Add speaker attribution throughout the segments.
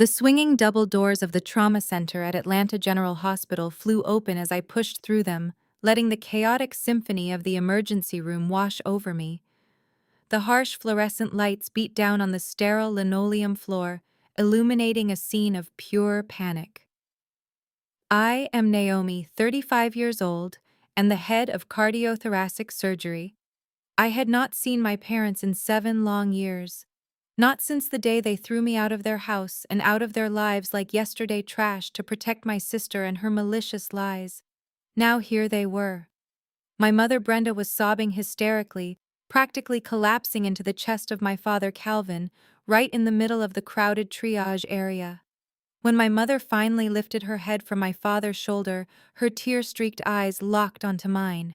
Speaker 1: The swinging double doors of the trauma center at Atlanta General Hospital flew open as I pushed through them, letting the chaotic symphony of the emergency room wash over me. The harsh fluorescent lights beat down on the sterile linoleum floor, illuminating a scene of pure panic. I am Naomi, 35 years old, and the head of cardiothoracic surgery. I had not seen my parents in 7 long years. Not since the day they threw me out of their house and out of their lives like yesterday trash to protect my sister and her malicious lies. Now here they were. My mother Brenda was sobbing hysterically, practically collapsing into the chest of my father Calvin, right in the middle of the crowded triage area. When my mother finally lifted her head from my father's shoulder, her tear-streaked eyes locked onto mine.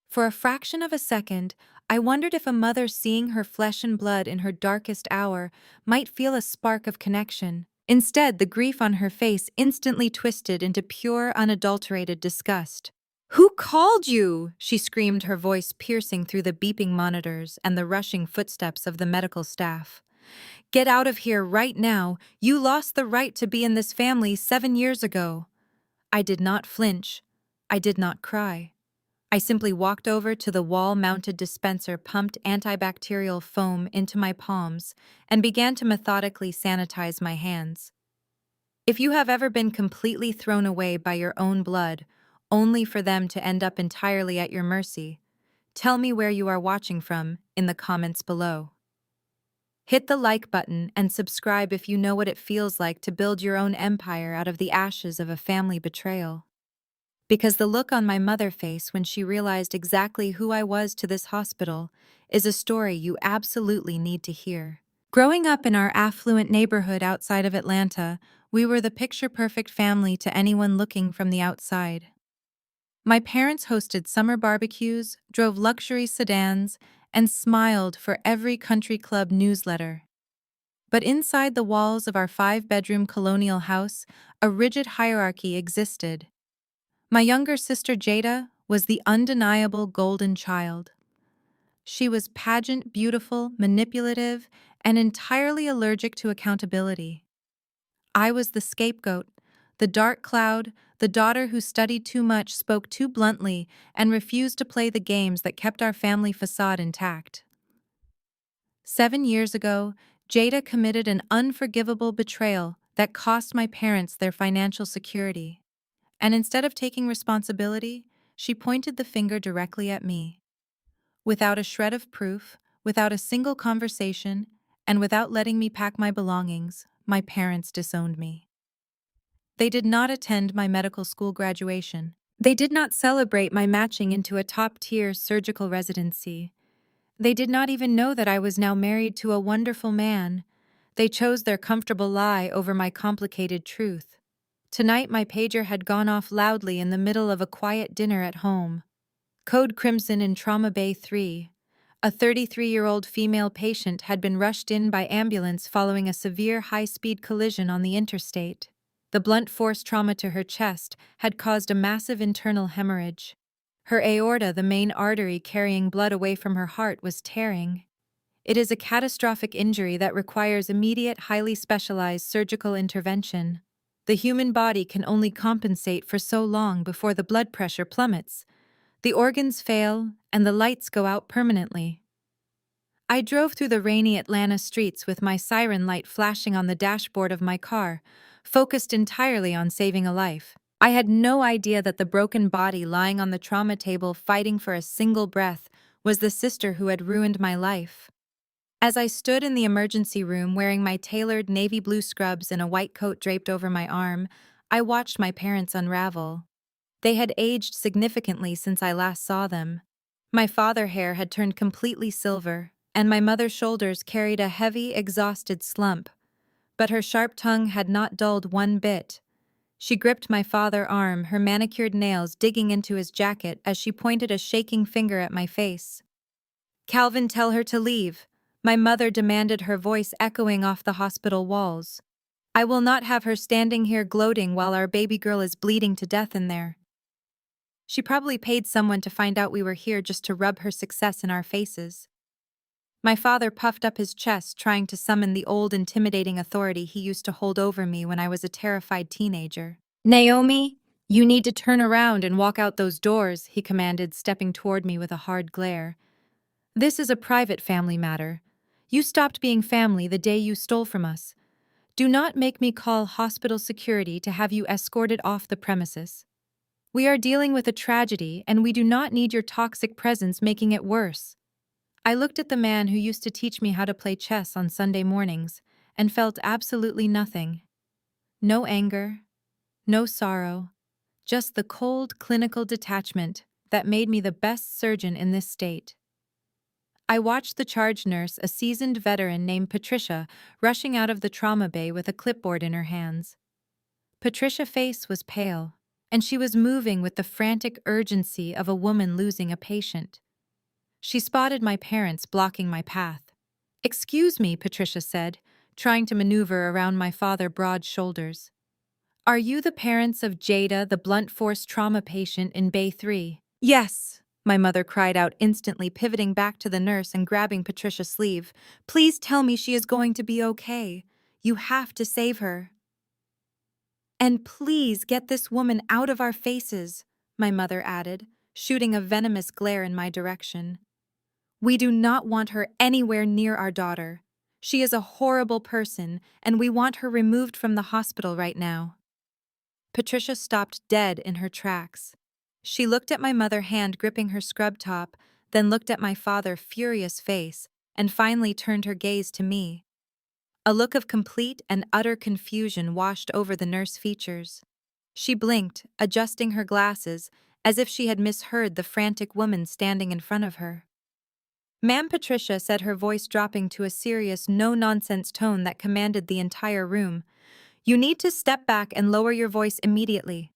Speaker 1: For a fraction of a second, I wondered if a mother seeing her flesh and blood in her darkest hour might feel a spark of connection. Instead, the grief on her face instantly twisted into pure, unadulterated disgust. "Who called you?" she screamed, her voice piercing through the beeping monitors and the rushing footsteps of the medical staff. "Get out of here right now. You lost the right to be in this family 7 years ago." I did not flinch. I did not cry. I simply walked over to the wall-mounted dispenser, pumped antibacterial foam into my palms, and began to methodically sanitize my hands. If you have ever been completely thrown away by your own blood, only for them to end up entirely at your mercy, tell me where you are watching from in the comments below. Hit the like button and subscribe if you know what it feels like to build your own empire out of the ashes of a family betrayal. Because the look on my mother's face when she realized exactly who I was to this hospital is a story you absolutely need to hear. Growing up in our affluent neighborhood outside of Atlanta, we were the picture-perfect family to anyone looking from the outside. My parents hosted summer barbecues, drove luxury sedans, and smiled for every country club newsletter. But inside the walls of our 5-bedroom colonial house, a rigid hierarchy existed. My younger sister Jada was the undeniable golden child. She was pageant, beautiful, manipulative, and entirely allergic to accountability. I was the scapegoat, the dark cloud, the daughter who studied too much, spoke too bluntly, and refused to play the games that kept our family facade intact. 7 years ago, Jada committed an unforgivable betrayal that cost my parents their financial security. And instead of taking responsibility, she pointed the finger directly at me. Without a shred of proof, without a single conversation, and without letting me pack my belongings, my parents disowned me. They did not attend my medical school graduation. They did not celebrate my matching into a top-tier surgical residency. They did not even know that I was now married to a wonderful man. They chose their comfortable lie over my complicated truth. Tonight my pager had gone off loudly in the middle of a quiet dinner at home. Code Crimson in Trauma Bay 3. A 33-year-old female patient had been rushed in by ambulance following a severe high-speed collision on the interstate. The blunt force trauma to her chest had caused a massive internal hemorrhage. Her aorta, the main artery carrying blood away from her heart, was tearing. It is a catastrophic injury that requires immediate, highly specialized surgical intervention. The human body can only compensate for so long before the blood pressure plummets. The organs fail, and the lights go out permanently. I drove through the rainy Atlanta streets with my siren light flashing on the dashboard of my car, focused entirely on saving a life. I had no idea that the broken body lying on the trauma table fighting for a single breath was the sister who had ruined my life. As I stood in the emergency room wearing my tailored navy blue scrubs and a white coat draped over my arm, I watched my parents unravel. They had aged significantly since I last saw them. My father's hair had turned completely silver, and my mother's shoulders carried a heavy, exhausted slump. But her sharp tongue had not dulled one bit. She gripped my father's arm, her manicured nails digging into his jacket as she pointed a shaking finger at my face. "Calvin, tell her to leave," my mother demanded, her voice echoing off the hospital walls. "I will not have her standing here gloating while our baby girl is bleeding to death in there." She probably paid someone to find out we were here just to rub her success in our faces. My father puffed up his chest, trying to summon the old intimidating authority he used to hold over me when I was a terrified teenager. "Naomi, you need to turn around and walk out those doors," he commanded, stepping toward me with a hard glare. "This is a private family matter. You stopped being family the day you stole from us. Do not make me call hospital security to have you escorted off the premises. We are dealing with a tragedy, and we do not need your toxic presence making it worse." I looked at the man who used to teach me how to play chess on Sunday mornings and felt absolutely nothing. No anger, no sorrow, just the cold clinical detachment that made me the best surgeon in this state. I watched the charge nurse, a seasoned veteran named Patricia, rushing out of the trauma bay with a clipboard in her hands. Patricia's face was pale, and she was moving with the frantic urgency of a woman losing a patient. She spotted my parents blocking my path. "Excuse me," Patricia said, trying to maneuver around my father's broad shoulders. "Are you the parents of Jada, the blunt force trauma patient in Bay 3? "Yes," my mother cried out, instantly pivoting back to the nurse and grabbing Patricia's sleeve. "Please tell me she is going to be okay. You have to save her. And please get this woman out of our faces," my mother added, shooting a venomous glare in my direction. "We do not want her anywhere near our daughter. She is a horrible person, and we want her removed from the hospital right now." Patricia stopped dead in her tracks. She looked at my mother, hand gripping her scrub top, then looked at my father's furious face, and finally turned her gaze to me. A look of complete and utter confusion washed over the nurse's features. She blinked, adjusting her glasses, as if she had misheard the frantic woman standing in front of her. "Ma'am," Patricia said, her voice dropping to a serious, no-nonsense tone that commanded the entire room, "you need to step back and lower your voice immediately.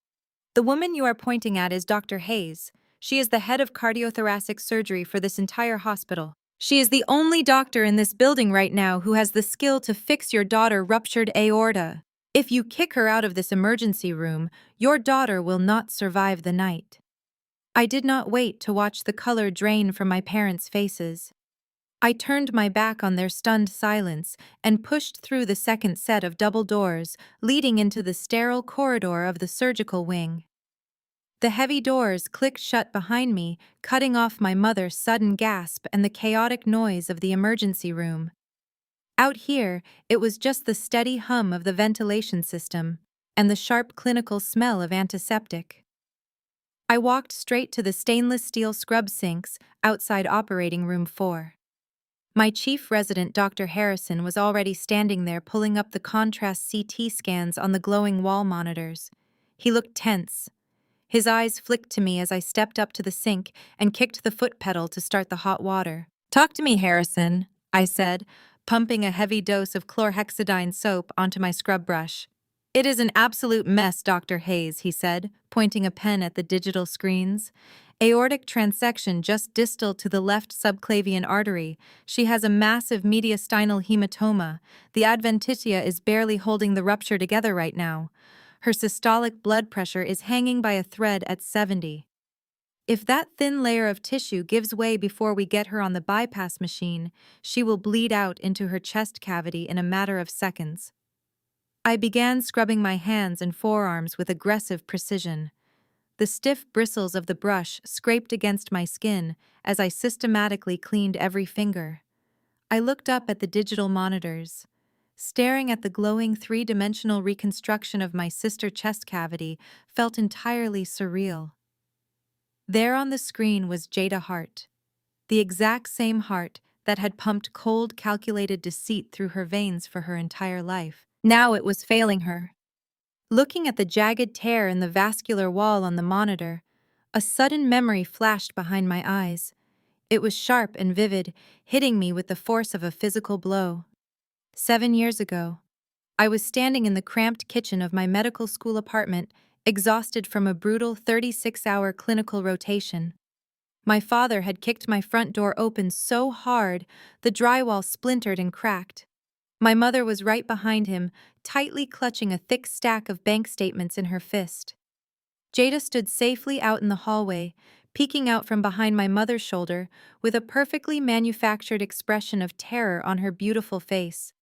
Speaker 1: The woman you are pointing at is Dr. Hayes. She is the head of cardiothoracic surgery for this entire hospital. She is the only doctor in this building right now who has the skill to fix your daughter's ruptured aorta. If you kick her out of this emergency room, your daughter will not survive the night." I did not wait to watch the color drain from my parents' faces. I turned my back on their stunned silence and pushed through the second set of double doors leading into the sterile corridor of the surgical wing. The heavy doors clicked shut behind me, cutting off my mother's sudden gasp and the chaotic noise of the emergency room. Out here, it was just the steady hum of the ventilation system and the sharp clinical smell of antiseptic. I walked straight to the stainless steel scrub sinks outside operating room 4. My chief resident, Dr. Harrison, was already standing there pulling up the contrast CT scans on the glowing wall monitors. He looked tense. His eyes flicked to me as I stepped up to the sink and kicked the foot pedal to start the hot water. "Talk to me, Harrison," I said, pumping a heavy dose of chlorhexidine soap onto my scrub brush. "It is an absolute mess, Dr. Hayes," he said, pointing a pen at the digital screens. "Aortic transection just distal to the left subclavian artery. She has a massive mediastinal hematoma. The adventitia is barely holding the rupture together right now. Her systolic blood pressure is hanging by a thread at 70. If that thin layer of tissue gives way before we get her on the bypass machine, she will bleed out into her chest cavity in a matter of seconds." I began scrubbing my hands and forearms with aggressive precision. The stiff bristles of the brush scraped against my skin as I systematically cleaned every finger. I looked up at the digital monitors. Staring at the glowing three-dimensional reconstruction of my sister's chest cavity felt entirely surreal. There on the screen was Jada Hart, the exact same heart that had pumped cold, calculated deceit through her veins for her entire life. Now it was failing her. Looking at the jagged tear in the vascular wall on the monitor, a sudden memory flashed behind my eyes. It was sharp and vivid, hitting me with the force of a physical blow. 7 years ago, I was standing in the cramped kitchen of my medical school apartment, exhausted from a brutal 36-hour clinical rotation. My father had kicked my front door open so hard, the drywall splintered and cracked. My mother was right behind him, tightly clutching a thick stack of bank statements in her fist. Jada stood safely out in the hallway, peeking out from behind my mother's shoulder with a perfectly manufactured expression of terror on her beautiful face.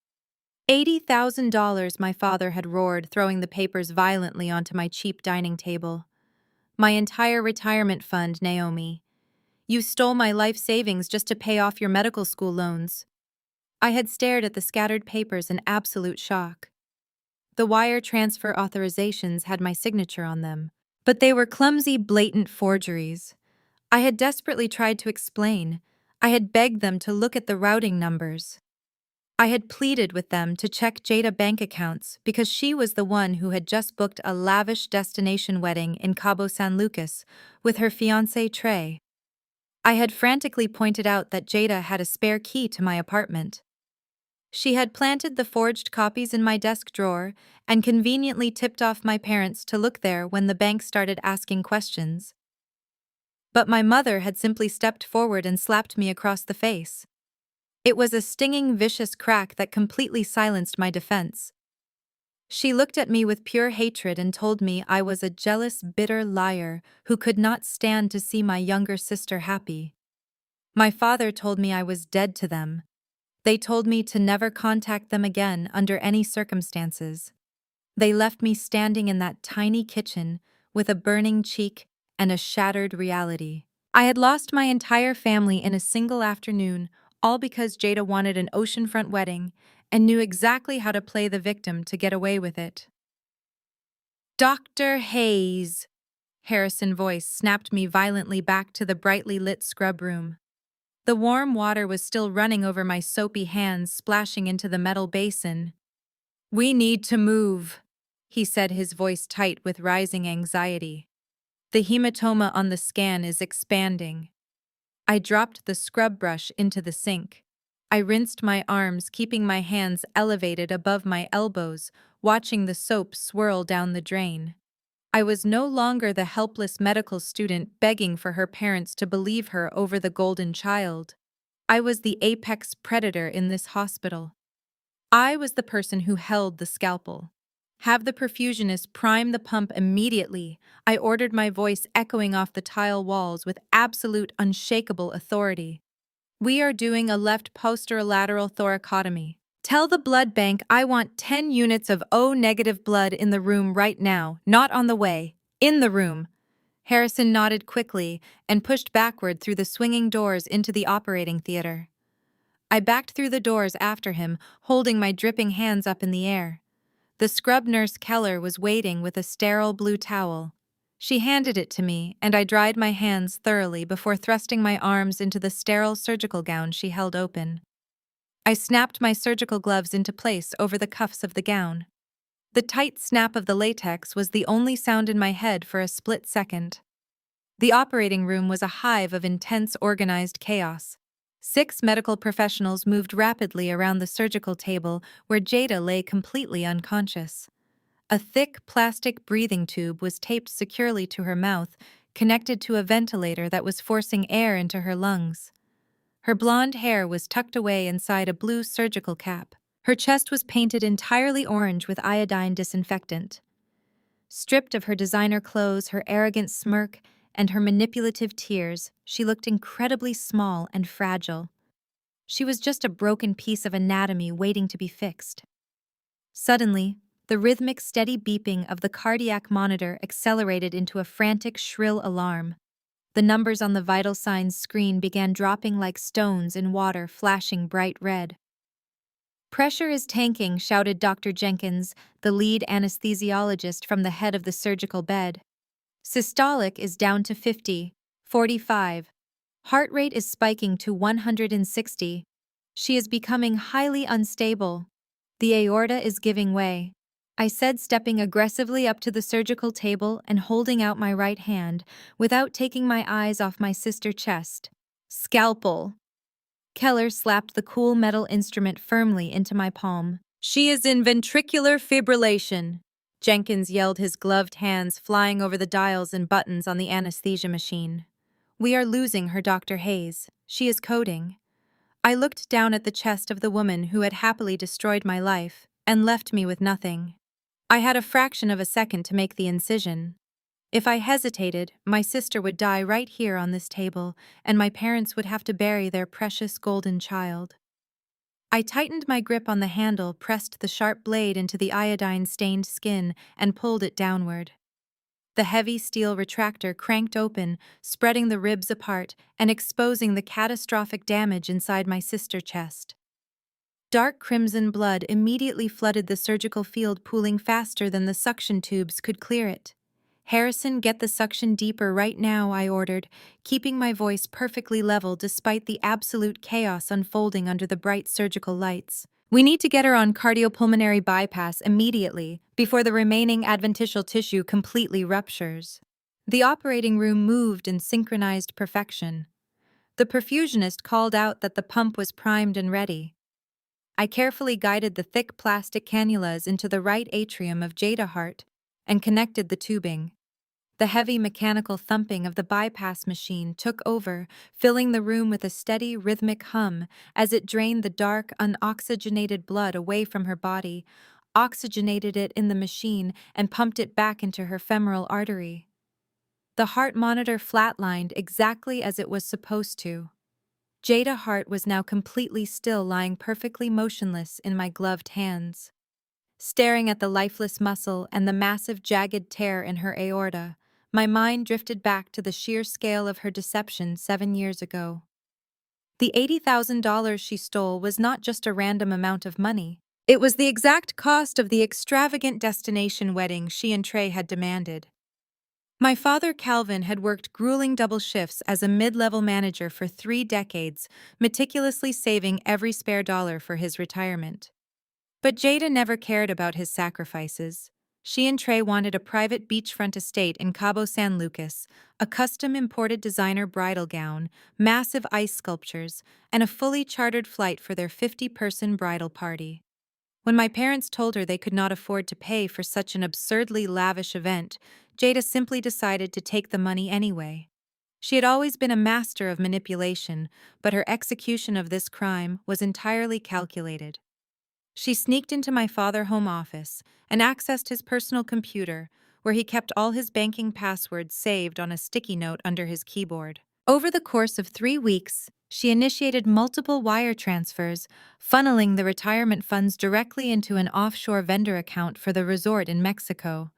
Speaker 1: $80,000, my father had roared, throwing the papers violently onto my cheap dining table. My entire retirement fund, Naomi. You stole my life savings just to pay off your medical school loans. I had stared at the scattered papers in absolute shock. The wire transfer authorizations had my signature on them, but they were clumsy, blatant forgeries. I had desperately tried to explain. I had begged them to look at the routing numbers. I had pleaded with them to check Jada bank accounts because she was the one who had just booked a lavish destination wedding in Cabo San Lucas with her fiancé Trey. I had frantically pointed out that Jada had a spare key to my apartment. She had planted the forged copies in my desk drawer and conveniently tipped off my parents to look there when the bank started asking questions. But my mother had simply stepped forward and slapped me across the face. It was a stinging, vicious crack that completely silenced my defense. She looked at me with pure hatred and told me I was a jealous, bitter liar who could not stand to see my younger sister happy. My father told me I was dead to them. They told me to never contact them again under any circumstances. They left me standing in that tiny kitchen with a burning cheek and a shattered reality. I had lost my entire family in a single afternoon, all because Jada wanted an oceanfront wedding and knew exactly how to play the victim to get away with it. Dr. Hayes, Harrison's voice snapped me violently back to the brightly lit scrub room. The warm water was still running over my soapy hands, splashing into the metal basin. We need to move, he said, his voice tight with rising anxiety. The hematoma on the scan is expanding. I dropped the scrub brush into the sink. I rinsed my arms, keeping my hands elevated above my elbows, watching the soap swirl down the drain. I was no longer the helpless medical student begging for her parents to believe her over the golden child. I was the apex predator in this hospital. I was the person who held the scalpel. Have the perfusionist prime the pump immediately, I ordered, my voice echoing off the tile walls with absolute, unshakable authority. We are doing a left posterolateral thoracotomy. Tell the blood bank I want 10 units of O-negative blood in the room right now, not on the way. In the room. Harrison nodded quickly and pushed backward through the swinging doors into the operating theater. I backed through the doors after him, holding my dripping hands up in the air. The scrub nurse Keller was waiting with a sterile blue towel. She handed it to me, and I dried my hands thoroughly before thrusting my arms into the sterile surgical gown she held open. I snapped my surgical gloves into place over the cuffs of the gown. The tight snap of the latex was the only sound in my head for a split second. The operating room was a hive of intense, organized chaos. 6 medical professionals moved rapidly around the surgical table where Jada lay completely unconscious. A thick plastic breathing tube was taped securely to her mouth, connected to a ventilator that was forcing air into her lungs. Her blonde hair was tucked away inside a blue surgical cap. Her chest was painted entirely orange with iodine disinfectant. Stripped of her designer clothes, her arrogant smirk, and her manipulative tears, she looked incredibly small and fragile. She was just a broken piece of anatomy waiting to be fixed. Suddenly, the rhythmic, steady beeping of the cardiac monitor accelerated into a frantic, shrill alarm. The numbers on the vital signs screen began dropping like stones in water, flashing bright red. Pressure is tanking, shouted Dr. Jenkins, the lead anesthesiologist from the head of the surgical bed. Systolic is down to 50, 45. Heart rate is spiking to 160. She is becoming highly unstable. The aorta is giving way, I said, stepping aggressively up to the surgical table and holding out my right hand without taking my eyes off my sister's chest. Scalpel. Keller slapped the cool metal instrument firmly into my palm. She is in ventricular fibrillation, Jenkins yelled, his gloved hands flying over the dials and buttons on the anesthesia machine. We are losing her, Dr. Hayes. She is coding. I looked down at the chest of the woman who had happily destroyed my life and left me with nothing. I had a fraction of a second to make the incision. If I hesitated, my sister would die right here on this table, and my parents would have to bury their precious golden child. I tightened my grip on the handle, pressed the sharp blade into the iodine-stained skin, and pulled it downward. The heavy steel retractor cranked open, spreading the ribs apart and exposing the catastrophic damage inside my sister's chest. Dark crimson blood immediately flooded the surgical field, pooling faster than the suction tubes could clear it. "Harrison, get the suction deeper right now," I ordered, keeping my voice perfectly level despite the absolute chaos unfolding under the bright surgical lights. "We need to get her on cardiopulmonary bypass immediately, before the remaining adventitial tissue completely ruptures." The operating room moved in synchronized perfection. The perfusionist called out that the pump was primed and ready. I carefully guided the thick plastic cannulas into the right atrium of Jada heart and connected the tubing. The heavy mechanical thumping of the bypass machine took over, filling the room with a steady, rhythmic hum as it drained the dark, unoxygenated blood away from her body, oxygenated it in the machine, and pumped it back into her femoral artery. The heart monitor flatlined exactly as it was supposed to. Jada Hart was now completely still, lying perfectly motionless in my gloved hands. Staring at the lifeless muscle and the massive jagged tear in her aorta, my mind drifted back to the sheer scale of her deception 7 years ago. The $80,000 she stole was not just a random amount of money. It was the exact cost of the extravagant destination wedding she and Trey had demanded. My father, Calvin, had worked grueling double shifts as a mid-level manager for 3 decades, meticulously saving every spare dollar for his retirement. But Jada never cared about his sacrifices. She and Trey wanted a private beachfront estate in Cabo San Lucas, a custom-imported designer bridal gown, massive ice sculptures, and a fully chartered flight for their 50-person bridal party. When my parents told her they could not afford to pay for such an absurdly lavish event, Jada simply decided to take the money anyway. She had always been a master of manipulation, but her execution of this crime was entirely calculated. She sneaked into my father's home office and accessed his personal computer, where he kept all his banking passwords saved on a sticky note under his keyboard. Over the course of 3 weeks, she initiated multiple wire transfers, funneling the retirement funds directly into an offshore vendor account for the resort in Mexico.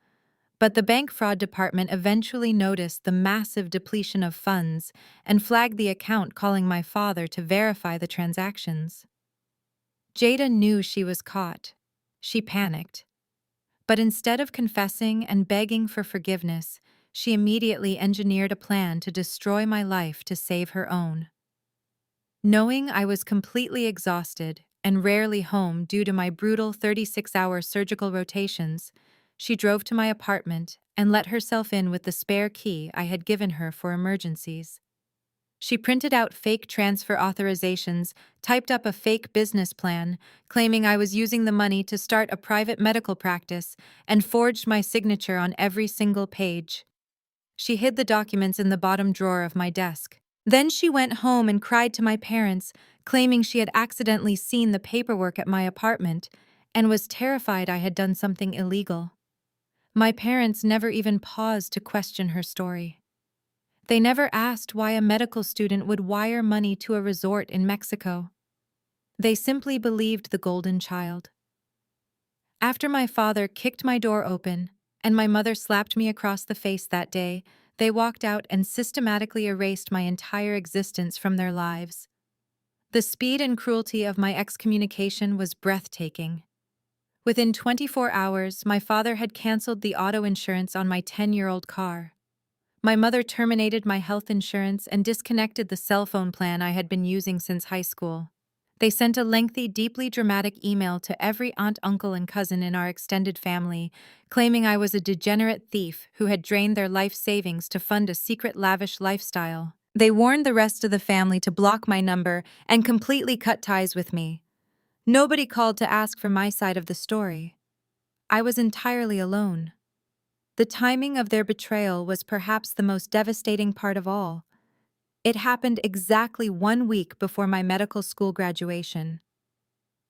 Speaker 1: But the bank fraud department eventually noticed the massive depletion of funds and flagged the account, calling my father to verify the transactions. Jada knew she was caught. She panicked. But instead of confessing and begging for forgiveness, she immediately engineered a plan to destroy my life to save her own. Knowing I was completely exhausted and rarely home due to my brutal 36-hour surgical rotations, she drove to my apartment and let herself in with the spare key I had given her for emergencies. She printed out fake transfer authorizations, typed up a fake business plan, claiming I was using the money to start a private medical practice, and forged my signature on every single page. She hid the documents in the bottom drawer of my desk. Then she went home and cried to my parents, claiming she had accidentally seen the paperwork at my apartment and was terrified I had done something illegal. My parents never even paused to question her story. They never asked why a medical student would wire money to a resort in Mexico. They simply believed the golden child. After my father kicked my door open and my mother slapped me across the face that day, they walked out and systematically erased my entire existence from their lives. The speed and cruelty of my excommunication was breathtaking. Within 24 hours, my father had canceled the auto insurance on my 10-year-old car. My mother terminated my health insurance and disconnected the cell phone plan I had been using since high school. They sent a lengthy, deeply dramatic email to every aunt, uncle, and cousin in our extended family, claiming I was a degenerate thief who had drained their life savings to fund a secret lavish lifestyle. They warned the rest of the family to block my number and completely cut ties with me. Nobody called to ask for my side of the story. I was entirely alone. The timing of their betrayal was perhaps the most devastating part of all. It happened exactly 1 week before my medical school graduation.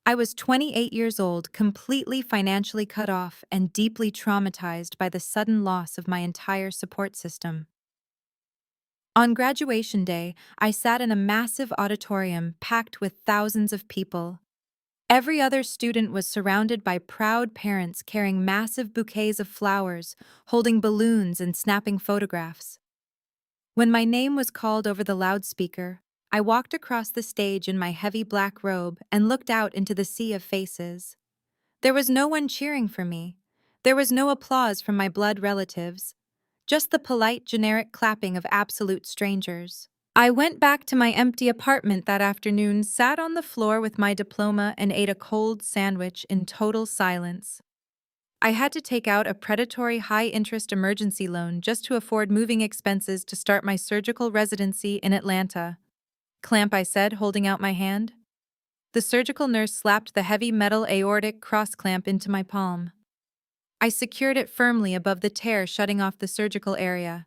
Speaker 1: I was 28 years old, completely financially cut off and deeply traumatized by the sudden loss of my entire support system. On graduation day, I sat in a massive auditorium packed with thousands of people. Every other student was surrounded by proud parents carrying massive bouquets of flowers, holding balloons and snapping photographs. When my name was called over the loudspeaker, I walked across the stage in my heavy black robe and looked out into the sea of faces. There was no one cheering for me. There was no applause from my blood relatives. Just the polite, generic clapping of absolute strangers. I went back to my empty apartment that afternoon, sat on the floor with my diploma, and ate a cold sandwich in total silence. I had to take out a predatory high-interest emergency loan just to afford moving expenses to start my surgical residency in Atlanta. "Clamp," I said, holding out my hand. The surgical nurse slapped the heavy metal aortic cross clamp into my palm. I secured it firmly above the tear shutting off the surgical area.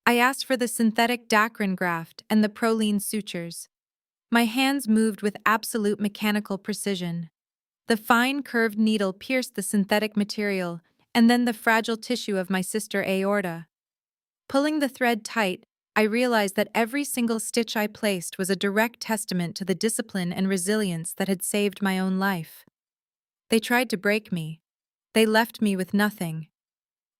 Speaker 1: I asked for the synthetic Dacron graft and the proline sutures. My hands moved with absolute mechanical precision. The fine curved needle pierced the synthetic material, and then the fragile tissue of my sister aorta. Pulling the thread tight, I realized that every single stitch I placed was a direct testament to the discipline and resilience that had saved my own life. They tried to break me. They left me with nothing.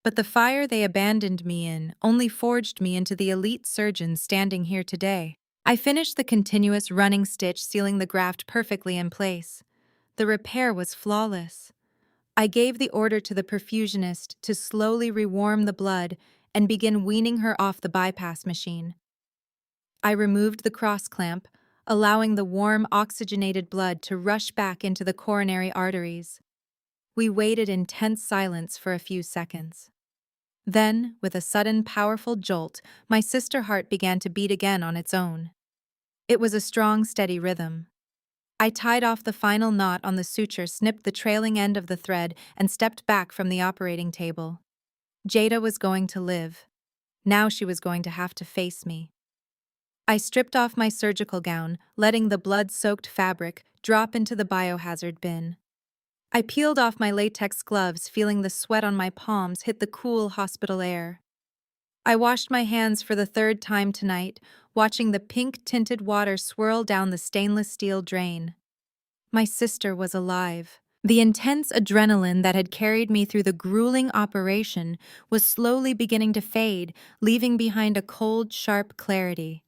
Speaker 1: But the fire they abandoned me in only forged me into the elite surgeon standing here today. I finished the continuous running stitch, sealing the graft perfectly in place. The repair was flawless. I gave the order to the perfusionist to slowly rewarm the blood and begin weaning her off the bypass machine. I removed the cross clamp, allowing the warm, oxygenated blood to rush back into the coronary arteries. We waited in tense silence for a few seconds. Then, with a sudden, powerful jolt, my sister heart began to beat again on its own. It was a strong, steady rhythm. I tied off the final knot on the suture, snipped the trailing end of the thread, and stepped back from the operating table. Jada was going to live. Now she was going to have to face me. I stripped off my surgical gown, letting the blood-soaked fabric drop into the biohazard bin. I peeled off my latex gloves, feeling the sweat on my palms hit the cool hospital air. I washed my hands for the third time tonight, watching the pink-tinted water swirl down the stainless steel drain. My sister was alive. The intense adrenaline that had carried me through the grueling operation was slowly beginning to fade, leaving behind a cold, sharp clarity.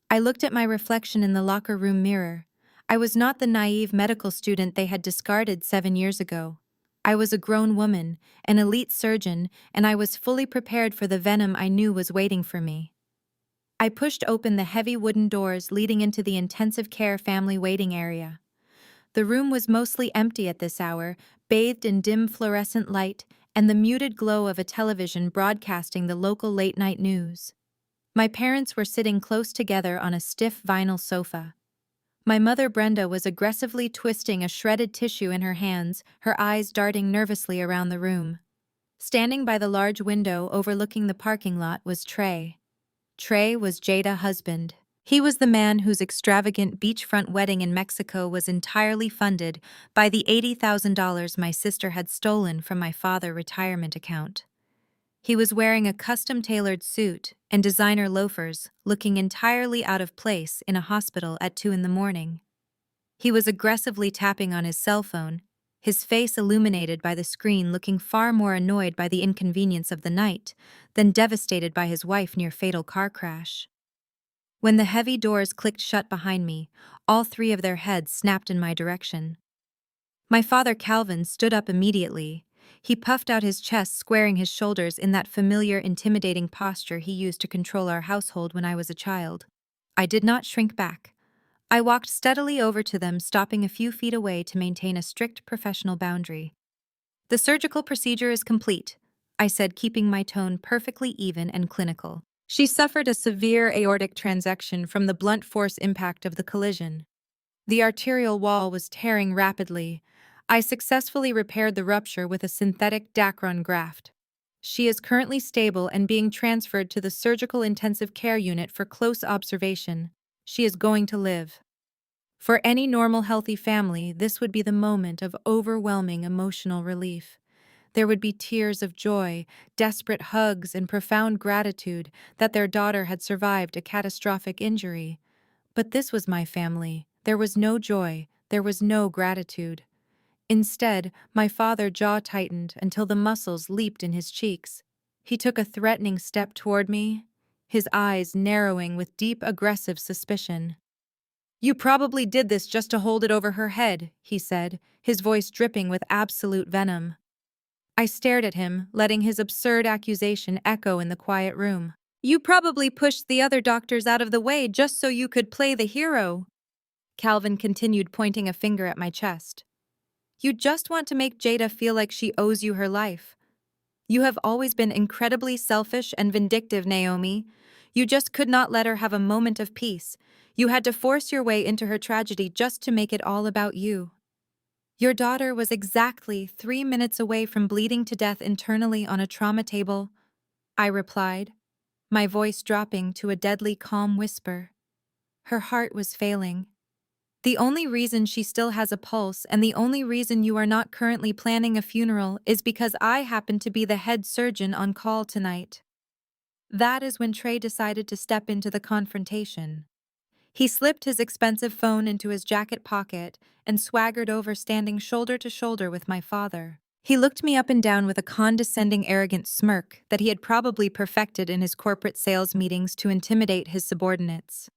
Speaker 1: I looked at my reflection in the locker room mirror. I was not the naive medical student they had discarded 7 years ago. I was a grown woman, an elite surgeon, and I was fully prepared for the venom I knew was waiting for me. I pushed open the heavy wooden doors leading into the intensive care family waiting area. The room was mostly empty at this hour, bathed in dim fluorescent light and the muted glow of a television broadcasting the local late-night news. My parents were sitting close together on a stiff vinyl sofa. My mother, Brenda, was aggressively twisting a shredded tissue in her hands, her eyes darting nervously around the room. Standing by the large window overlooking the parking lot was Trey. Trey was Jada's husband. He was the man whose extravagant beachfront wedding in Mexico was entirely funded by the $80,000 my sister had stolen from my father's retirement account. He was wearing a custom-tailored suit and designer loafers, looking entirely out of place in a hospital at 2 a.m. He was aggressively tapping on his cell phone, his face illuminated by the screen, looking far more annoyed by the inconvenience of the night than devastated by his wife's near-fatal car crash. When the heavy doors clicked shut behind me, all three of their heads snapped in my direction. My father, Calvin, stood up immediately. He puffed out his chest, squaring his shoulders in that familiar, intimidating posture he used to control our household when I was a child. I did not shrink back. I walked steadily over to them, stopping a few feet away to maintain a strict professional boundary. "The surgical procedure is complete," I said, keeping my tone perfectly even and clinical. "She suffered a severe aortic transection from the blunt force impact of the collision. The arterial wall was tearing rapidly. I successfully repaired the rupture with a synthetic Dacron graft. She is currently stable and being transferred to the surgical intensive care unit for close observation. She is going to live." For any normal, healthy family, this would be the moment of overwhelming emotional relief. There would be tears of joy, desperate hugs, and profound gratitude that their daughter had survived a catastrophic injury. But this was my family. There was no joy, there was no gratitude. Instead, my father jaw tightened until the muscles leaped in his cheeks. He took a threatening step toward me, his eyes narrowing with deep, aggressive suspicion. "You probably did this just to hold it over her head," he said, his voice dripping with absolute venom. I stared at him, letting his absurd accusation echo in the quiet room. "You probably pushed the other doctors out of the way just so you could play the hero," Calvin continued, pointing a finger at my chest. "You just want to make Jada feel like she owes you her life. You have always been incredibly selfish and vindictive, Naomi. You just could not let her have a moment of peace. You had to force your way into her tragedy just to make it all about you." "Your daughter was exactly 3 minutes away from bleeding to death internally on a trauma table," I replied, my voice dropping to a deadly calm whisper. "Her heart was failing. The only reason she still has a pulse and the only reason you are not currently planning a funeral is because I happen to be the head surgeon on call tonight." That is when Trey decided to step into the confrontation. He slipped his expensive phone into his jacket pocket and swaggered over, standing shoulder to shoulder with my father. He looked me up and down with a condescending, arrogant smirk that he had probably perfected in his corporate sales meetings to intimidate his subordinates.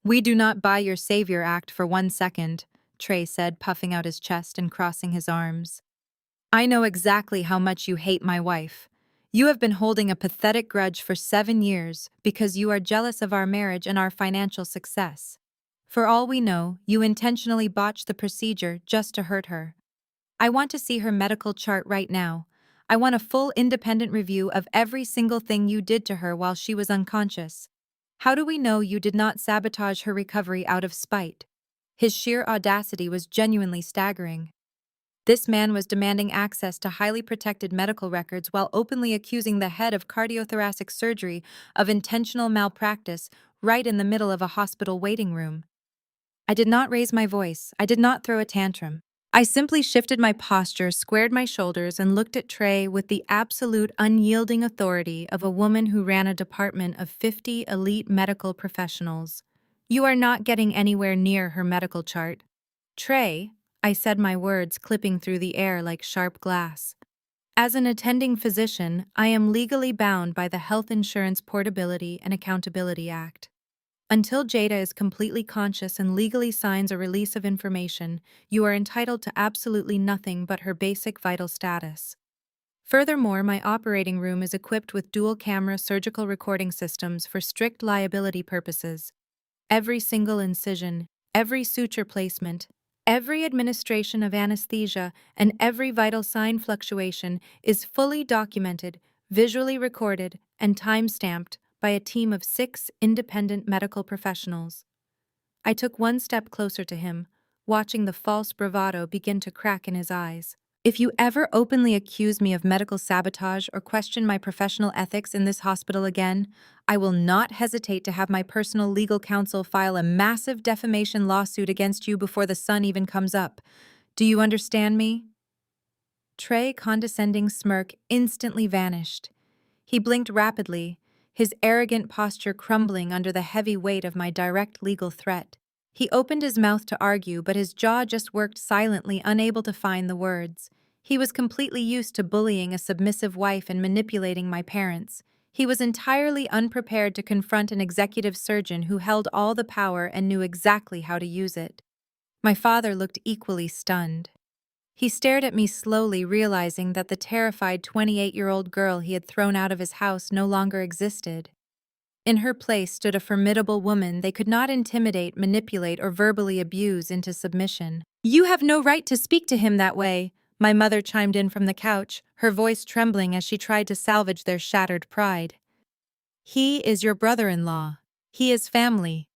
Speaker 1: "We do not buy your savior act for 1 second," Trey said, puffing out his chest and crossing his arms. "I know exactly how much you hate my wife. You have been holding a pathetic grudge for 7 years because you are jealous of our marriage and our financial success. For all we know, you intentionally botched the procedure just to hurt her. I want to see her medical chart right now. I want a full independent review of every single thing you did to her while she was unconscious. How do we know you did not sabotage her recovery out of spite?" His sheer audacity was genuinely staggering. This man was demanding access to highly protected medical records while openly accusing the head of cardiothoracic surgery of intentional malpractice right in the middle of a hospital waiting room. I did not raise my voice. I did not throw a tantrum. I simply shifted my posture, squared my shoulders, and looked at Trey with the absolute unyielding authority of a woman who ran a department of 50 elite medical professionals. "You are not getting anywhere near her medical chart." "Trey," I said, my words clipping through the air like sharp glass. "As an attending physician, I am legally bound by the Health Insurance Portability and Accountability Act. Until Jada is completely conscious and legally signs a release of information, you are entitled to absolutely nothing but her basic vital status. Furthermore, my operating room is equipped with dual-camera surgical recording systems for strict liability purposes. Every single incision, every suture placement, every administration of anesthesia, and every vital sign fluctuation is fully documented, visually recorded, and time-stamped by a team of 6 independent medical professionals." I took one step closer to him, watching the false bravado begin to crack in his eyes. "If you ever openly accuse me of medical sabotage or question my professional ethics in this hospital again, I will not hesitate to have my personal legal counsel file a massive defamation lawsuit against you before the sun even comes up. Do you understand me?" Trey's condescending smirk instantly vanished. He blinked rapidly, his arrogant posture crumbling under the heavy weight of my direct legal threat. He opened his mouth to argue, but his jaw just worked silently, unable to find the words. He was completely used to bullying a submissive wife and manipulating my parents. He was entirely unprepared to confront an executive surgeon who held all the power and knew exactly how to use it. My father looked equally stunned. He stared at me slowly, realizing that the terrified 28-year-old girl he had thrown out of his house no longer existed. In her place stood a formidable woman they could not intimidate, manipulate, or verbally abuse into submission. "You have no right to speak to him that way," my mother chimed in from the couch, her voice trembling as she tried to salvage their shattered pride. "He is your brother-in-law. He is family.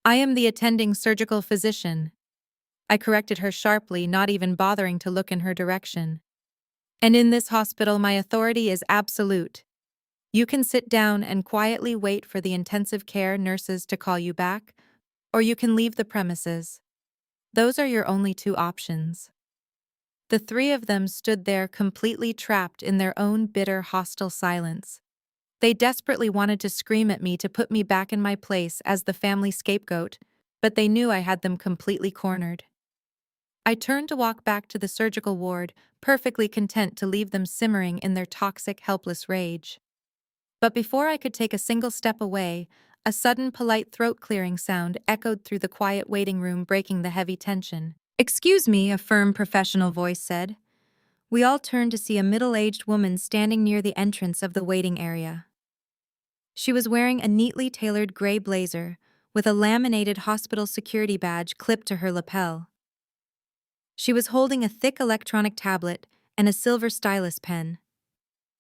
Speaker 1: I am the attending surgical physician." I corrected her sharply, not even bothering to look in her direction. "And in this hospital, my authority is absolute. You can sit down and quietly wait for the intensive care nurses to call you back, or you can leave the premises." Those are your only two options. The three of them stood there completely trapped in their own bitter, hostile silence. They desperately wanted to scream at me to put me back in my place as the family scapegoat, but they knew I had them completely cornered. I turned to walk back to the surgical ward, perfectly content to leave them simmering in their toxic, helpless rage. But before I could take a single step away, a sudden polite throat-clearing sound echoed through the quiet waiting room, breaking the heavy tension. "Excuse me," a firm professional voice said. We all turned to see a middle-aged woman standing near the entrance of the waiting area. She was wearing a neatly tailored gray blazer, with a laminated hospital security badge clipped to her lapel. She was holding a thick electronic tablet and a silver stylus pen.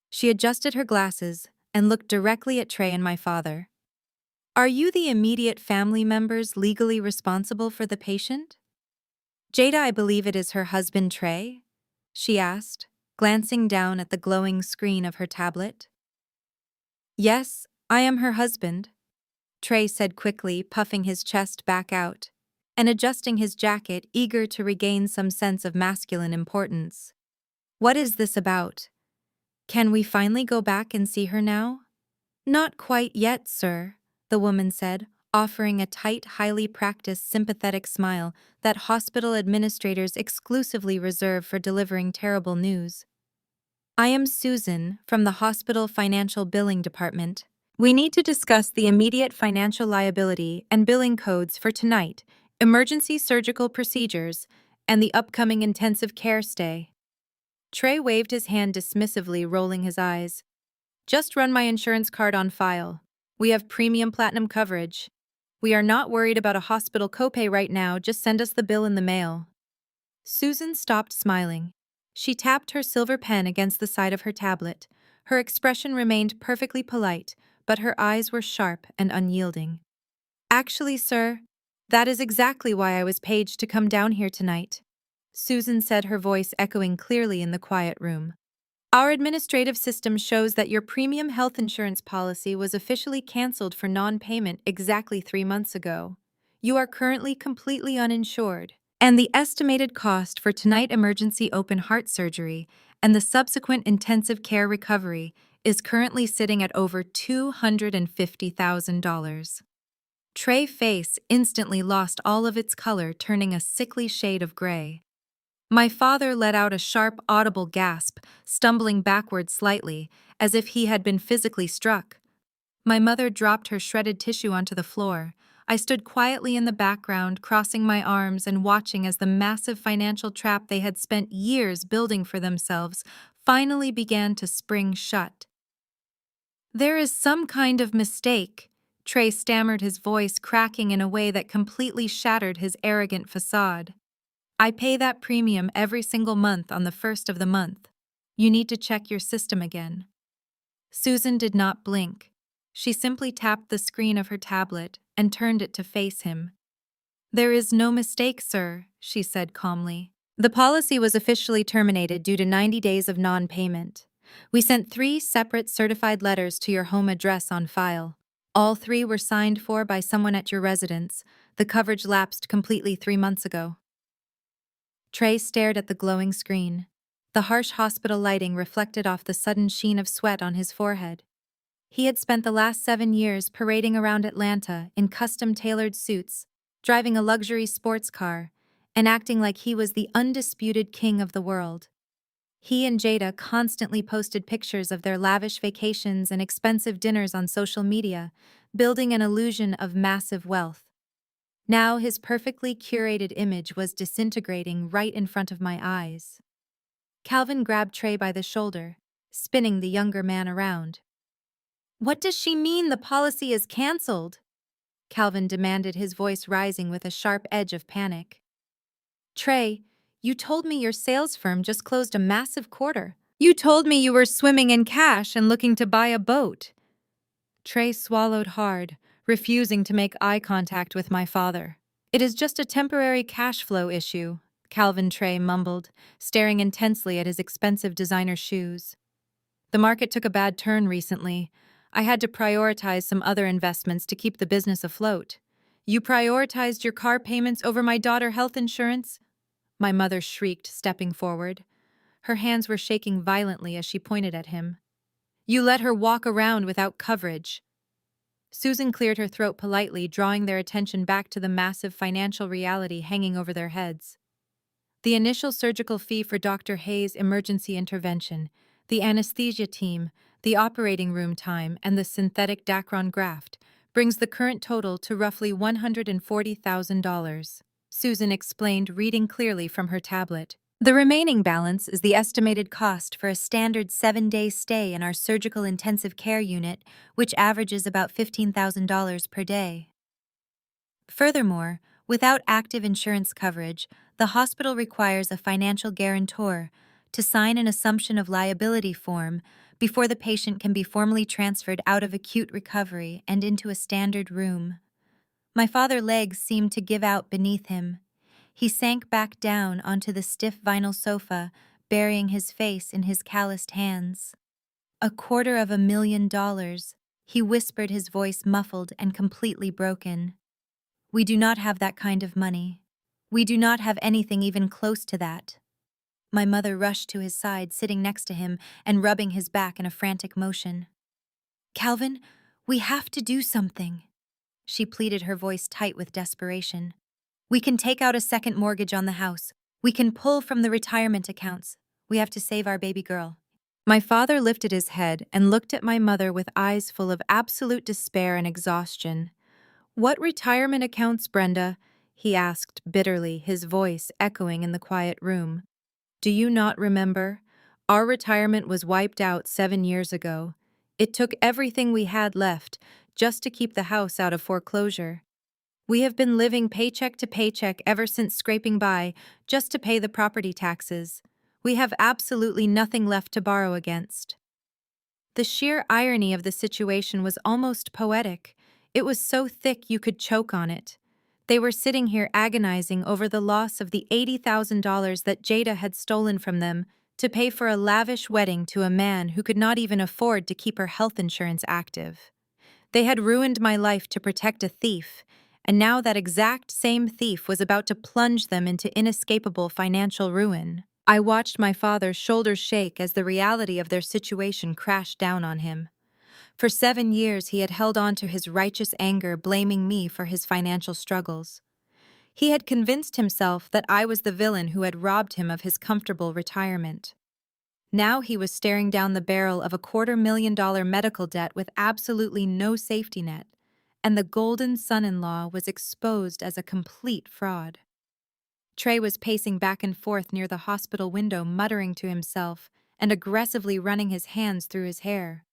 Speaker 1: She adjusted her glasses and looked directly at Trey and my father. "Are you the immediate family members legally responsible for the patient?" "Jada, I believe it is her husband Trey?" she asked, glancing down at the glowing screen of her tablet. "Yes, I am her husband," Trey said quickly, puffing his chest back out and adjusting his jacket, eager to regain some sense of masculine importance. "What is this about? Can we finally go back and see her now?" "Not quite yet, sir," the woman said, offering a tight, highly practiced, sympathetic smile that hospital administrators exclusively reserve for delivering terrible news. "I am Susan, from the hospital financial billing department. We need to discuss the immediate financial liability and billing codes for tonight, emergency surgical procedures, and the upcoming intensive care stay." Trey waved his hand dismissively, rolling his eyes. "Just run my insurance card on file. We have premium platinum coverage. We are not worried about a hospital copay right now, just send us the bill in the mail." Susan stopped smiling. She tapped her silver pen against the side of her tablet. Her expression remained perfectly polite, but her eyes were sharp and unyielding. "Actually, sir, that is exactly why I was paged to come down here tonight," Susan said, her voice echoing clearly in the quiet room. "Our administrative system shows that your premium health insurance policy was officially canceled for non-payment exactly 3 months ago. You are currently completely uninsured, and the estimated cost for tonight emergency open heart surgery and the subsequent intensive care recovery is currently sitting at over $250,000. Trey's face instantly lost all of its color, turning a sickly shade of gray. My father let out a sharp, audible gasp, stumbling backward slightly, as if he had been physically struck. My mother dropped her shredded tissue onto the floor. I stood quietly in the background, crossing my arms and watching as the massive financial trap they had spent years building for themselves finally began to spring shut. "There is some kind of mistake," Trey stammered, his voice cracking in a way that completely shattered his arrogant facade. "I pay that premium every single month on the first of the month. You need to check your system again." Susan did not blink. She simply tapped the screen of her tablet and turned it to face him. "There is no mistake, sir," she said calmly. "The policy was officially terminated due to 90 days of non-payment. We sent 3 separate certified letters to your home address on file. All 3 were signed for by someone at your residence. The coverage lapsed completely 3 months ago." Trey stared at the glowing screen. The harsh hospital lighting reflected off the sudden sheen of sweat on his forehead. He had spent the last 7 years parading around Atlanta in custom-tailored suits, driving a luxury sports car, and acting like he was the undisputed king of the world. He and Jada constantly posted pictures of their lavish vacations and expensive dinners on social media, building an illusion of massive wealth. Now his perfectly curated image was disintegrating right in front of my eyes. Calvin grabbed Trey by the shoulder, spinning the younger man around. "What does she mean the policy is canceled?" Calvin demanded, his voice rising with a sharp edge of panic. "Trey, you told me your sales firm just closed a massive quarter. You told me you were swimming in cash and looking to buy a boat." Trey swallowed hard, refusing to make eye contact with my father. "It is just a temporary cash flow issue," Calvin Trey mumbled, staring intensely at his expensive designer shoes. "The market took a bad turn recently. I had to prioritize some other investments to keep the business afloat. You prioritized your car payments over my daughter's health insurance? My mother shrieked, stepping forward. Her hands were shaking violently as she pointed at him. You let her walk around without coverage. Susan cleared her throat politely, drawing their attention back to the massive financial reality hanging over their heads. The initial surgical fee for Dr. Hayes' emergency intervention, the anesthesia team, the operating room time, and the synthetic Dacron graft brings the current total to roughly $140,000. Susan explained, reading clearly from her tablet. The remaining balance is the estimated cost for a standard 7-day stay in our surgical intensive care unit, which averages about $15,000 per day. Furthermore, without active insurance coverage, the hospital requires a financial guarantor to sign an assumption of liability form before the patient can be formally transferred out of acute recovery and into a standard room. My father's legs seemed to give out beneath him. He sank back down onto the stiff vinyl sofa, burying his face in his calloused hands. $250,000, he whispered, his voice muffled and completely broken. We do not have that kind of money. We do not have anything even close to that. My mother rushed to his side, sitting next to him and rubbing his back in a frantic motion. Calvin, we have to do something. She pleaded, her voice tight with desperation. We can take out a second mortgage on the house. We can pull from the retirement accounts. We have to save our baby girl. My father lifted his head and looked at my mother with eyes full of absolute despair and exhaustion. What retirement accounts, Brenda? He asked bitterly, his voice echoing in the quiet room. Do you not remember? Our retirement was wiped out 7 years ago. It took everything we had left just to keep the house out of foreclosure. We have been living paycheck to paycheck ever since, scraping by just to pay the property taxes. We have absolutely nothing left to borrow against. The sheer irony of the situation was almost poetic. It was so thick you could choke on it. They were sitting here agonizing over the loss of the $80,000 that Jada had stolen from them to pay for a lavish wedding to a man who could not even afford to keep her health insurance active. They had ruined my life to protect a thief, and now that exact same thief was about to plunge them into inescapable financial ruin. I watched my father's shoulders shake as the reality of their situation crashed down on him. For 7 years he had held on to his righteous anger, blaming me for his financial struggles. He had convinced himself that I was the villain who had robbed him of his comfortable retirement. Now he was staring down the barrel of a $250,000 medical debt with absolutely no safety net, and the golden son-in-law was exposed as a complete fraud. Trey was pacing back and forth near the hospital window, muttering to himself and aggressively running his hands through his hair.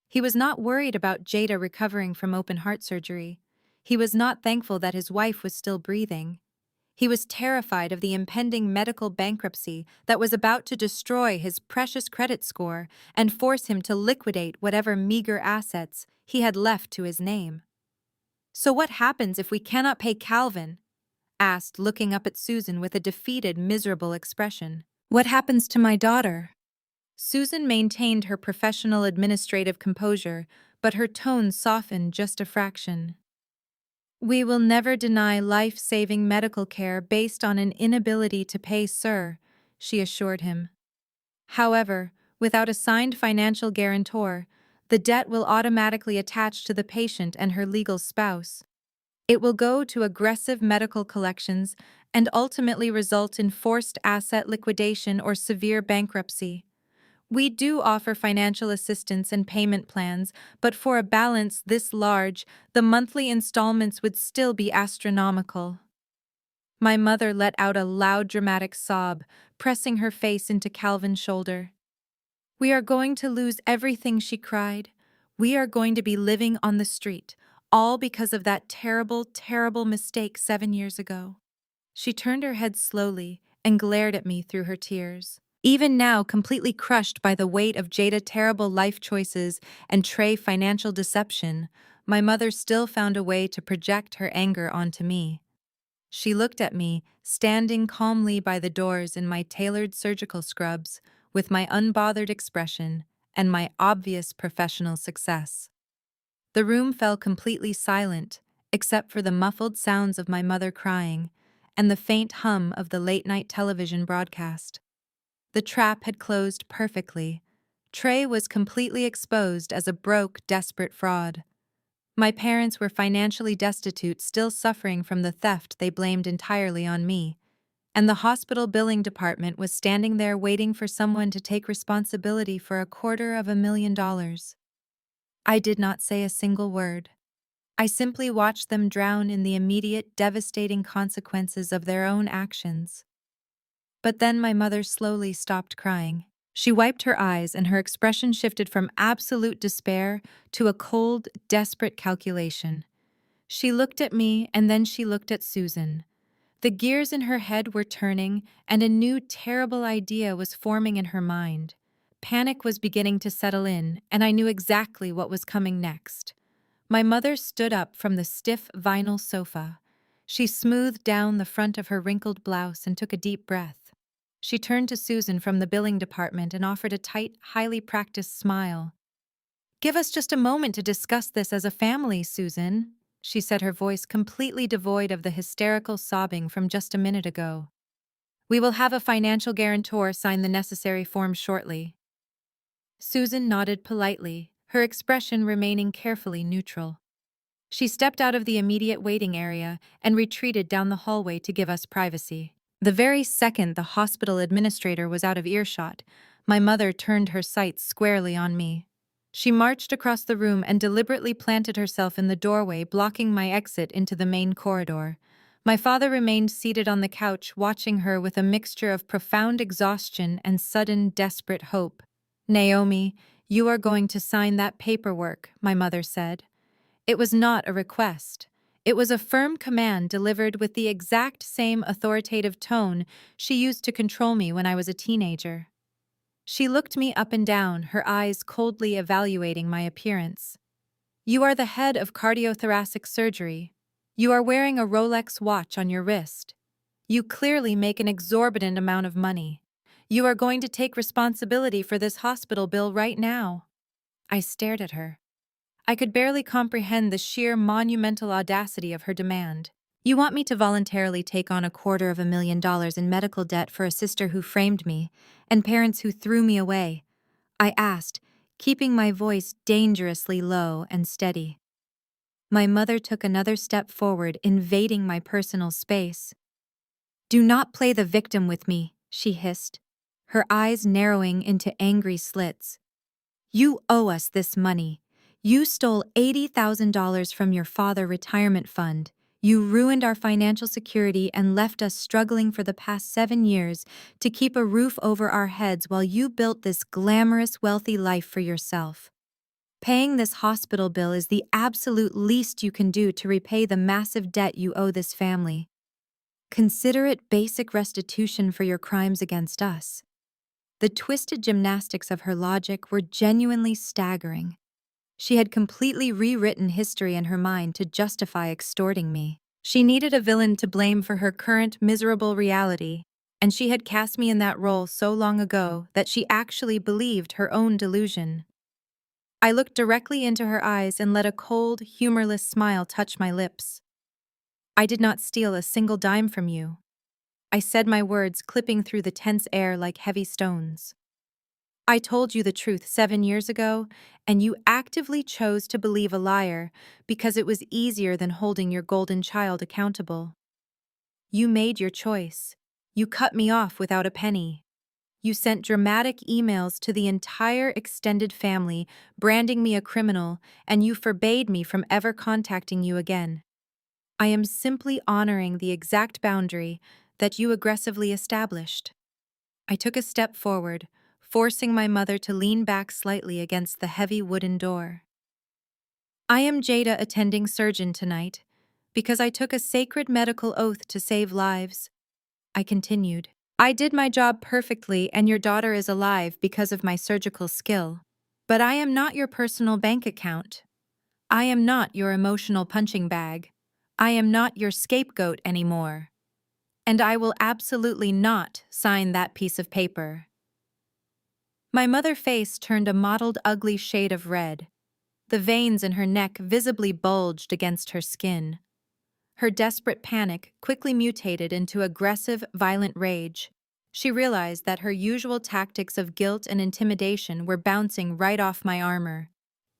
Speaker 1: He was not worried about Jada recovering from open heart surgery. He was not thankful that his wife was still breathing. He was terrified of the impending medical bankruptcy that was about to destroy his precious credit score and force him to liquidate whatever meager assets he had left to his name. So what happens if we cannot pay Calvin? Asked, looking up at Susan with a defeated, miserable expression. What happens to my daughter? Susan maintained her professional administrative composure, but her tone softened just a fraction. We will never deny life-saving medical care based on an inability to pay, sir, she assured him. However, without a signed financial guarantor, the debt will automatically attach to the patient and her legal spouse. It will go to aggressive medical collections and ultimately result in forced asset liquidation or severe bankruptcy. We do offer financial assistance and payment plans, but for a balance this large, the monthly installments would still be astronomical. My mother let out a loud, dramatic sob, pressing her face into Calvin's shoulder. We are going to lose everything, she cried. We are going to be living on the street, all because of that terrible, terrible mistake 7 years ago. She turned her head slowly and glared at me through her tears. Even now, completely crushed by the weight of Jada's terrible life choices and Trey's financial deception, my mother still found a way to project her anger onto me. She looked at me, standing calmly by the doors in my tailored surgical scrubs, with my unbothered expression and my obvious professional success. The room fell completely silent, except for the muffled sounds of my mother crying and the faint hum of the late-night television broadcast. The trap had closed perfectly. Trey was completely exposed as a broke, desperate fraud. My parents were financially destitute, still suffering from the theft they blamed entirely on me, and the hospital billing department was standing there waiting for someone to take responsibility for $250,000. I did not say a single word. I simply watched them drown in the immediate, devastating consequences of their own actions. But then my mother slowly stopped crying. She wiped her eyes and her expression shifted from absolute despair to a cold, desperate calculation. She looked at me and then she looked at Susan. The gears in her head were turning and a new terrible idea was forming in her mind. Panic was beginning to settle in and I knew exactly what was coming next. My mother stood up from the stiff vinyl sofa. She smoothed down the front of her wrinkled blouse and took a deep breath. She turned to Susan from the billing department and offered a tight, highly practiced smile. "Give us just a moment to discuss this as a family, Susan," she said, her voice completely devoid of the hysterical sobbing from just a minute ago. "We will have a financial guarantor sign the necessary forms shortly." Susan nodded politely, her expression remaining carefully neutral. She stepped out of the immediate waiting area and retreated down the hallway to give us privacy. The very second the hospital administrator was out of earshot, my mother turned her sights squarely on me. She marched across the room and deliberately planted herself in the doorway, blocking my exit into the main corridor. My father remained seated on the couch, watching her with a mixture of profound exhaustion and sudden, desperate hope. "Naomi, you are going to sign that paperwork," my mother said. It was not a request. It was a firm command delivered with the exact same authoritative tone she used to control me when I was a teenager. She looked me up and down, her eyes coldly evaluating my appearance. "You are the head of cardiothoracic surgery. You are wearing a Rolex watch on your wrist. You clearly make an exorbitant amount of money. You are going to take responsibility for this hospital bill right now." I stared at her. I could barely comprehend the sheer monumental audacity of her demand. "You want me to voluntarily take on $250,000 in medical debt for a sister who framed me, and parents who threw me away?" I asked, keeping my voice dangerously low and steady. My mother took another step forward, invading my personal space. "Do not play the victim with me," she hissed, her eyes narrowing into angry slits. "You owe us this money. You stole $80,000 from your father's retirement fund. You ruined our financial security and left us struggling for the past 7 years to keep a roof over our heads while you built this glamorous, wealthy life for yourself. Paying this hospital bill is the absolute least you can do to repay the massive debt you owe this family. Consider it basic restitution for your crimes against us." The twisted gymnastics of her logic were genuinely staggering. She had completely rewritten history in her mind to justify extorting me. She needed a villain to blame for her current miserable reality, and she had cast me in that role so long ago that she actually believed her own delusion. I looked directly into her eyes and let a cold, humorless smile touch my lips. "I did not steal a single dime from you." I said, my words clipping through the tense air like heavy stones. "I told you the truth 7 years ago, and you actively chose to believe a liar because it was easier than holding your golden child accountable. You made your choice. You cut me off without a penny. You sent dramatic emails to the entire extended family, branding me a criminal, and you forbade me from ever contacting you again. I am simply honoring the exact boundary that you aggressively established." I took a step forward, forcing my mother to lean back slightly against the heavy wooden door. "I am Jada, attending surgeon tonight, because I took a sacred medical oath to save lives," I continued. "I did my job perfectly and your daughter is alive because of my surgical skill. But I am not your personal bank account. I am not your emotional punching bag. I am not your scapegoat anymore. And I will absolutely not sign that piece of paper." My mother's face turned a mottled, ugly shade of red. The veins in her neck visibly bulged against her skin. Her desperate panic quickly mutated into aggressive, violent rage. She realized that her usual tactics of guilt and intimidation were bouncing right off my armor.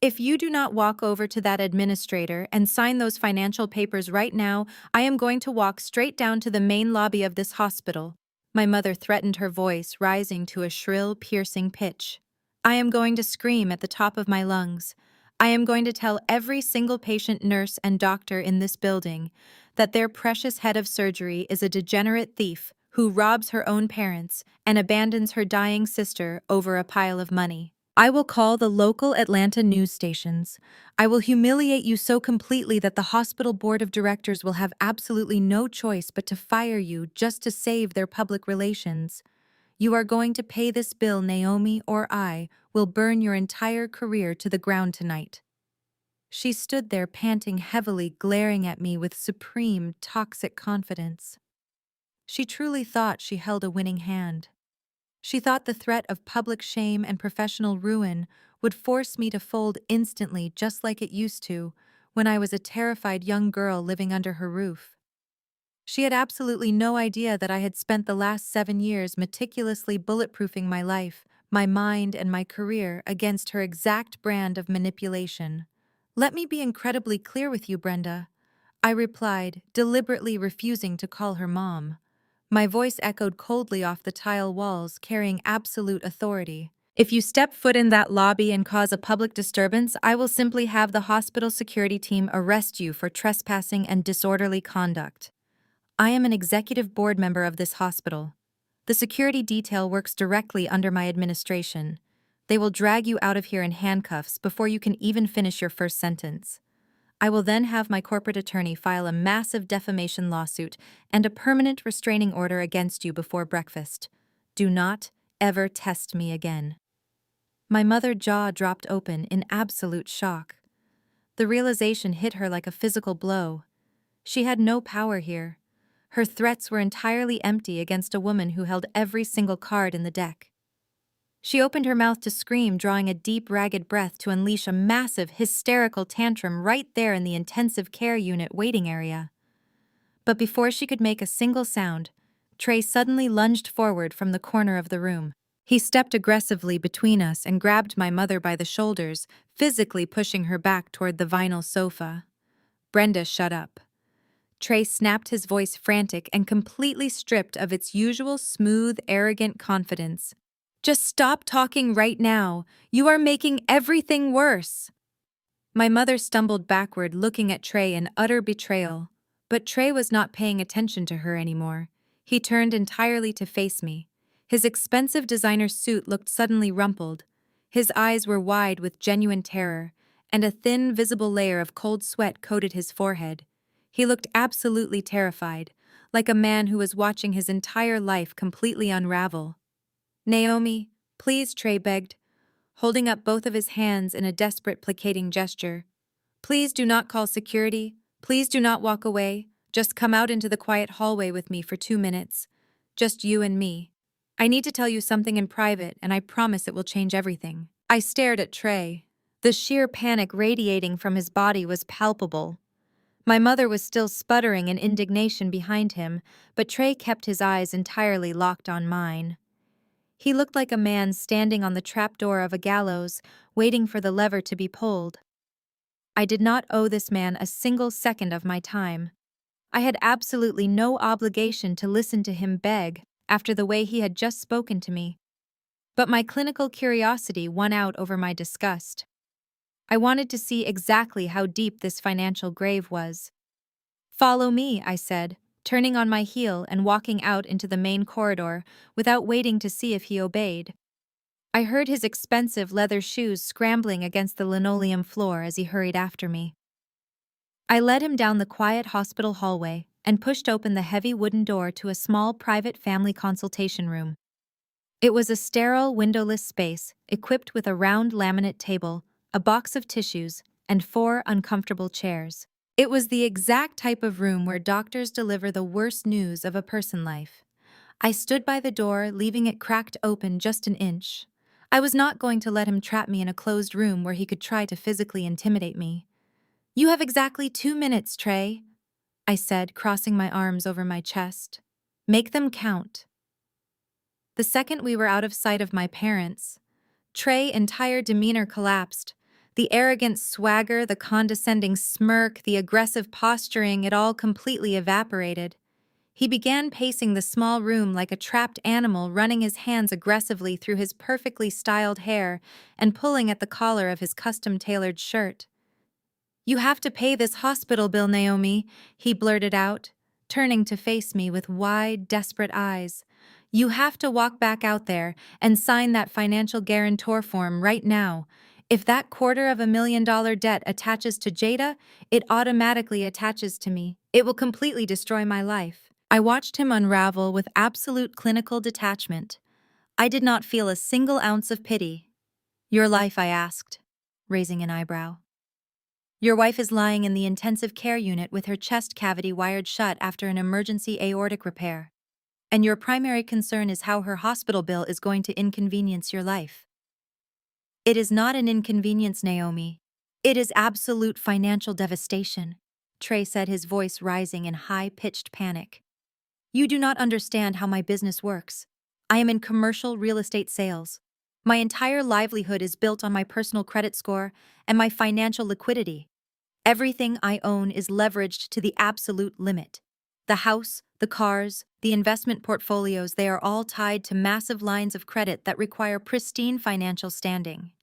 Speaker 1: If you do not walk over to that administrator and sign those financial papers right now, I am going to walk straight down to the main lobby of this hospital. My mother threatened, her voice rising to a shrill, piercing pitch. I am going to scream at the top of my lungs. I am going to tell every single patient, nurse, and doctor in this building that their precious head of surgery is a degenerate thief who robs her own parents and abandons her dying sister over a pile of money. I will call the local Atlanta news stations. I will humiliate you so completely that the hospital board of directors will have absolutely no choice but to fire you just to save their public relations. You are going to pay this bill, Naomi, or I will burn your entire career to the ground tonight. She stood there panting heavily, glaring at me with supreme, toxic confidence. She truly thought she held a winning hand. She thought the threat of public shame and professional ruin would force me to fold instantly, just like it used to when I was a terrified young girl living under her roof. She had absolutely no idea that I had spent the last 7 years meticulously bulletproofing my life, my mind, and my career against her exact brand of manipulation. Let me be incredibly clear with you, Brenda, I replied, deliberately refusing to call her mom. My voice echoed coldly off the tile walls, carrying absolute authority. If you step foot in that lobby and cause a public disturbance, I will simply have the hospital security team arrest you for trespassing and disorderly conduct. I am an executive board member of this hospital. The security detail works directly under my administration. They will drag you out of here in handcuffs before you can even finish your first sentence. I will then have my corporate attorney file a massive defamation lawsuit and a permanent restraining order against you before breakfast. Do not ever test me again. My mother's jaw dropped open in absolute shock. The realization hit her like a physical blow. She had no power here. Her threats were entirely empty against a woman who held every single card in the deck. She opened her mouth to scream, drawing a deep, ragged breath to unleash a massive, hysterical tantrum right there in the intensive care unit waiting area. But before she could make a single sound, Trey suddenly lunged forward from the corner of the room. He stepped aggressively between us and grabbed my mother by the shoulders, physically pushing her back toward the vinyl sofa. Brenda, shut up. Trey snapped, his voice frantic and completely stripped of its usual smooth, arrogant confidence. Just stop talking right now. You are making everything worse. My mother stumbled backward, looking at Trey in utter betrayal. But Trey was not paying attention to her anymore. He turned entirely to face me. His expensive designer suit looked suddenly rumpled. His eyes were wide with genuine terror, and a thin, visible layer of cold sweat coated his forehead. He looked absolutely terrified, like a man who was watching his entire life completely unravel. Naomi, please, Trey begged, holding up both of his hands in a desperate, placating gesture. Please do not call security. Please do not walk away. Just come out into the quiet hallway with me for 2 minutes. Just you and me. I need to tell you something in private, and I promise it will change everything. I stared at Trey. The sheer panic radiating from his body was palpable. My mother was still sputtering in indignation behind him, but Trey kept his eyes entirely locked on mine. He looked like a man standing on the trapdoor of a gallows, waiting for the lever to be pulled. I did not owe this man a single second of my time. I had absolutely no obligation to listen to him beg after the way he had just spoken to me. But my clinical curiosity won out over my disgust. I wanted to see exactly how deep this financial grave was. Follow me, I said, turning on my heel and walking out into the main corridor without waiting to see if he obeyed. I heard his expensive leather shoes scrambling against the linoleum floor as he hurried after me. I led him down the quiet hospital hallway and pushed open the heavy wooden door to a small private family consultation room. It was a sterile, windowless space equipped with a round laminate table, a box of tissues, and 4 uncomfortable chairs. It was the exact type of room where doctors deliver the worst news of a person's life. I stood by the door, leaving it cracked open just an inch. I was not going to let him trap me in a closed room where he could try to physically intimidate me. You have exactly 2 minutes, Trey. I said, crossing my arms over my chest. Make them count. The second we were out of sight of my parents, Trey's entire demeanor collapsed. The arrogant swagger, the condescending smirk, the aggressive posturing, it all completely evaporated. He began pacing the small room like a trapped animal, running his hands aggressively through his perfectly styled hair and pulling at the collar of his custom-tailored shirt. "You have to pay this hospital bill, Naomi," he blurted out, turning to face me with wide, desperate eyes. "You have to walk back out there and sign that financial guarantor form right now. If that $250,000 debt attaches to Jada, it automatically attaches to me. It will completely destroy my life." I watched him unravel with absolute clinical detachment. I did not feel a single ounce of pity. "Your life?" I asked, raising an eyebrow. "Your wife is lying in the intensive care unit with her chest cavity wired shut after an emergency aortic repair. And your primary concern is how her hospital bill is going to inconvenience your life." "It is not an inconvenience, Naomi. It is absolute financial devastation," Trey said, his voice rising in high-pitched panic. "You do not understand how my business works. I am in commercial real estate sales. My entire livelihood is built on my personal credit score and my financial liquidity. Everything I own is leveraged to the absolute limit. The house, the cars, the investment portfolios, they are all tied to massive lines of credit that require pristine financial standing.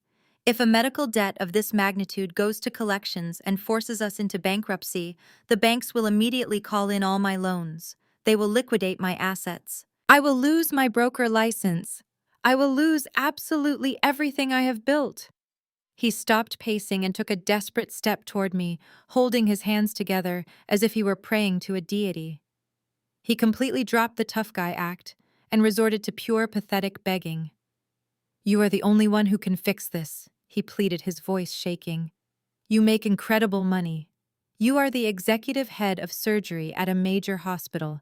Speaker 1: If a medical debt of this magnitude goes to collections and forces us into bankruptcy, the banks will immediately call in all my loans. They will liquidate my assets. I will lose my broker license. I will lose absolutely everything I have built." He stopped pacing and took a desperate step toward me, holding his hands together as if he were praying to a deity. He completely dropped the tough guy act and resorted to pure pathetic begging. "You are the only one who can fix this," he pleaded, his voice shaking. "You make incredible money. You are the executive head of surgery at a major hospital.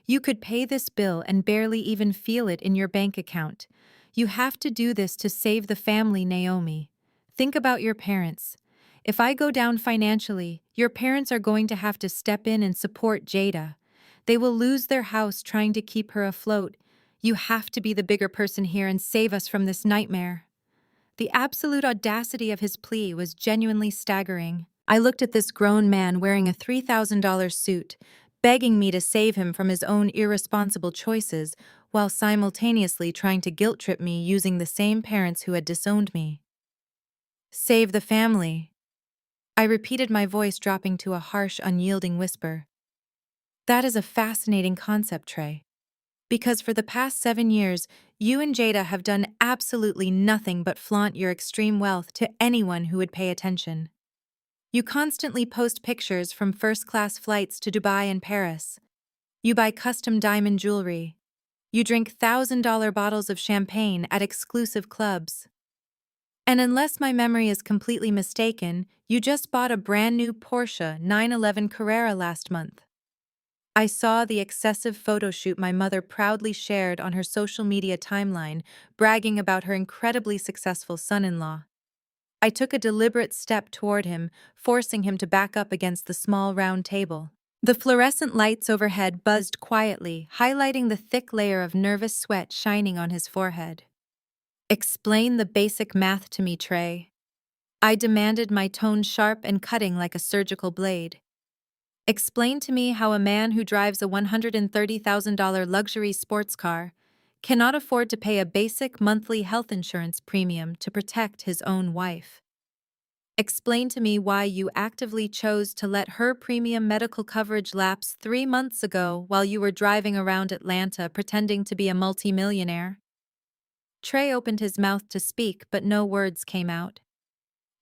Speaker 1: You could pay this bill and barely even feel it in your bank account. You have to do this to save the family, Naomi. Think about your parents. If I go down financially, your parents are going to have to step in and support Jada. They will lose their house trying to keep her afloat. You have to be the bigger person here and save us from this nightmare." The absolute audacity of his plea was genuinely staggering. I looked at this grown man wearing a $3,000 suit, begging me to save him from his own irresponsible choices, while simultaneously trying to guilt-trip me using the same parents who had disowned me. "Save the family," I repeated, my voice dropping to a harsh, unyielding whisper. "That is a fascinating concept, Trey. Because for the past 7 years, you and Jada have done absolutely nothing but flaunt your extreme wealth to anyone who would pay attention. You constantly post pictures from first-class flights to Dubai and Paris. You buy custom diamond jewelry. You drink $1,000 bottles of champagne at exclusive clubs. And unless my memory is completely mistaken, you just bought a brand new Porsche 911 Carrera last month." I saw the excessive photo shoot my mother proudly shared on her social media timeline, bragging about her incredibly successful son-in-law. I took a deliberate step toward him, forcing him to back up against the small round table. The fluorescent lights overhead buzzed quietly, highlighting the thick layer of nervous sweat shining on his forehead. "Explain the basic math to me, Trey," I demanded, my tone sharp and cutting like a surgical blade. "Explain to me how a man who drives a $130,000 luxury sports car cannot afford to pay a basic monthly health insurance premium to protect his own wife. Explain to me why you actively chose to let her premium medical coverage lapse 3 months ago while you were driving around Atlanta pretending to be a multimillionaire." Trey opened his mouth to speak, but no words came out.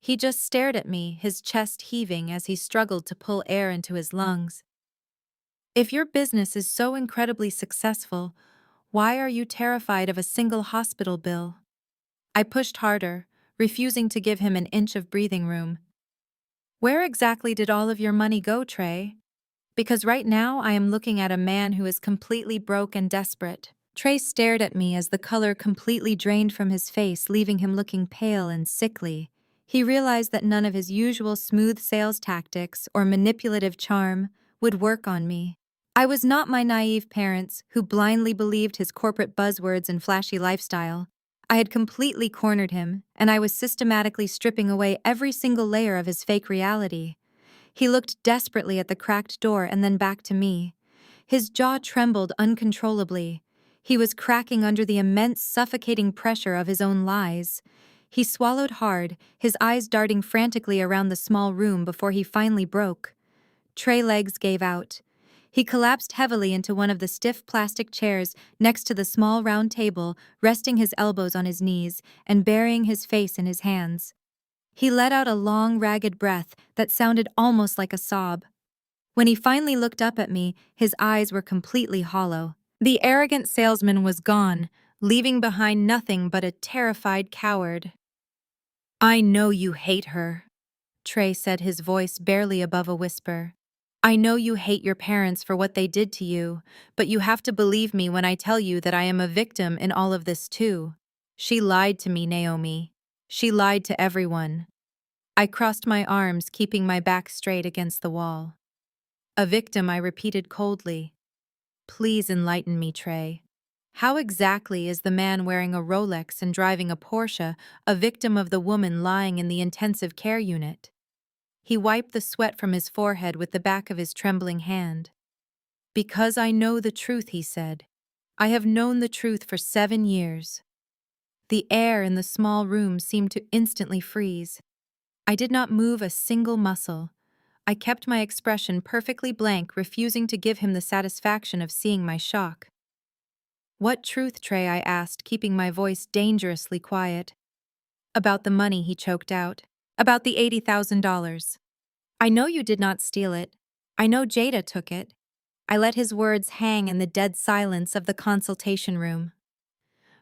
Speaker 1: He just stared at me, his chest heaving as he struggled to pull air into his lungs. "If your business is so incredibly successful, why are you terrified of a single hospital bill?" I pushed harder, refusing to give him an inch of breathing room. "Where exactly did all of your money go, Trey? Because right now I am looking at a man who is completely broke and desperate." Trey stared at me as the color completely drained from his face, leaving him looking pale and sickly. He realized that none of his usual smooth sales tactics or manipulative charm would work on me. I was not my naive parents who blindly believed his corporate buzzwords and flashy lifestyle. I had completely cornered him, and I was systematically stripping away every single layer of his fake reality. He looked desperately at the cracked door and then back to me. His jaw trembled uncontrollably. He was cracking under the immense, suffocating pressure of his own lies. He swallowed hard, his eyes darting frantically around the small room before he finally broke. Trey's legs gave out. He collapsed heavily into one of the stiff plastic chairs next to the small round table, resting his elbows on his knees and burying his face in his hands. He let out a long, ragged breath that sounded almost like a sob. When he finally looked up at me, his eyes were completely hollow. The arrogant salesman was gone, leaving behind nothing but a terrified coward. "I know you hate her," Trey said, his voice barely above a whisper. "I know you hate your parents for what they did to you, but you have to believe me when I tell you that I am a victim in all of this too. She lied to me, Naomi. She lied to everyone." I crossed my arms, keeping my back straight against the wall. "A victim," I repeated coldly. "Please enlighten me, Trey. How exactly is the man wearing a Rolex and driving a Porsche a victim of the woman lying in the intensive care unit?" He wiped the sweat from his forehead with the back of his trembling hand. "Because I know the truth," he said. "I have known the truth for 7 years." The air in the small room seemed to instantly freeze. I did not move a single muscle. I kept my expression perfectly blank, refusing to give him the satisfaction of seeing my shock. "What truth, Trey?" I asked, keeping my voice dangerously quiet. "About the money," he choked out. "About the $80,000. I know you did not steal it. I know Jada took it." I let his words hang in the dead silence of the consultation room.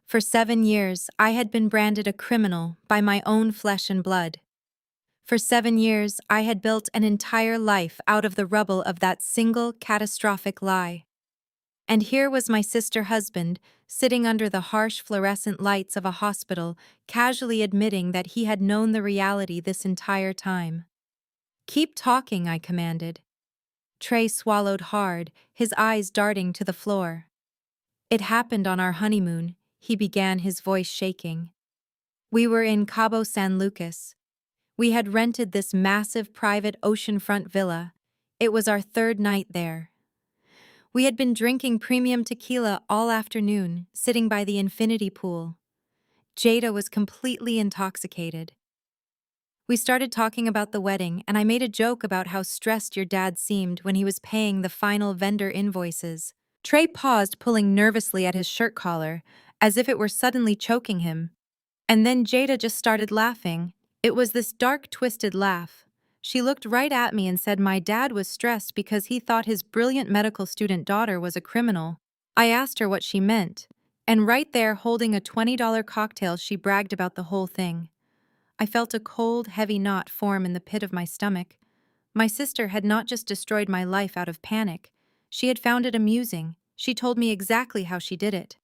Speaker 1: For 7 years, I had been branded a criminal by my own flesh and blood. For 7 years, I had built an entire life out of the rubble of that single catastrophic lie. And here was my sister husband, sitting under the harsh fluorescent lights of a hospital, casually admitting that he had known the reality this entire time. "Keep talking," I commanded. Trey swallowed hard, his eyes darting to the floor. "It happened on our honeymoon," he began, his voice shaking. "We were in Cabo San Lucas. We had rented this massive private oceanfront villa. It was our 3rd night there. We had been drinking premium tequila all afternoon, sitting by the infinity pool. Jada was completely intoxicated. We started talking about the wedding, and I made a joke about how stressed your dad seemed when he was paying the final vendor invoices." Trey paused, pulling nervously at his shirt collar, as if it were suddenly choking him. And then Jada just started laughing. It was this dark, twisted laugh. She looked right at me and said my dad was stressed because he thought his brilliant medical student daughter was a criminal. I asked her what she meant, and right there, holding a $20 cocktail, she bragged about the whole thing. I felt a cold, heavy knot form in the pit of my stomach. My sister had not just destroyed my life out of panic. She had found it amusing. She told me exactly how she did it.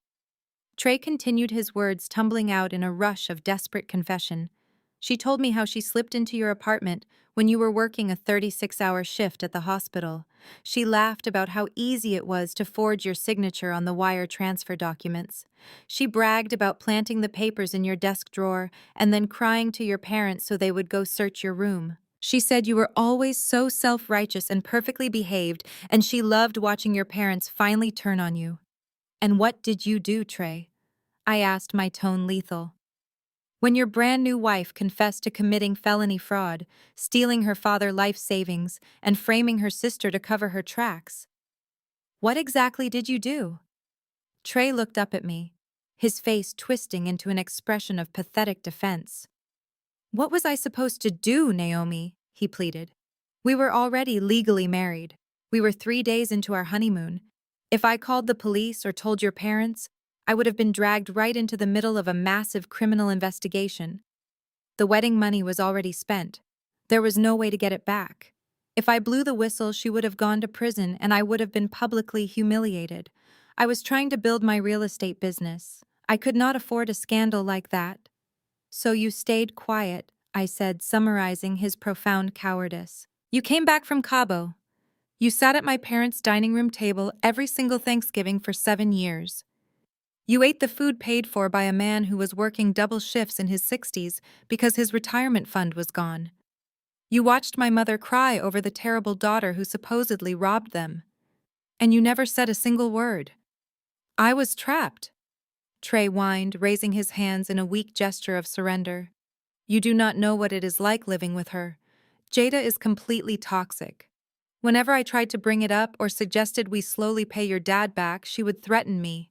Speaker 1: Trey continued, his words tumbling out in a rush of desperate confession. "She told me how she slipped into your apartment when you were working a 36-hour shift at the hospital. She laughed about how easy it was to forge your signature on the wire transfer documents. She bragged about planting the papers in your desk drawer and then crying to your parents so they would go search your room. She said you were always so self-righteous and perfectly behaved, and she loved watching your parents finally turn on you." "And what did you do, Trey?" I asked, my tone lethal. "When your brand new wife confessed to committing felony fraud, stealing her father's life savings, and framing her sister to cover her tracks. What exactly did you do?" Trey looked up at me, his face twisting into an expression of pathetic defense. "What was I supposed to do, Naomi?" he pleaded. "We were already legally married. We were 3 days into our honeymoon. If I called the police or told your parents, I would have been dragged right into the middle of a massive criminal investigation. The wedding money was already spent. There was no way to get it back. If I blew the whistle, she would have gone to prison and I would have been publicly humiliated. I was trying to build my real estate business. I could not afford a scandal like that." "So you stayed quiet," I said, summarizing his profound cowardice. "You came back from Cabo. You sat at my parents' dining room table every single Thanksgiving for 7 years. You ate the food paid for by a man who was working double shifts in his 60s because his retirement fund was gone. You watched my mother cry over the terrible daughter who supposedly robbed them. And you never said a single word. I was trapped. Trey whined, raising his hands in a weak gesture of surrender. You do not know what it is like living with her. Jada is completely toxic. Whenever I tried to bring it up or suggested we slowly pay your dad back, she would threaten me.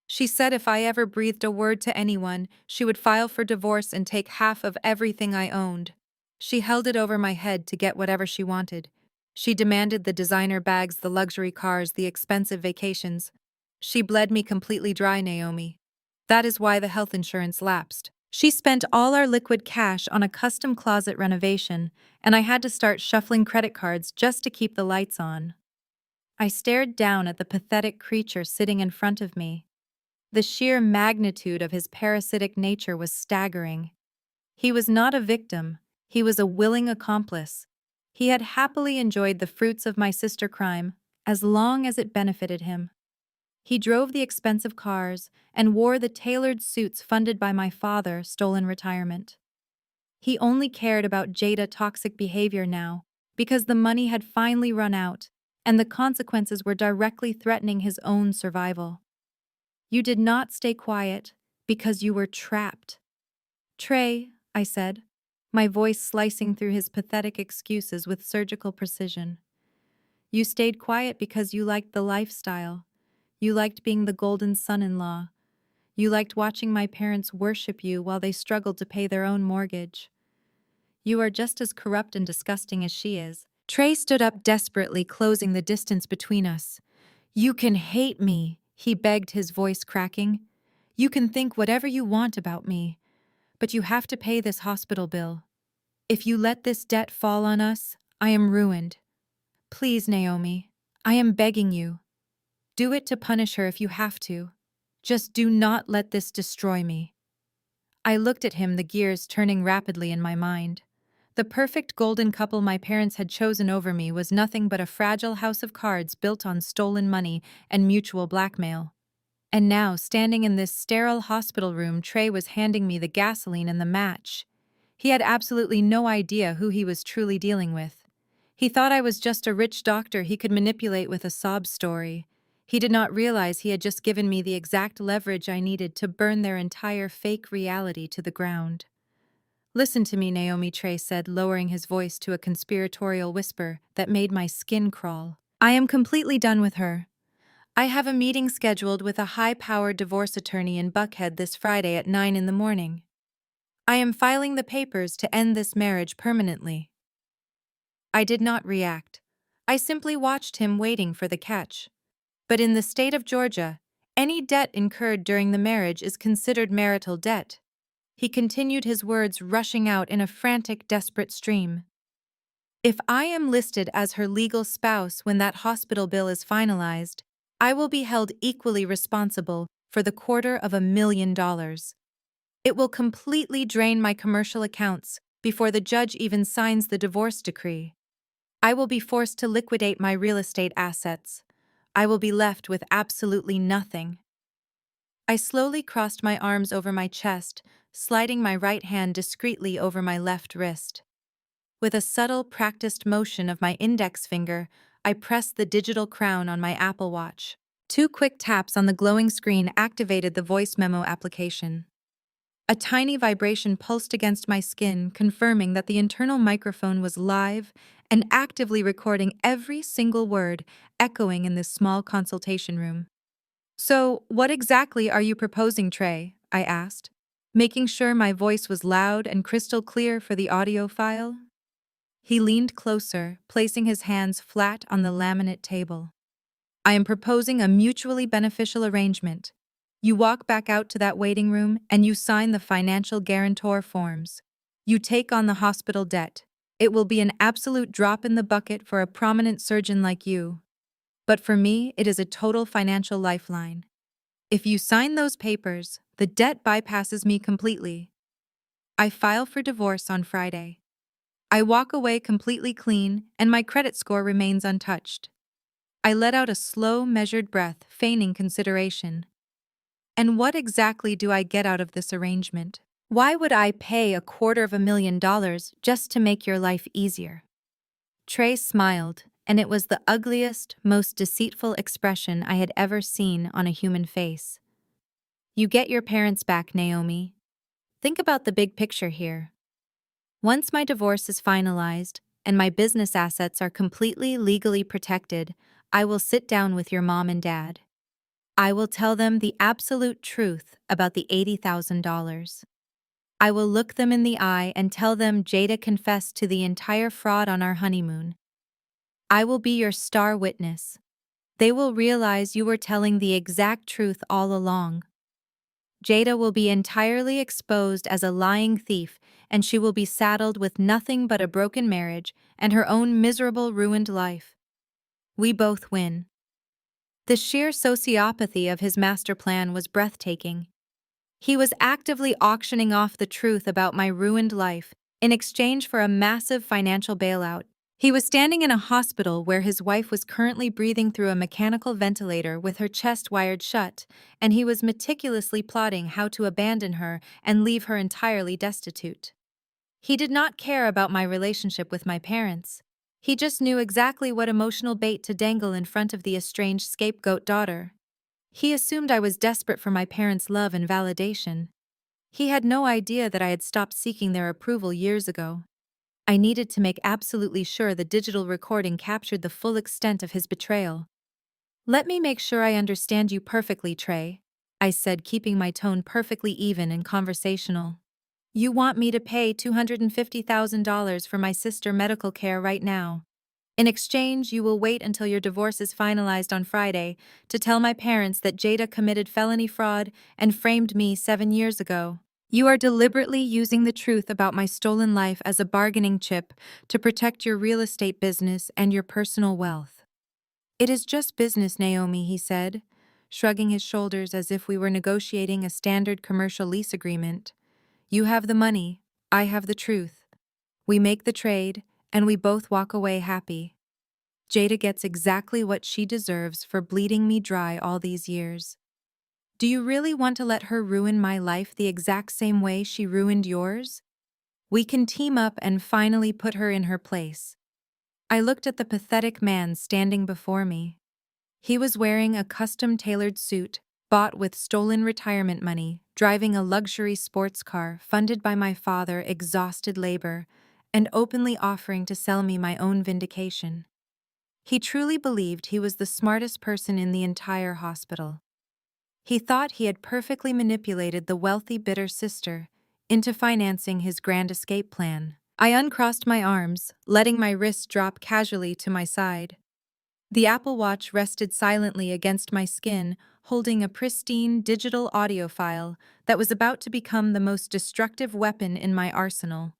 Speaker 1: She said if I ever breathed a word to anyone, she would file for divorce and take half of everything I owned. She held it over my head to get whatever she wanted. She demanded the designer bags, the luxury cars, the expensive vacations. She bled me completely dry, Naomi. That is why the health insurance lapsed. She spent all our liquid cash on a custom closet renovation, and I had to start shuffling credit cards just to keep the lights on. I stared down at the pathetic creature sitting in front of me. The sheer magnitude of his parasitic nature was staggering. He was not a victim, he was a willing accomplice. He had happily enjoyed the fruits of my sister crime, as long as it benefited him. He drove the expensive cars and wore the tailored suits funded by my father, stolen retirement. He only cared about Jada toxic behavior now, because the money had finally run out, and the consequences were directly threatening his own survival. You did not stay quiet, because you were trapped. Trey, I said, my voice slicing through his pathetic excuses with surgical precision. You stayed quiet because you liked the lifestyle. You liked being the golden son-in-law. You liked watching my parents worship you while they struggled to pay their own mortgage. You are just as corrupt and disgusting as she is. Trey stood up desperately, closing the distance between us. You can hate me, he begged, his voice cracking. You can think whatever you want about me, but you have to pay this hospital bill. If you let this debt fall on us, I am ruined. Please, Naomi, I am begging you. Do it to punish her if you have to. Just do not let this destroy me. I looked at him, the gears turning rapidly in my mind. The perfect golden couple my parents had chosen over me was nothing but a fragile house of cards built on stolen money and mutual blackmail. And now, standing in this sterile hospital room, Trey was handing me the gasoline and the match. He had absolutely no idea who he was truly dealing with. He thought I was just a rich doctor he could manipulate with a sob story. He did not realize he had just given me the exact leverage I needed to burn their entire fake reality to the ground. Listen to me, Naomi, Trey said, lowering his voice to a conspiratorial whisper that made my skin crawl. I am completely done with her. I have a meeting scheduled with a high-powered divorce attorney in Buckhead this Friday at 9 in the morning. I am filing the papers to end this marriage permanently. I did not react. I simply watched him, waiting for the catch. But in the state of Georgia, any debt incurred during the marriage is considered marital debt. He continued, his words rushing out in a frantic, desperate stream. If I am listed as her legal spouse when that hospital bill is finalized, I will be held equally responsible for the $250,000. It will completely drain my commercial accounts before the judge even signs the divorce decree. I will be forced to liquidate my real estate assets. I will be left with absolutely nothing. I slowly crossed my arms over my chest, sliding my right hand discreetly over my left wrist. With a subtle, practiced motion of my index finger, I pressed the digital crown on my Apple Watch. 2 quick taps on the glowing screen activated the voice memo application. A tiny vibration pulsed against my skin, confirming that the internal microphone was live and actively recording every single word echoing in this small consultation room. So, what exactly are you proposing, Trey? I asked, making sure my voice was loud and crystal clear for the audio file. He leaned closer, placing his hands flat on the laminate table. I am proposing a mutually beneficial arrangement. You walk back out to that waiting room and you sign the financial guarantor forms. You take on the hospital debt. It will be an absolute drop in the bucket for a prominent surgeon like you. But for me, it is a total financial lifeline. If you sign those papers, the debt bypasses me completely. I file for divorce on Friday. I walk away completely clean, and my credit score remains untouched. I let out a slow, measured breath, feigning consideration. And what exactly do I get out of this arrangement? Why would I pay $250,000 just to make your life easier? Trey smiled, and it was the ugliest, most deceitful expression I had ever seen on a human face. You get your parents back, Naomi. Think about the big picture here. Once my divorce is finalized and my business assets are completely legally protected, I will sit down with your mom and dad. I will tell them the absolute truth about the $80,000. I will look them in the eye and tell them Jada confessed to the entire fraud on our honeymoon. I will be your star witness. They will realize you were telling the exact truth all along. Jada will be entirely exposed as a lying thief, and she will be saddled with nothing but a broken marriage and her own miserable, ruined life. We both win. The sheer sociopathy of his master plan was breathtaking. He was actively auctioning off the truth about my ruined life in exchange for a massive financial bailout. He was standing in a hospital where his wife was currently breathing through a mechanical ventilator with her chest wired shut, and he was meticulously plotting how to abandon her and leave her entirely destitute. He did not care about my relationship with my parents. He just knew exactly what emotional bait to dangle in front of the estranged scapegoat daughter. He assumed I was desperate for my parents' love and validation. He had no idea that I had stopped seeking their approval years ago. I needed to make absolutely sure the digital recording captured the full extent of his betrayal. Let me make sure I understand you perfectly, Trey, I said, keeping my tone perfectly even and conversational. You want me to pay $250,000 for my sister's medical care right now. In exchange, you will wait until your divorce is finalized on Friday to tell my parents that Jada committed felony fraud and framed me 7 years ago. You are deliberately using the truth about my stolen life as a bargaining chip to protect your real estate business and your personal wealth. It is just business, Naomi, he said, shrugging his shoulders as if we were negotiating a standard commercial lease agreement. You have the money, I have the truth. We make the trade, and we both walk away happy. Jada gets exactly what she deserves for bleeding me dry all these years. Do you really want to let her ruin my life the exact same way she ruined yours? We can team up and finally put her in her place. I looked at the pathetic man standing before me. He was wearing a custom-tailored suit, bought with stolen retirement money, driving a luxury sports car funded by my father's exhausted labor, and openly offering to sell me my own vindication. He truly believed he was the smartest person in the entire hospital. He thought he had perfectly manipulated the wealthy, bitter sister into financing his grand escape plan. I uncrossed my arms, letting my wrist drop casually to my side. The Apple Watch rested silently against my skin, holding a pristine digital audio file that was about to become the most destructive weapon in my arsenal.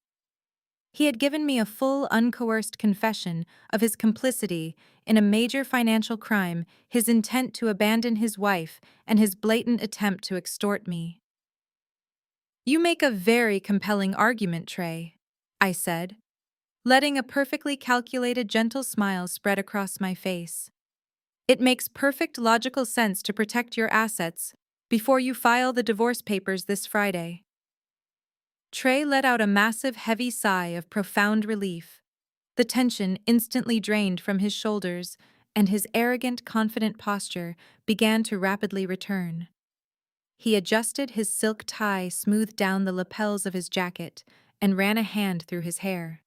Speaker 1: He had given me a full, uncoerced confession of his complicity in a major financial crime, his intent to abandon his wife, and his blatant attempt to extort me. You make a very compelling argument, Trey, I said, letting a perfectly calculated gentle smile spread across my face. It makes perfect logical sense to protect your assets before you file the divorce papers this Friday. Trey let out a massive, heavy sigh of profound relief. The tension instantly drained from his shoulders, and his arrogant, confident posture began to rapidly return. He adjusted his silk tie, smoothed down the lapels of his jacket, and ran a hand through his hair.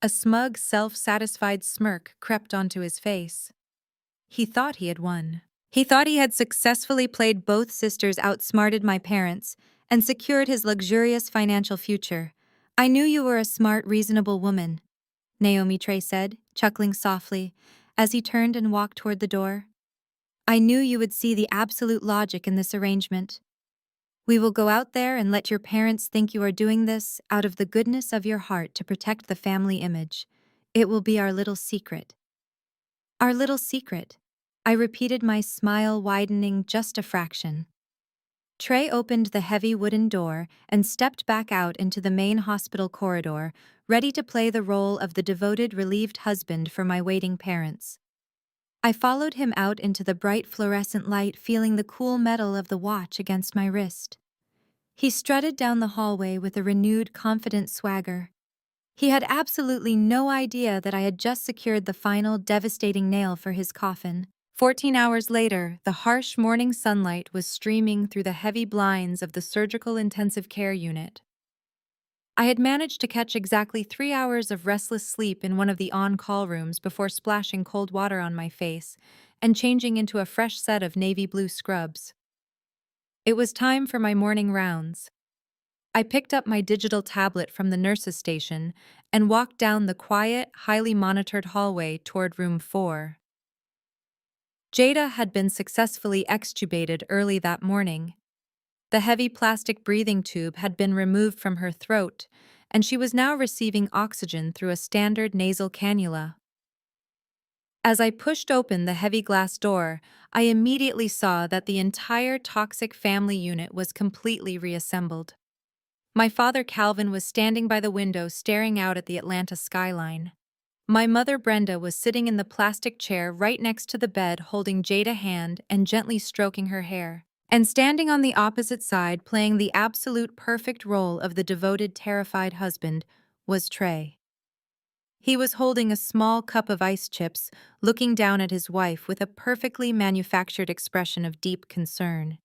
Speaker 1: A smug, self-satisfied smirk crept onto his face. He thought he had won. He thought he had successfully played both sisters, outsmarted my parents, and secured his luxurious financial future. I knew you were a smart, reasonable woman, Naomi, Trey said, chuckling softly, as he turned and walked toward the door. I knew you would see the absolute logic in this arrangement. We will go out there and let your parents think you are doing this out of the goodness of your heart to protect the family image. It will be our little secret. Our little secret. I repeated, my smile widening just a fraction. Trey opened the heavy wooden door and stepped back out into the main hospital corridor, ready to play the role of the devoted, relieved husband for my waiting parents. I followed him out into the bright fluorescent light, feeling the cool metal of the watch against my wrist. He strutted down the hallway with a renewed, confident swagger. He had absolutely no idea that I had just secured the final, devastating nail for his coffin. 14 hours later, the harsh morning sunlight was streaming through the heavy blinds of the surgical intensive care unit. I had managed to catch exactly 3 hours of restless sleep in one of the on-call rooms before splashing cold water on my face and changing into a fresh set of navy blue scrubs. It was time for my morning rounds. I picked up my digital tablet from the nurse's station and walked down the quiet, highly monitored hallway toward room 4. Jada had been successfully extubated early that morning. The heavy plastic breathing tube had been removed from her throat, and she was now receiving oxygen through a standard nasal cannula. As I pushed open the heavy glass door, I immediately saw that the entire toxic family unit was completely reassembled. My father Calvin was standing by the window staring out at the Atlanta skyline. My mother Brenda was sitting in the plastic chair right next to the bed holding Jada's hand and gently stroking her hair. And standing on the opposite side playing the absolute perfect role of the devoted, terrified husband was Trey. He was holding a small cup of ice chips, looking down at his wife with a perfectly manufactured expression of deep concern.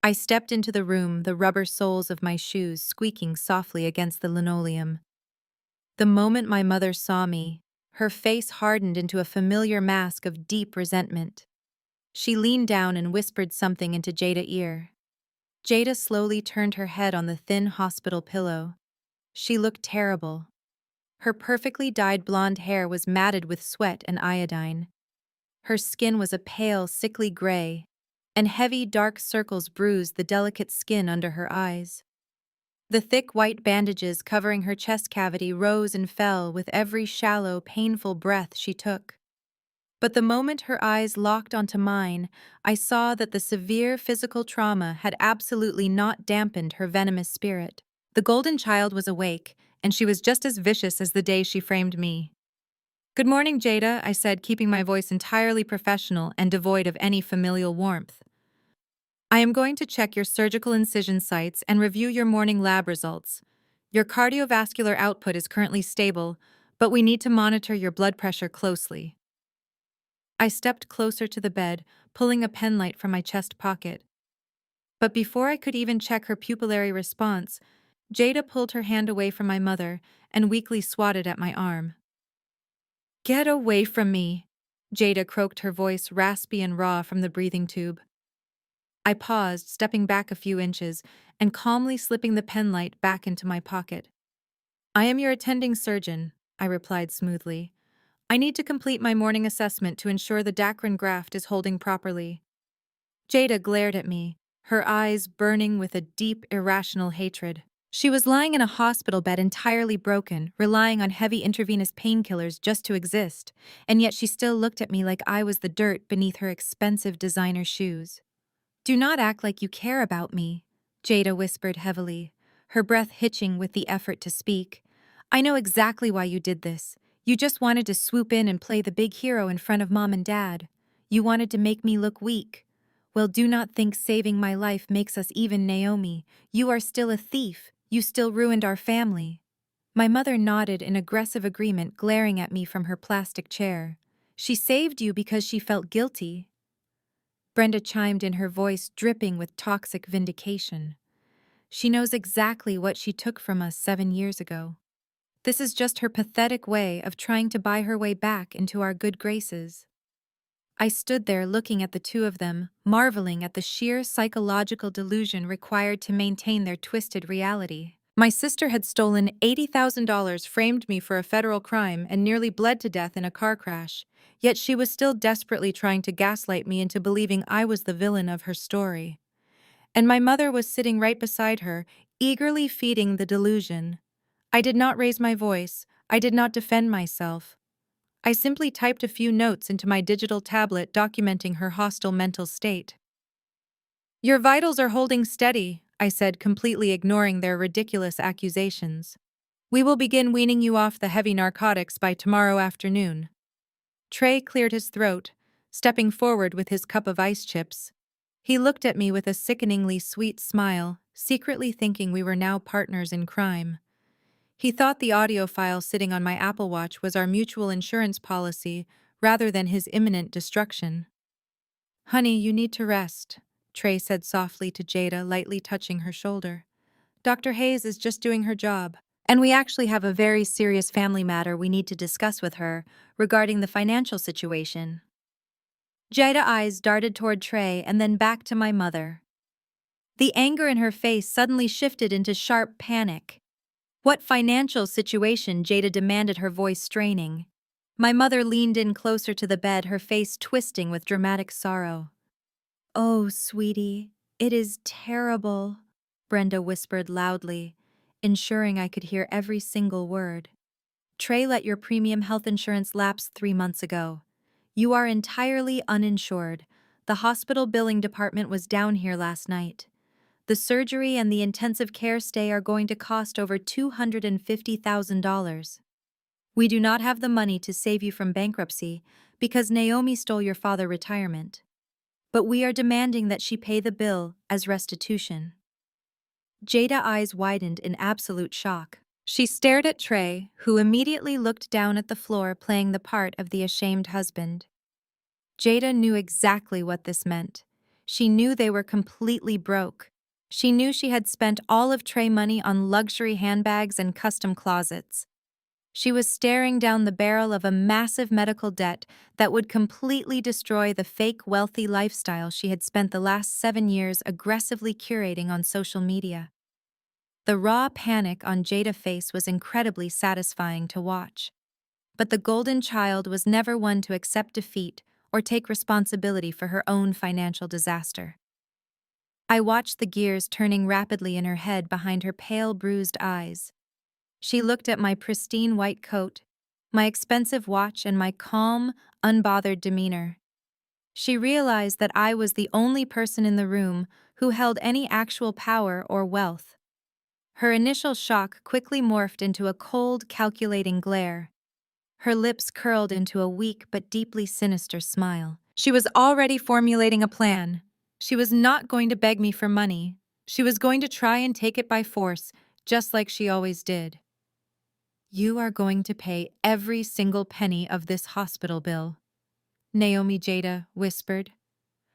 Speaker 1: I stepped into the room, the rubber soles of my shoes squeaking softly against the linoleum. The moment my mother saw me, her face hardened into a familiar mask of deep resentment. She leaned down and whispered something into Jada's ear. Jada slowly turned her head on the thin hospital pillow. She looked terrible. Her perfectly dyed blonde hair was matted with sweat and iodine. Her skin was a pale, sickly gray, and heavy, dark circles bruised the delicate skin under her eyes. The thick white bandages covering her chest cavity rose and fell with every shallow, painful breath she took. But the moment her eyes locked onto mine, I saw that the severe physical trauma had absolutely not dampened her venomous spirit. The golden child was awake, and she was just as vicious as the day she framed me. "Good morning, Jada," I said, keeping my voice entirely professional and devoid of any familial warmth. "I am going to check your surgical incision sites and review your morning lab results. Your cardiovascular output is currently stable, but we need to monitor your blood pressure closely." I stepped closer to the bed, pulling a penlight from my chest pocket. But before I could even check her pupillary response, Jada pulled her hand away from my mother and weakly swatted at my arm. "Get away from me," Jada croaked, her voice raspy and raw from the breathing tube. I paused, stepping back a few inches, and calmly slipping the penlight back into my pocket. "I am your attending surgeon," I replied smoothly. "I need to complete my morning assessment to ensure the Dacron graft is holding properly." Jada glared at me, her eyes burning with a deep, irrational hatred. She was lying in a hospital bed entirely broken, relying on heavy intravenous painkillers just to exist, and yet she still looked at me like I was the dirt beneath her expensive designer shoes. "Do not act like you care about me," Jada whispered heavily, her breath hitching with the effort to speak. "I know exactly why you did this. You just wanted to swoop in and play the big hero in front of Mom and Dad. You wanted to make me look weak. Well, do not think saving my life makes us even, Naomi. You are still a thief. You still ruined our family." My mother nodded in aggressive agreement, glaring at me from her plastic chair. "She saved you because she felt guilty," Brenda chimed in, her voice dripping with toxic vindication. "She knows exactly what she took from us 7 years ago. This is just her pathetic way of trying to buy her way back into our good graces." I stood there looking at the two of them, marveling at the sheer psychological delusion required to maintain their twisted reality. My sister had stolen $80,000, framed me for a federal crime, and nearly bled to death in a car crash, yet she was still desperately trying to gaslight me into believing I was the villain of her story. And my mother was sitting right beside her, eagerly feeding the delusion. I did not raise my voice. I did not defend myself. I simply typed a few notes into my digital tablet documenting her hostile mental state. Your vitals are holding steady, I said, completely ignoring their ridiculous accusations. We will begin weaning you off the heavy narcotics by tomorrow afternoon. Trey cleared his throat, stepping forward with his cup of ice chips. He looked at me with a sickeningly sweet smile, secretly thinking we were now partners in crime. He thought the audio file sitting on my Apple Watch was our mutual insurance policy rather than his imminent destruction. Honey, you need to rest, Trey said softly to Jada, lightly touching her shoulder. Dr. Hayes is just doing her job, and we actually have a very serious family matter we need to discuss with her regarding the financial situation. Jada's eyes darted toward Trey and then back to my mother. The anger in her face suddenly shifted into sharp panic. What financial situation? Jada demanded, her voice straining. My mother leaned in closer to the bed, her face twisting with dramatic sorrow. Oh, sweetie, it is terrible, Brenda whispered loudly, ensuring I could hear every single word. Trey let your premium health insurance lapse 3 months ago. You are entirely uninsured. The hospital billing department was down here last night. The surgery and the intensive care stay are going to cost over $250,000. We do not have the money to save you from bankruptcy because Naomi stole your father's retirement. But we are demanding that she pay the bill as restitution. Jada's eyes widened in absolute shock. She stared at Trey, who immediately looked down at the floor, playing the part of the ashamed husband. Jada knew exactly what this meant. She knew they were completely broke. She knew she had spent all of Trey's money on luxury handbags and custom closets. She was staring down the barrel of a massive medical debt that would completely destroy the fake wealthy lifestyle she had spent the last 7 years aggressively curating on social media. The raw panic on Jada's face was incredibly satisfying to watch. But the golden child was never one to accept defeat or take responsibility for her own financial disaster. I watched the gears turning rapidly in her head behind her pale, bruised eyes. She looked at my pristine white coat, my expensive watch, and my calm, unbothered demeanor. She realized that I was the only person in the room who held any actual power or wealth. Her initial shock quickly morphed into a cold, calculating glare. Her lips curled into a weak but deeply sinister smile. She was already formulating a plan. She was not going to beg me for money. She was going to try and take it by force, just like she always did. You are going to pay every single penny of this hospital bill, Naomi, Jada whispered,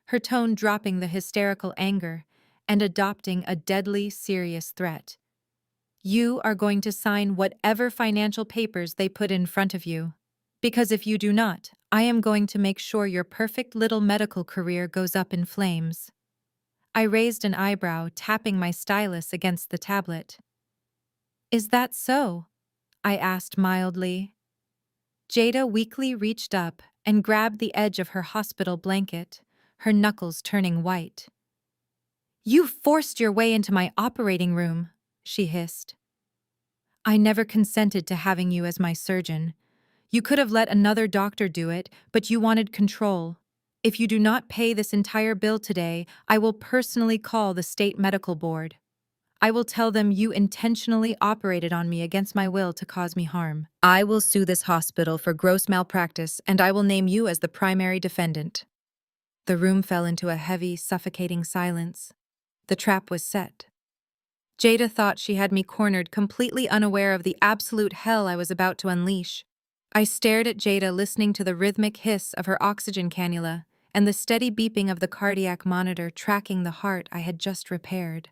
Speaker 1: her tone dropping the hysterical anger and adopting a deadly serious threat. You are going to sign whatever financial papers they put in front of you. Because if you do not, I am going to make sure your perfect little medical career goes up in flames. I raised an eyebrow, tapping my stylus against the tablet. Is that so? I asked mildly. Jada weakly reached up and grabbed the edge of her hospital blanket, her knuckles turning white. You forced your way into my operating room, she hissed. I never consented to having you as my surgeon. You could have let another doctor do it, but you wanted control. If you do not pay this entire bill today, I will personally call the state medical board. I will tell them you intentionally operated on me against my will to cause me harm. I will sue this hospital for gross malpractice, and I will name you as the primary defendant. The room fell into a heavy, suffocating silence. The trap was set. Jada thought she had me cornered, completely unaware of the absolute hell I was about to unleash. I stared at Jada, listening to the rhythmic hiss of her oxygen cannula and the steady beeping of the cardiac monitor tracking the heart I had just repaired.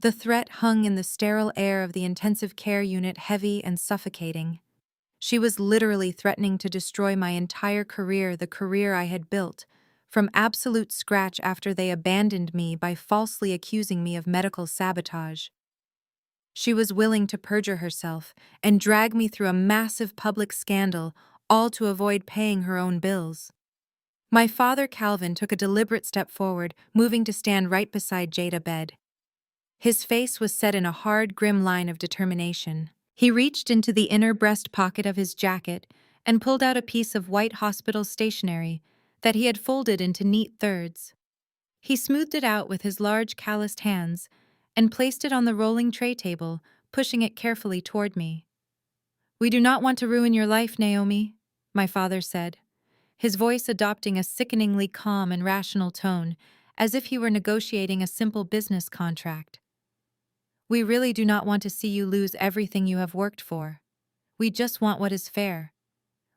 Speaker 1: The threat hung in the sterile air of the intensive care unit, heavy and suffocating. She was literally threatening to destroy my entire career, the career I had built, from absolute scratch after they abandoned me by falsely accusing me of medical sabotage. She was willing to perjure herself and drag me through a massive public scandal, all to avoid paying her own bills. My father, Calvin, took a deliberate step forward, moving to stand right beside Jada's bed. His face was set in a hard, grim line of determination. He reached into the inner breast pocket of his jacket and pulled out a piece of white hospital stationery that he had folded into neat thirds. He smoothed it out with his large calloused hands and placed it on the rolling tray table, pushing it carefully toward me. "We do not want to ruin your life, Naomi," my father said, his voice adopting a sickeningly calm and rational tone, as if he were negotiating a simple business contract. "We really do not want to see you lose everything you have worked for. We just want what is fair.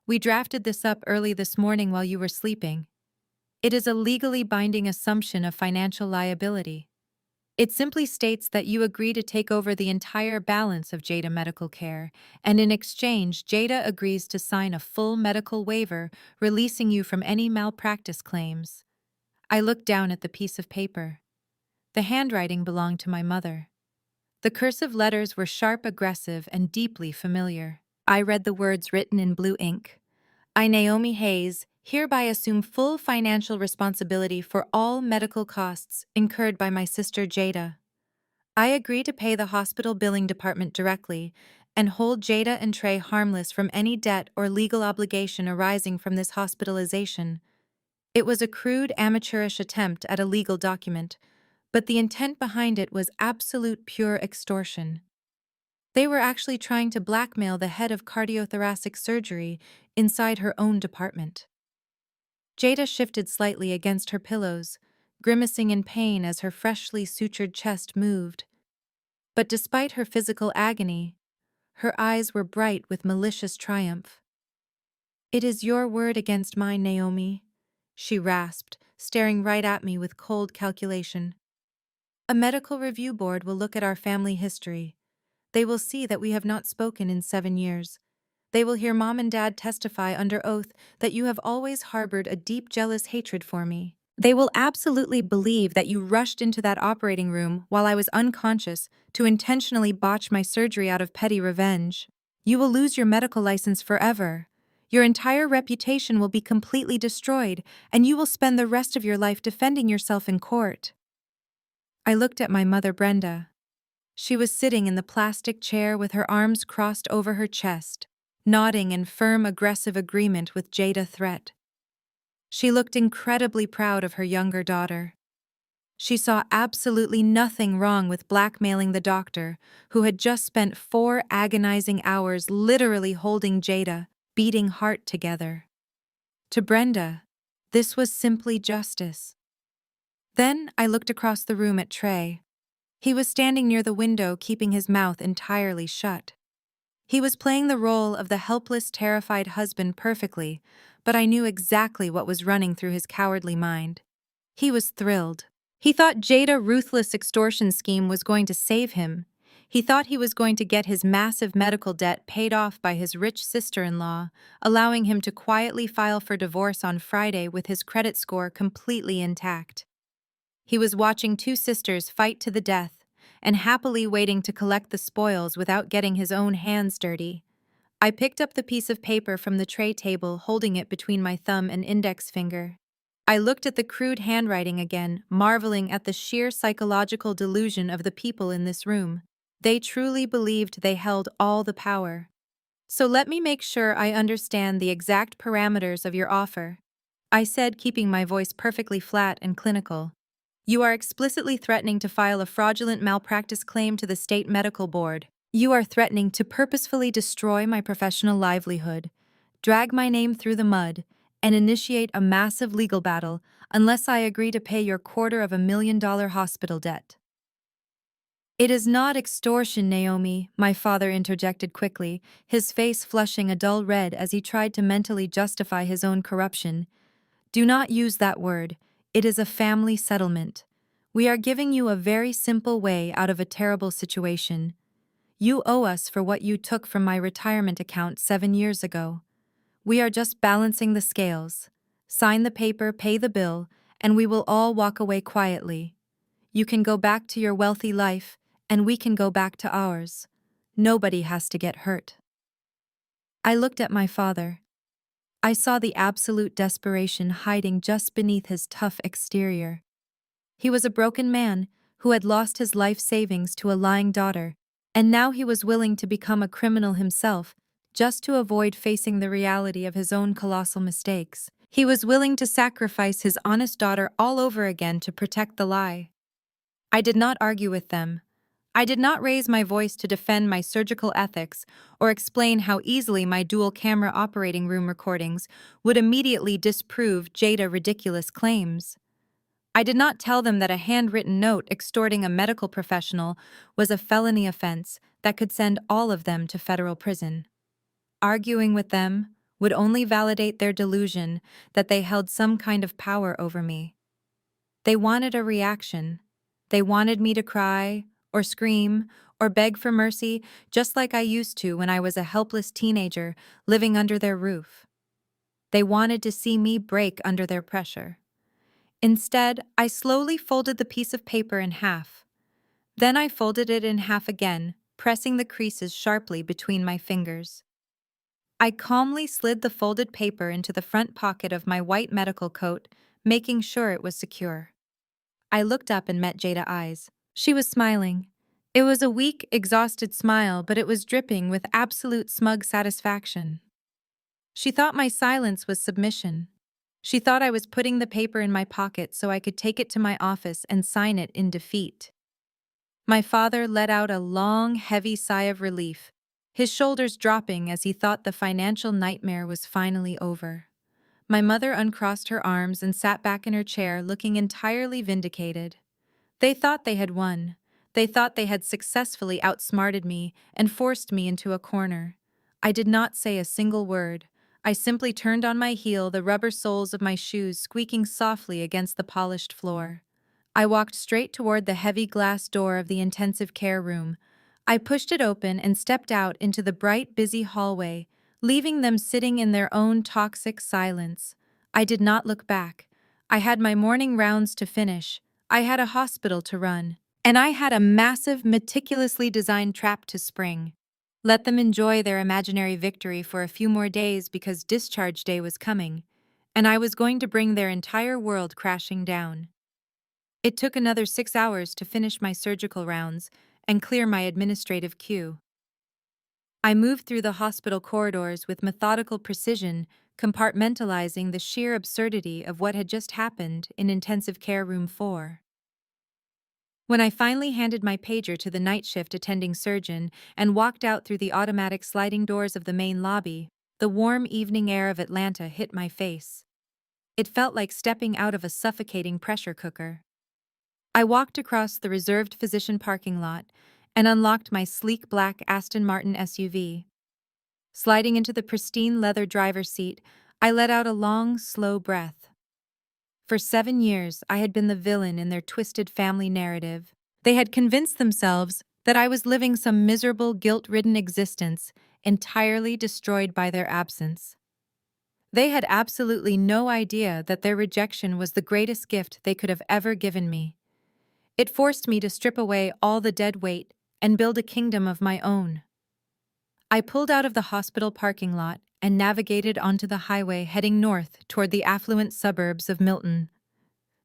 Speaker 1: We drafted this up early this morning while you were sleeping. It is a legally binding assumption of financial liability. It simply states that you agree to take over the entire balance of Jada medical care, and in exchange, Jada agrees to sign a full medical waiver releasing you from any malpractice claims." I looked down at the piece of paper. The handwriting belonged to my mother. The cursive letters were sharp, aggressive, and deeply familiar. I read the words written in blue ink. "I, Naomi Hayes, hereby assume full financial responsibility for all medical costs incurred by my sister Jada. I agree to pay the hospital billing department directly and hold Jada and Trey harmless from any debt or legal obligation arising from this hospitalization." It was a crude, amateurish attempt at a legal document, but the intent behind it was absolute pure extortion. They were actually trying to blackmail the head of cardiothoracic surgery inside her own department. Jada shifted slightly against her pillows, grimacing in pain as her freshly sutured chest moved. But despite her physical agony, her eyes were bright with malicious triumph. "It is your word against mine, Naomi," she rasped, staring right at me with cold calculation. "A medical review board will look at our family history. They will see that we have not spoken in 7 years. They will hear Mom and Dad testify under oath that you have always harbored a deep jealous hatred for me. They will absolutely believe that you rushed into that operating room while I was unconscious to intentionally botch my surgery out of petty revenge. You will lose your medical license forever. Your entire reputation will be completely destroyed, and you will spend the rest of your life defending yourself in court." I looked at my mother, Brenda. She was sitting in the plastic chair with her arms crossed over her chest, nodding in firm, aggressive agreement with Jada's threat. She looked incredibly proud of her younger daughter. She saw absolutely nothing wrong with blackmailing the doctor, who had just spent 4 agonizing hours literally holding Jada, beating heart together. To Brenda, this was simply justice. Then I looked across the room at Trey. He was standing near the window, keeping his mouth entirely shut. He was playing the role of the helpless, terrified husband perfectly, but I knew exactly what was running through his cowardly mind. He was thrilled. He thought Jada's ruthless extortion scheme was going to save him. He thought he was going to get his massive medical debt paid off by his rich sister-in-law, allowing him to quietly file for divorce on Friday with his credit score completely intact. He was watching 2 sisters fight to the death and happily waiting to collect the spoils without getting his own hands dirty. I picked up the piece of paper from the tray table, holding it between my thumb and index finger. I looked at the crude handwriting again, marveling at the sheer psychological delusion of the people in this room. They truly believed they held all the power. "So let me make sure I understand the exact parameters of your offer," I said, keeping my voice perfectly flat and clinical. "You are explicitly threatening to file a fraudulent malpractice claim to the state medical board. You are threatening to purposefully destroy my professional livelihood, drag my name through the mud, and initiate a massive legal battle unless I agree to pay your $250,000 hospital debt." "It is not extortion, Naomi," my father interjected quickly, his face flushing a dull red as he tried to mentally justify his own corruption. "Do not use that word. It is a family settlement. We are giving you a very simple way out of a terrible situation. You owe us for what you took from my retirement account 7 years ago. We are just balancing the scales. Sign the paper, pay the bill, and we will all walk away quietly. You can go back to your wealthy life, and we can go back to ours. Nobody has to get hurt." I looked at my father. I saw the absolute desperation hiding just beneath his tough exterior. He was a broken man who had lost his life savings to a lying daughter, and now he was willing to become a criminal himself just to avoid facing the reality of his own colossal mistakes. He was willing to sacrifice his honest daughter all over again to protect the lie. I did not argue with them. I did not raise my voice to defend my surgical ethics or explain how easily my dual-camera operating room recordings would immediately disprove Jada's ridiculous claims. I did not tell them that a handwritten note extorting a medical professional was a felony offense that could send all of them to federal prison. Arguing with them would only validate their delusion that they held some kind of power over me. They wanted a reaction. They wanted me to cry, or scream, or beg for mercy, just like I used to when I was a helpless teenager living under their roof. They wanted to see me break under their pressure. Instead, I slowly folded the piece of paper in half. Then I folded it in half again, pressing the creases sharply between my fingers. I calmly slid the folded paper into the front pocket of my white medical coat, making sure it was secure. I looked up and met Jada's eyes. She was smiling. It was a weak, exhausted smile, but it was dripping with absolute smug satisfaction. She thought my silence was submission. She thought I was putting the paper in my pocket so I could take it to my office and sign it in defeat. My father let out a long, heavy sigh of relief, his shoulders dropping as he thought the financial nightmare was finally over. My mother uncrossed her arms and sat back in her chair looking entirely vindicated. They thought they had won. They thought they had successfully outsmarted me and forced me into a corner. I did not say a single word. I simply turned on my heel, the rubber soles of my shoes squeaking softly against the polished floor. I walked straight toward the heavy glass door of the intensive care room. I pushed it open and stepped out into the bright, busy hallway, leaving them sitting in their own toxic silence. I did not look back. I had my morning rounds to finish. I had a hospital to run. And I had a massive, meticulously designed trap to spring. Let them enjoy their imaginary victory for a few more days because discharge day was coming, and I was going to bring their entire world crashing down. It took another 6 hours to finish my surgical rounds and clear my administrative queue. I moved through the hospital corridors with methodical precision, compartmentalizing the sheer absurdity of what had just happened in intensive care room 4. When I finally handed my pager to the night shift attending surgeon and walked out through the automatic sliding doors of the main lobby, the warm evening air of Atlanta hit my face. It felt like stepping out of a suffocating pressure cooker. I walked across the reserved physician parking lot and unlocked my sleek black Aston Martin SUV. Sliding into the pristine leather driver's seat, I let out a long, slow breath. For 7 years, I had been the villain in their twisted family narrative. They had convinced themselves that I was living some miserable, guilt-ridden existence, entirely destroyed by their absence. They had absolutely no idea that their rejection was the greatest gift they could have ever given me. It forced me to strip away all the dead weight and build a kingdom of my own. I pulled out of the hospital parking lot and navigated onto the highway heading north toward the affluent suburbs of Milton.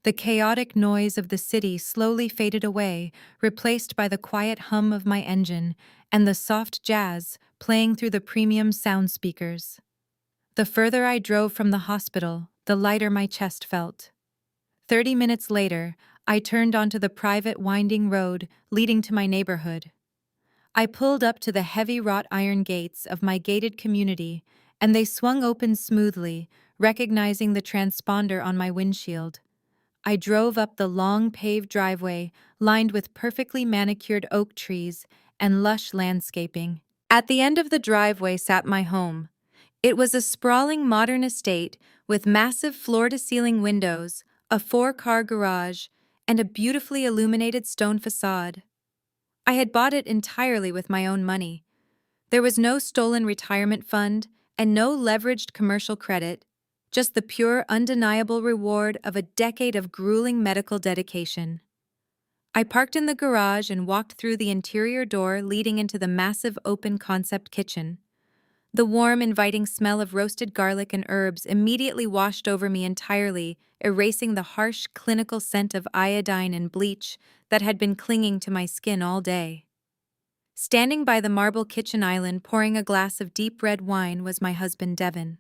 Speaker 1: The chaotic noise of the city slowly faded away, replaced by the quiet hum of my engine and the soft jazz playing through the premium sound speakers. The further I drove from the hospital, the lighter my chest felt. 30 minutes later, I turned onto the private winding road leading to my neighborhood. I pulled up to the heavy wrought iron gates of my gated community, and they swung open smoothly, recognizing the transponder on my windshield. I drove up the long paved driveway, lined with perfectly manicured oak trees and lush landscaping. At the end of the driveway sat my home. It was a sprawling modern estate with massive floor-to-ceiling windows, a 4-car garage, and a beautifully illuminated stone facade. I had bought it entirely with my own money. There was no stolen retirement fund and no leveraged commercial credit, just the pure, undeniable reward of a decade of grueling medical dedication. I parked in the garage and walked through the interior door leading into the massive open-concept kitchen. The warm, inviting smell of roasted garlic and herbs immediately washed over me entirely, erasing the harsh, clinical scent of iodine and bleach that had been clinging to my skin all day. Standing by the marble kitchen island pouring a glass of deep red wine was my husband Devin.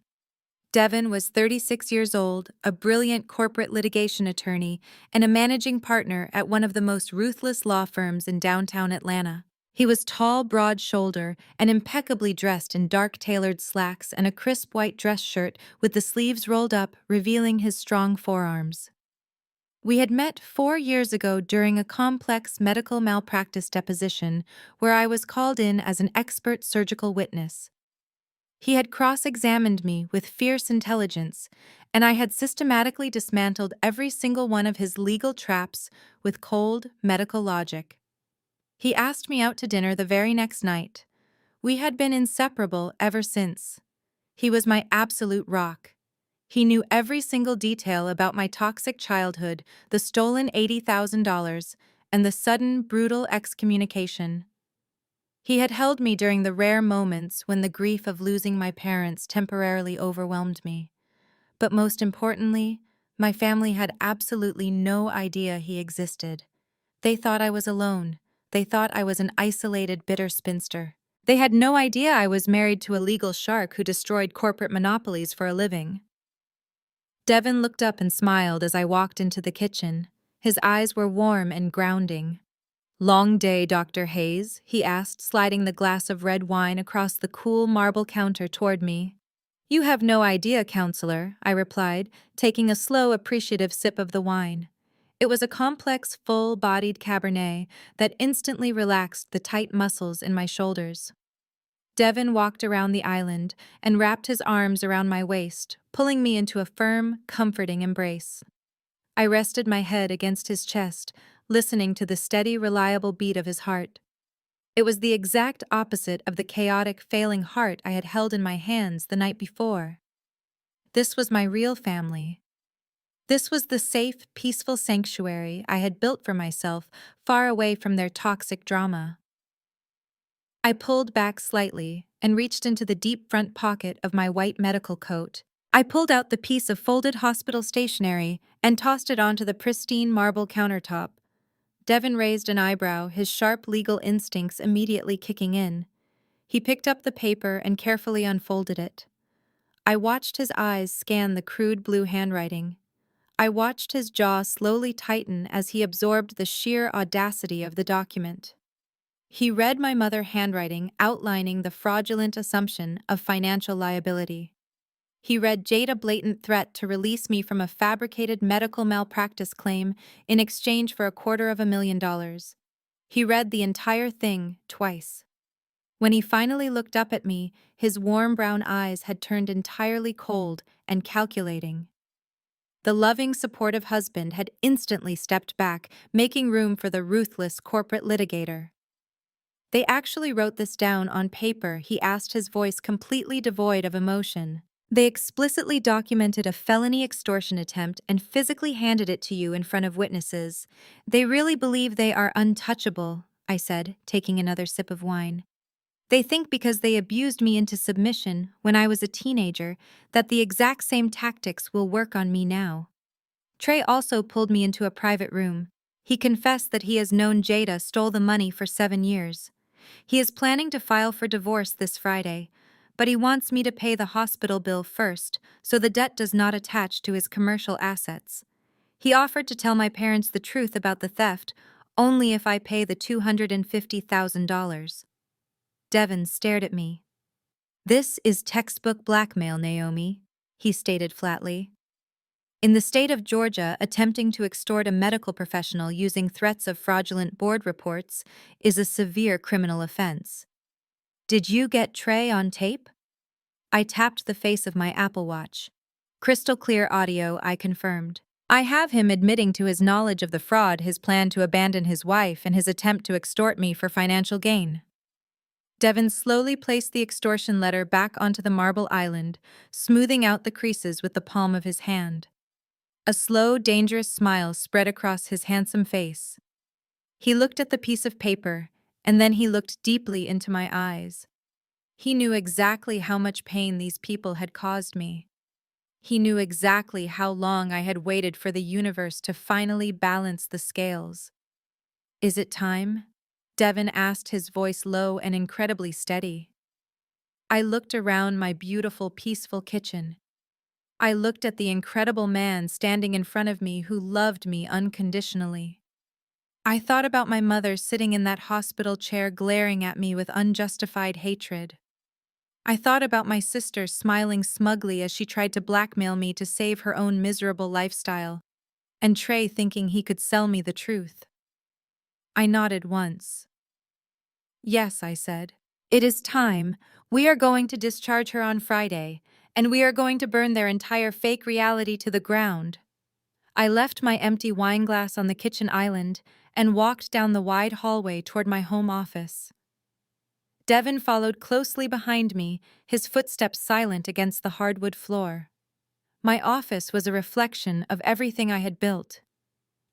Speaker 1: Devin was 36 years old, a brilliant corporate litigation attorney, and a managing partner at one of the most ruthless law firms in downtown Atlanta. He was tall, broad-shouldered, and impeccably dressed in dark tailored slacks and a crisp white dress shirt with the sleeves rolled up, revealing his strong forearms. We had met 4 years ago during a complex medical malpractice deposition where I was called in as an expert surgical witness. He had cross-examined me with fierce intelligence, and I had systematically dismantled every single one of his legal traps with cold, medical logic. He asked me out to dinner the very next night. We had been inseparable ever since. He was my absolute rock. He knew every single detail about my toxic childhood, the stolen $80,000, and the sudden, brutal excommunication. He had held me during the rare moments when the grief of losing my parents temporarily overwhelmed me. But most importantly, my family had absolutely no idea he existed. They thought I was alone. They thought I was an isolated, bitter spinster. They had no idea I was married to a legal shark who destroyed corporate monopolies for a living. Devin looked up and smiled as I walked into the kitchen. His eyes were warm and grounding. "Long day, Dr. Hayes?" he asked, sliding the glass of red wine across the cool marble counter toward me. "You have no idea, counselor," I replied, taking a slow, appreciative sip of the wine. It was a complex, full-bodied Cabernet that instantly relaxed the tight muscles in my shoulders. Devin walked around the island and wrapped his arms around my waist, pulling me into a firm, comforting embrace. I rested my head against his chest, listening to the steady, reliable beat of his heart. It was the exact opposite of the chaotic, failing heart I had held in my hands the night before. This was my real family. This was the safe, peaceful sanctuary I had built for myself, far away from their toxic drama. I pulled back slightly and reached into the deep front pocket of my white medical coat. I pulled out the piece of folded hospital stationery and tossed it onto the pristine marble countertop. Devin raised an eyebrow, his sharp legal instincts immediately kicking in. He picked up the paper and carefully unfolded it. I watched his eyes scan the crude blue handwriting. I watched his jaw slowly tighten as he absorbed the sheer audacity of the document. He read my mother's handwriting outlining the fraudulent assumption of financial liability. He read Jada's blatant threat to release me from a fabricated medical malpractice claim in exchange for $250,000. He read the entire thing twice. When he finally looked up at me, his warm brown eyes had turned entirely cold and calculating. The loving, supportive husband had instantly stepped back, making room for the ruthless corporate litigator. "They actually wrote this down on paper," he asked, his voice completely devoid of emotion. "They explicitly documented a felony extortion attempt and physically handed it to you in front of witnesses. They really believe they are untouchable," I said, taking another sip of wine. "They think because they abused me into submission when I was a teenager that the exact same tactics will work on me now." Trey also pulled me into a private room. He confessed that he has known Jada stole the money for 7 years. He is planning to file for divorce this Friday, but he wants me to pay the hospital bill first so the debt does not attach to his commercial assets. He offered to tell my parents the truth about the theft only if I pay the $250,000. Devin stared at me. "This is textbook blackmail, Naomi," he stated flatly. "In the state of Georgia, attempting to extort a medical professional using threats of fraudulent board reports is a severe criminal offense. Did you get Trey on tape?" I tapped the face of my Apple Watch. "Crystal clear audio," I confirmed. "I have him admitting to his knowledge of the fraud, his plan to abandon his wife, and his attempt to extort me for financial gain." Devin slowly placed the extortion letter back onto the marble island, smoothing out the creases with the palm of his hand. A slow, dangerous smile spread across his handsome face. He looked at the piece of paper, and then he looked deeply into my eyes. He knew exactly how much pain these people had caused me. He knew exactly how long I had waited for the universe to finally balance the scales. "Is it time?" Devin asked, his voice low and incredibly steady. I looked around my beautiful, peaceful kitchen. I looked at the incredible man standing in front of me who loved me unconditionally. I thought about my mother sitting in that hospital chair glaring at me with unjustified hatred. I thought about my sister smiling smugly as she tried to blackmail me to save her own miserable lifestyle, and Trey thinking he could sell me the truth. I nodded once. Yes, I said. It is time. We are going to discharge her on Friday, and we are going to burn their entire fake reality to the ground. I left my empty wine glass on the kitchen island and walked down the wide hallway toward my home office. Devin followed closely behind me, his footsteps silent against the hardwood floor. My office was a reflection of everything I had built.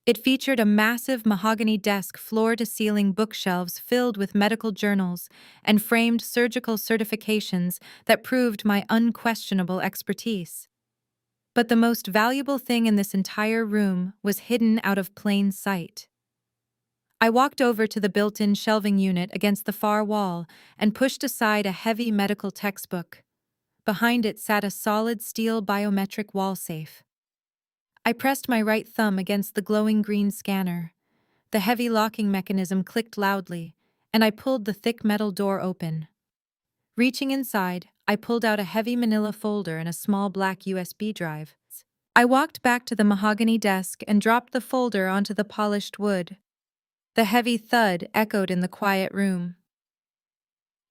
Speaker 1: It featured a massive mahogany desk, floor-to-ceiling bookshelves filled with medical journals and framed surgical certifications that proved my unquestionable expertise. But the most valuable thing in this entire room was hidden out of plain sight. I walked over to the built-in shelving unit against the far wall and pushed aside a heavy medical textbook. Behind it sat a solid steel biometric wall safe. I pressed my right thumb against the glowing green scanner. The heavy locking mechanism clicked loudly, and I pulled the thick metal door open. Reaching inside, I pulled out a heavy manila folder and a small black USB drive. I walked back to the mahogany desk and dropped the folder onto the polished wood. The heavy thud echoed in the quiet room.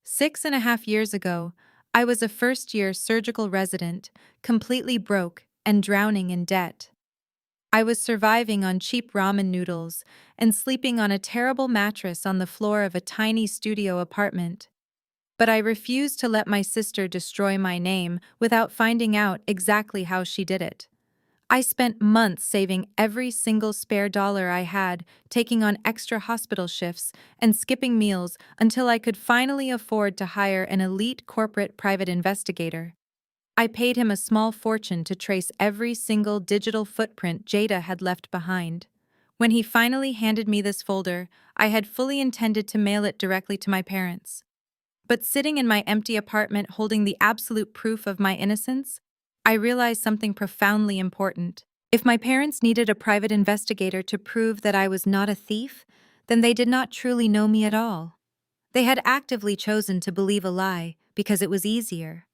Speaker 1: 6.5 years ago, I was a first-year surgical resident, completely broke and drowning in debt. I was surviving on cheap ramen noodles and sleeping on a terrible mattress on the floor of a tiny studio apartment. But I refused to let my sister destroy my name without finding out exactly how she did it. I spent months saving every single spare dollar I had, taking on extra hospital shifts and skipping meals until I could finally afford to hire an elite corporate private investigator. I paid him a small fortune to trace every single digital footprint Jada had left behind. When he finally handed me this folder, I had fully intended to mail it directly to my parents. But sitting in my empty apartment holding the absolute proof of my innocence, I realized something profoundly important. If my parents needed a private investigator to prove that I was not a thief, then they did not truly know me at all. They had actively chosen to believe a lie because it was easier.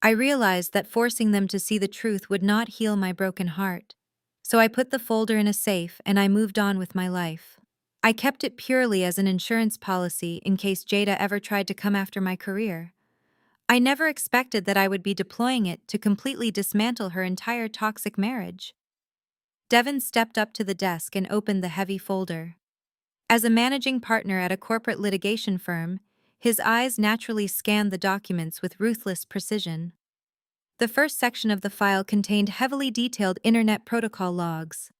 Speaker 1: I realized that forcing them to see the truth would not heal my broken heart. So I put the folder in a safe and I moved on with my life. I kept it purely as an insurance policy in case Jada ever tried to come after my career. I never expected that I would be deploying it to completely dismantle her entire toxic marriage. Devin stepped up to the desk and opened the heavy folder. As a managing partner at a corporate litigation firm, his eyes naturally scanned the documents with ruthless precision. The first section of the file contained heavily detailed internet protocol logs.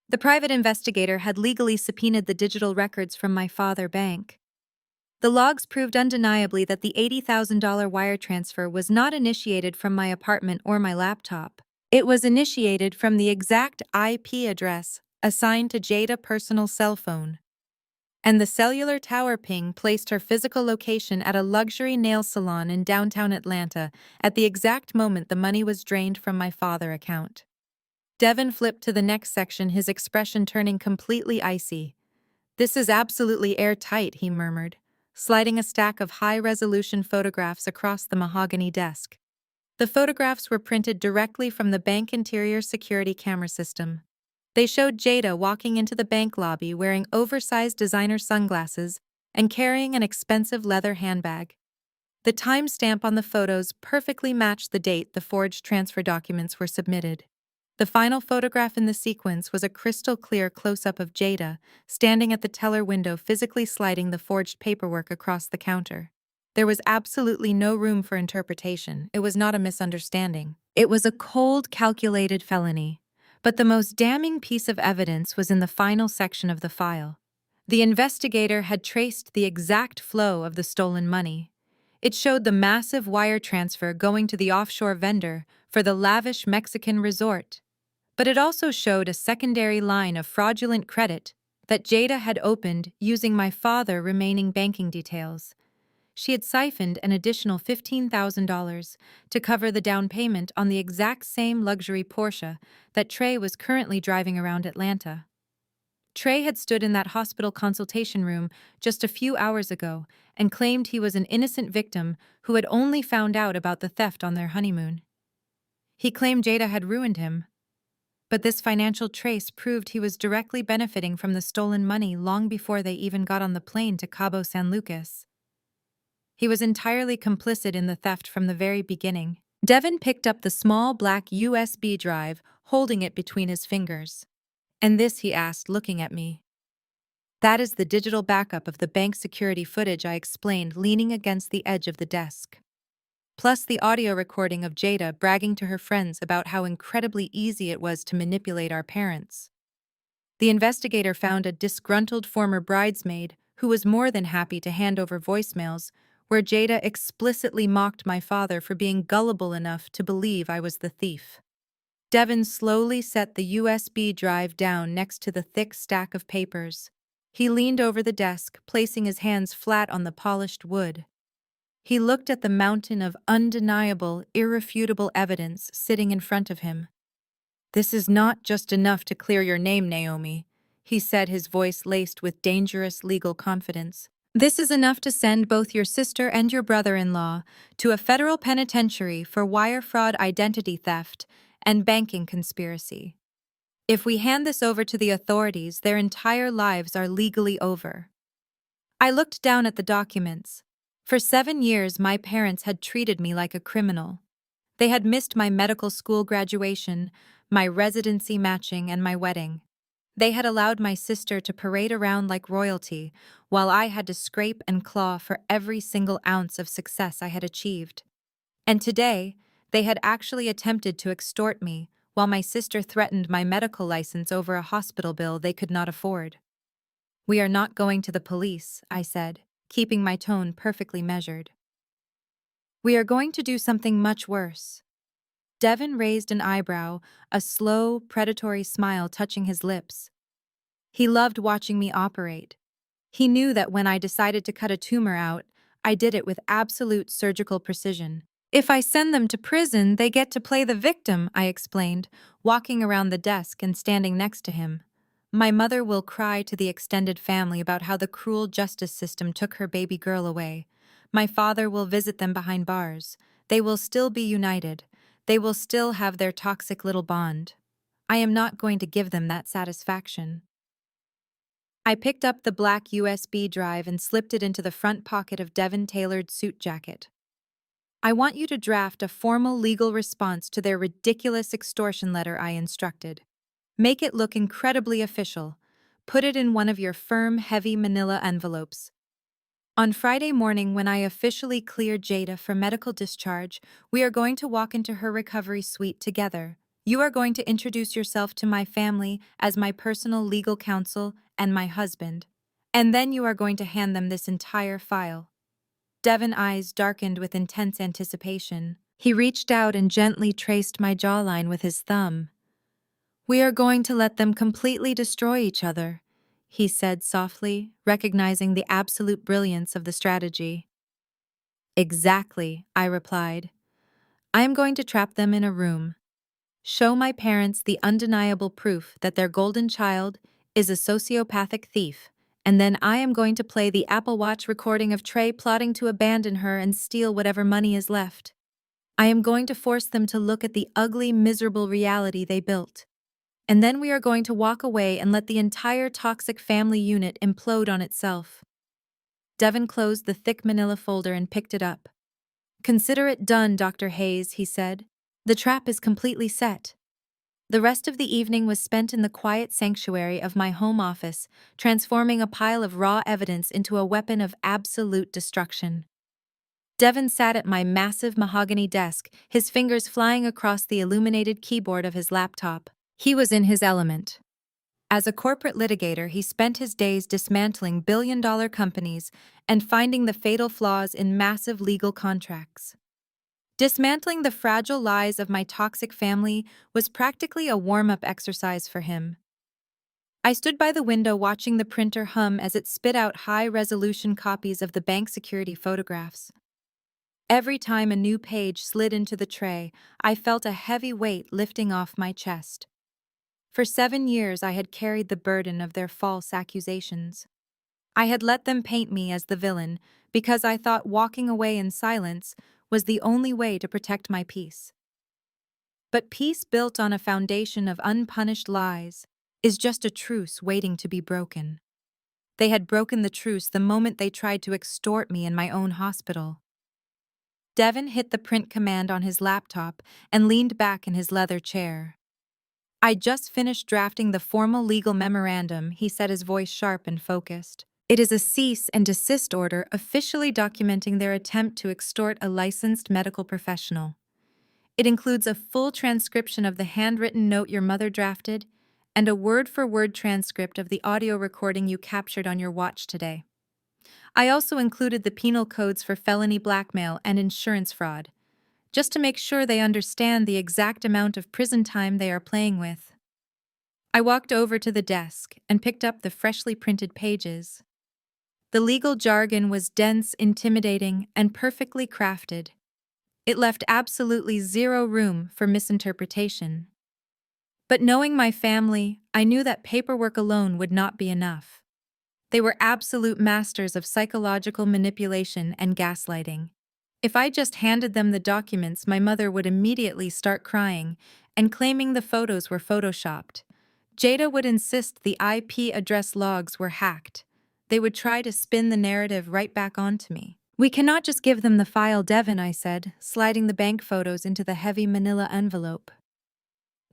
Speaker 1: The private investigator had legally subpoenaed the digital records from my father's bank. The logs proved undeniably that the $80,000 wire transfer was not initiated from my apartment or my laptop. It was initiated from the exact IP address assigned to Jada's personal cell phone. And the cellular tower ping placed her physical location at a luxury nail salon in downtown Atlanta at the exact moment the money was drained from my father's account. Devin flipped to the next section, his expression turning completely icy. "This is absolutely airtight," he murmured, sliding a stack of high-resolution photographs across the mahogany desk. The photographs were printed directly from the bank interior security camera system. They showed Jada walking into the bank lobby wearing oversized designer sunglasses and carrying an expensive leather handbag. The timestamp on the photos perfectly matched the date the forged transfer documents were submitted. The final photograph in the sequence was a crystal-clear close-up of Jada, standing at the teller window physically sliding the forged paperwork across the counter. There was absolutely no room for interpretation. It was not a misunderstanding. It was a cold, calculated felony. But the most damning piece of evidence was in the final section of the file. The investigator had traced the exact flow of the stolen money. It showed the massive wire transfer going to the offshore vendor for the lavish Mexican resort. But it also showed a secondary line of fraudulent credit that Jada had opened using my father's remaining banking details. she had siphoned an additional $15,000 to cover the down payment on the exact same luxury Porsche that Trey was currently driving around Atlanta. Trey had stood in that hospital consultation room just a few hours ago and claimed he was an innocent victim who had only found out about the theft on their honeymoon. He claimed Jada had ruined him, but this financial trace proved he was directly benefiting from the stolen money long before they even got on the plane to Cabo San Lucas. He was entirely complicit in the theft from the very beginning. Devin picked up the small black USB drive, holding it between his fingers. "And this?" he asked, looking at me. "That is the digital backup of the bank security footage," I explained, leaning against the edge of the desk. "Plus the audio recording of Jada bragging to her friends about how incredibly easy it was to manipulate our parents." The investigator found a disgruntled former bridesmaid who was more than happy to hand over voicemails where Jada explicitly mocked my father for being gullible enough to believe I was the thief. Devin slowly set the USB drive down next to the thick stack of papers. He leaned over the desk, placing his hands flat on the polished wood. He looked at the mountain of undeniable, irrefutable evidence sitting in front of him. "This is not just enough to clear your name, Naomi," he said, his voice laced with dangerous legal confidence. "This is enough to send both your sister and your brother-in-law to a federal penitentiary for wire fraud, identity theft, and banking conspiracy. If we hand this over to the authorities, their entire lives are legally over." I looked down at the documents. For 7 years, my parents had treated me like a criminal. They had missed my medical school graduation, my residency matching, and my wedding. They had allowed my sister to parade around like royalty, while I had to scrape and claw for every single ounce of success I had achieved. And today, they had actually attempted to extort me, while my sister threatened my medical license over a hospital bill they could not afford. "We are not going to the police," I said, keeping my tone perfectly measured. "We are going to do something much worse." Devin raised an eyebrow, a slow, predatory smile touching his lips. He loved watching me operate. He knew that when I decided to cut a tumor out, I did it with absolute surgical precision. "If I send them to prison, they get to play the victim," I explained, walking around the desk and standing next to him. "My mother will cry to the extended family about how the cruel justice system took her baby girl away. My father will visit them behind bars. They will still be united. They will still have their toxic little bond. I am not going to give them that satisfaction." I picked up the black USB drive and slipped it into the front pocket of Devin-tailored suit jacket. "I want you to draft a formal legal response to their ridiculous extortion letter," I instructed. "Make it look incredibly official. Put it in one of your firm, heavy manila envelopes. On Friday morning, when I officially clear Jada for medical discharge, we are going to walk into her recovery suite together. You are going to introduce yourself to my family as my personal legal counsel and my husband. And then you are going to hand them this entire file." Devin's eyes darkened with intense anticipation. He reached out and gently traced my jawline with his thumb. "We are going to let them completely destroy each other," he said softly, recognizing the absolute brilliance of the strategy. "Exactly," I replied. "I am going to trap them in a room. Show my parents the undeniable proof that their golden child is a sociopathic thief, and then I am going to play the Apple Watch recording of Trey plotting to abandon her and steal whatever money is left. I am going to force them to look at the ugly, miserable reality they built. And then we are going to walk away and let the entire toxic family unit implode on itself." Devin closed the thick manila folder and picked it up. "Consider it done, Dr. Hayes," he said. "The trap is completely set." The rest of the evening was spent in the quiet sanctuary of my home office, transforming a pile of raw evidence into a weapon of absolute destruction. Devin sat at my massive mahogany desk, his fingers flying across the illuminated keyboard of his laptop. He was in his element. As a corporate litigator, he spent his days dismantling billion-dollar companies and finding the fatal flaws in massive legal contracts. Dismantling the fragile lies of my toxic family was practically a warm-up exercise for him. I stood by the window watching the printer hum as it spit out high-resolution copies of the bank security photographs. Every time a new page slid into the tray, I felt a heavy weight lifting off my chest. For 7 years I had carried the burden of their false accusations. I had let them paint me as the villain because I thought walking away in silence was the only way to protect my peace. But peace built on a foundation of unpunished lies is just a truce waiting to be broken. They had broken the truce the moment they tried to extort me in my own hospital. Devin hit the print command on his laptop and leaned back in his leather chair. "I just finished drafting the formal legal memorandum," he said, his voice sharp and focused. "It is a cease and desist order officially documenting their attempt to extort a licensed medical professional. It includes a full transcription of the handwritten note your mother drafted and a word-for-word transcript of the audio recording you captured on your watch today. I also included the penal codes for felony blackmail and insurance fraud, just to make sure they understand the exact amount of prison time they are playing with." I walked over to the desk and picked up the freshly printed pages. The legal jargon was dense, intimidating, and perfectly crafted. It left absolutely zero room for misinterpretation. But knowing my family, I knew that paperwork alone would not be enough. They were absolute masters of psychological manipulation and gaslighting. If I just handed them the documents, my mother would immediately start crying and claiming the photos were photoshopped. Jada would insist the IP address logs were hacked. They would try to spin the narrative right back onto me. "We cannot just give them the file, Devin," I said, sliding the bank photos into the heavy manila envelope.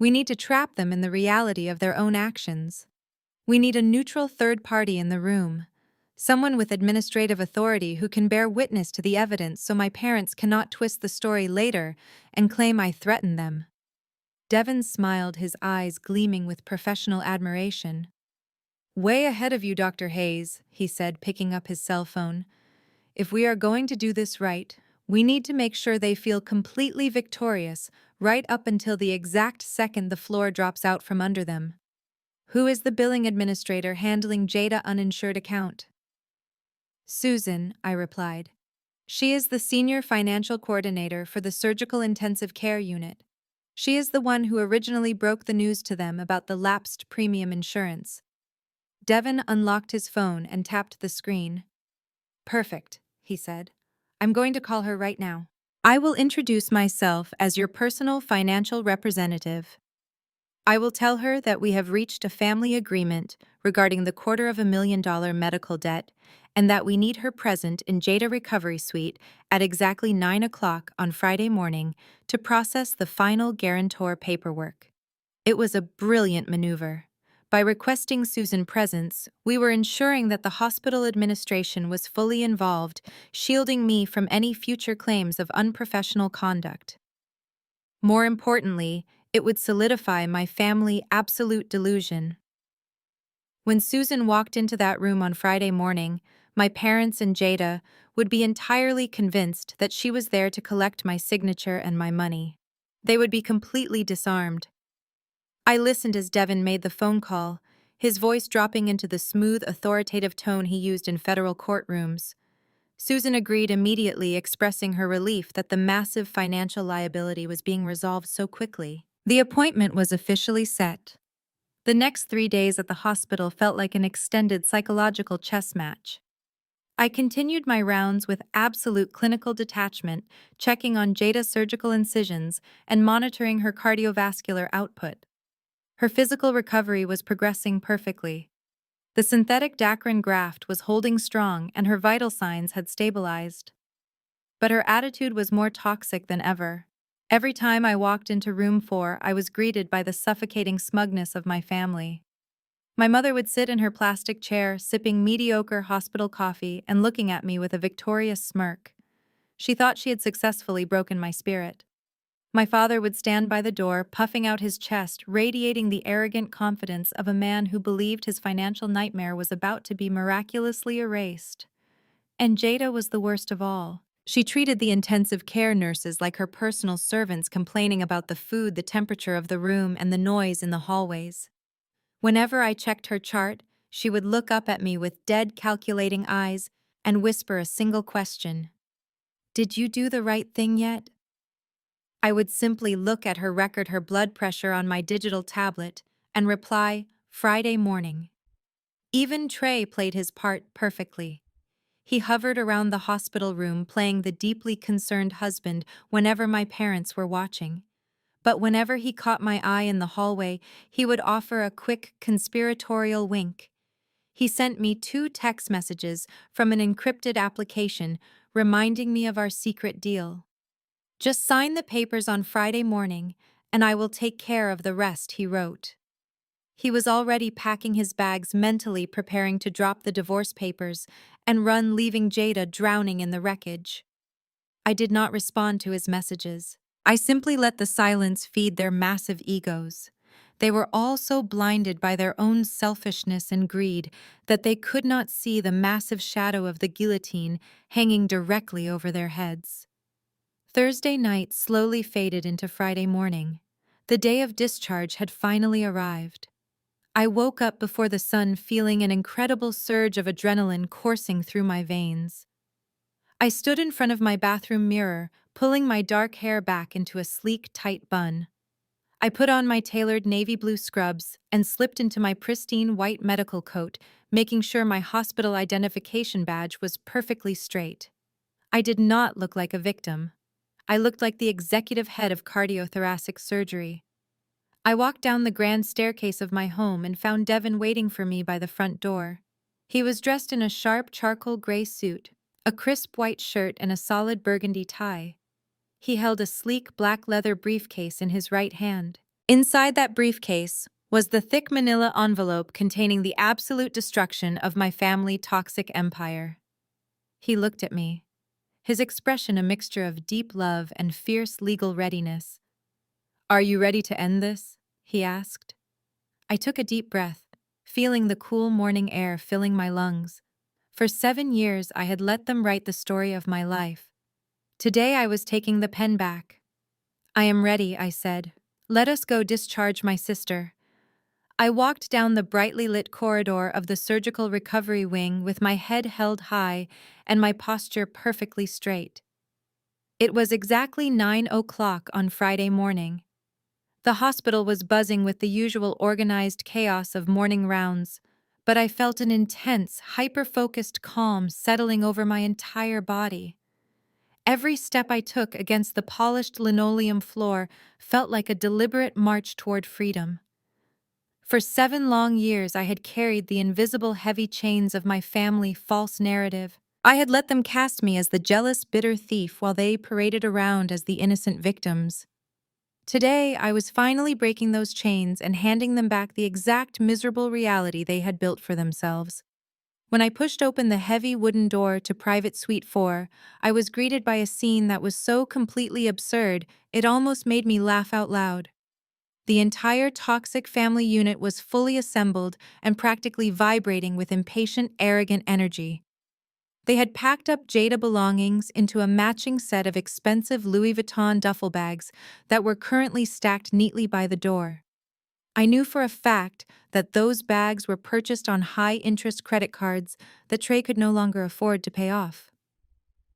Speaker 1: "We need to trap them in the reality of their own actions. We need a neutral third party in the room, someone with administrative authority who can bear witness to the evidence so my parents cannot twist the story later and claim I threatened them." Devin smiled, his eyes gleaming with professional admiration. "Way ahead of you, Dr. Hayes," he said, picking up his cell phone. "If we are going to do this right, we need to make sure they feel completely victorious right up until the exact second the floor drops out from under them." "Who is the billing administrator handling Jada uninsured account?" "Susan," I replied. "She is the senior financial coordinator for the surgical intensive care unit. She is the one who originally broke the news to them about the lapsed premium insurance." Devin unlocked his phone and tapped the screen. "Perfect," he said. "I'm going to call her right now. I will introduce myself as your personal financial representative. I will tell her that we have reached a family agreement regarding the $250,000 medical debt and that we need her present in Jada Recovery Suite at exactly 9 o'clock on Friday morning to process the final guarantor paperwork." It was a brilliant maneuver. By requesting Susan's presence, we were ensuring that the hospital administration was fully involved, shielding me from any future claims of unprofessional conduct. More importantly, it would solidify my family absolute delusion. When Susan walked into that room on Friday morning, my parents and Jada would be entirely convinced that she was there to collect my signature and my money. They would be completely disarmed. I listened as Devin made the phone call, his voice dropping into the smooth, authoritative tone he used in federal courtrooms. Susan agreed immediately, expressing her relief that the massive financial liability was being resolved so quickly. The appointment was officially set. The next 3 days at the hospital felt like an extended psychological chess match. I continued my rounds with absolute clinical detachment, checking on Jada's surgical incisions and monitoring her cardiovascular output. Her physical recovery was progressing perfectly. The synthetic Dacron graft was holding strong and her vital signs had stabilized. But her attitude was more toxic than ever. Every time I walked into room 4, I was greeted by the suffocating smugness of my family. My mother would sit in her plastic chair, sipping mediocre hospital coffee and looking at me with a victorious smirk. She thought she had successfully broken my spirit. My father would stand by the door, puffing out his chest, radiating the arrogant confidence of a man who believed his financial nightmare was about to be miraculously erased. And Jada was the worst of all. She treated the intensive care nurses like her personal servants, complaining about the food, the temperature of the room, and the noise in the hallways. Whenever I checked her chart, she would look up at me with dead calculating eyes and whisper a single question. "Did you do the right thing yet?" I would simply look at her record her blood pressure on my digital tablet and reply, "Friday morning." Even Trey played his part perfectly. He hovered around the hospital room playing the deeply concerned husband whenever my parents were watching. But whenever he caught my eye in the hallway, he would offer a quick conspiratorial wink. He sent me 2 text messages from an encrypted application reminding me of our secret deal. "Just sign the papers on Friday morning, and I will take care of the rest," he wrote. He was already packing his bags, mentally preparing to drop the divorce papers and run, leaving Jada drowning in the wreckage. I did not respond to his messages. I simply let the silence feed their massive egos. They were all so blinded by their own selfishness and greed that they could not see the massive shadow of the guillotine hanging directly over their heads. Thursday night slowly faded into Friday morning. The day of discharge had finally arrived. I woke up before the sun, feeling an incredible surge of adrenaline coursing through my veins. I stood in front of my bathroom mirror, pulling my dark hair back into a sleek, tight bun. I put on my tailored navy blue scrubs and slipped into my pristine white medical coat, making sure my hospital identification badge was perfectly straight. I did not look like a victim. I looked like the executive head of cardiothoracic surgery. I walked down the grand staircase of my home and found Devin waiting for me by the front door. He was dressed in a sharp charcoal gray suit, a crisp white shirt, and a solid burgundy tie. He held a sleek black leather briefcase in his right hand. Inside that briefcase was the thick manila envelope containing the absolute destruction of my family toxic empire. He looked at me, his expression a mixture of deep love and fierce legal readiness. "Are you ready to end this?" he asked. I took a deep breath, feeling the cool morning air filling my lungs. For 7 years I had let them write the story of my life. Today I was taking the pen back. "I am ready," I said. "Let us go discharge my sister." I walked down the brightly lit corridor of the surgical recovery wing with my head held high and my posture perfectly straight. It was exactly 9 o'clock on Friday morning. The hospital was buzzing with the usual organized chaos of morning rounds, but I felt an intense, hyper-focused calm settling over my entire body. Every step I took against the polished linoleum floor felt like a deliberate march toward freedom. For 7 long years I had carried the invisible heavy chains of my family false narrative. I had let them cast me as the jealous, bitter thief while they paraded around as the innocent victims. Today, I was finally breaking those chains and handing them back the exact miserable reality they had built for themselves. When I pushed open the heavy wooden door to Private Suite 4, I was greeted by a scene that was so completely absurd it almost made me laugh out loud. The entire toxic family unit was fully assembled and practically vibrating with impatient, arrogant energy. They had packed up Jada belongings into a matching set of expensive Louis Vuitton duffel bags that were currently stacked neatly by the door. I knew for a fact that those bags were purchased on high-interest credit cards that Trey could no longer afford to pay off.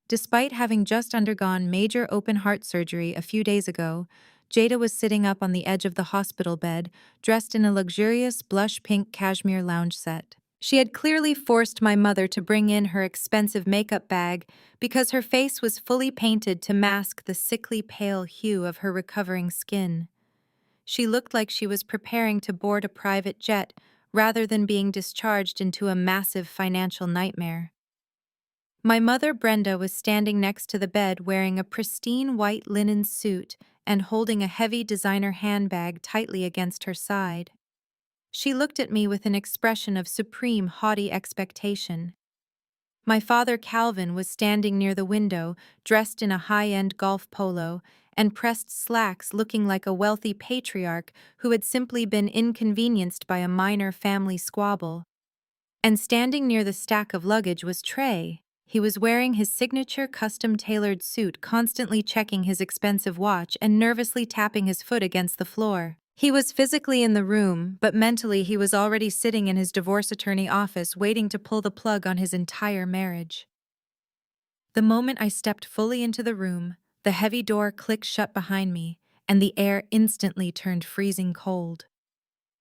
Speaker 1: Despite having just undergone major open-heart surgery a few days ago, Jada was sitting up on the edge of the hospital bed, dressed in a luxurious blush-pink cashmere lounge set. She had clearly forced my mother to bring in her expensive makeup bag because her face was fully painted to mask the sickly pale hue of her recovering skin. She looked like she was preparing to board a private jet rather than being discharged into a massive financial nightmare. My mother, Brenda, was standing next to the bed wearing a pristine white linen suit and holding a heavy designer handbag tightly against her side. She looked at me with an expression of supreme haughty expectation. My father, Calvin, was standing near the window, dressed in a high-end golf polo and pressed slacks, looking like a wealthy patriarch who had simply been inconvenienced by a minor family squabble. And standing near the stack of luggage was Trey. He was wearing his signature custom-tailored suit, constantly checking his expensive watch and nervously tapping his foot against the floor. He was physically in the room, but mentally he was already sitting in his divorce attorney office waiting to pull the plug on his entire marriage. The moment I stepped fully into the room, the heavy door clicked shut behind me, and the air instantly turned freezing cold.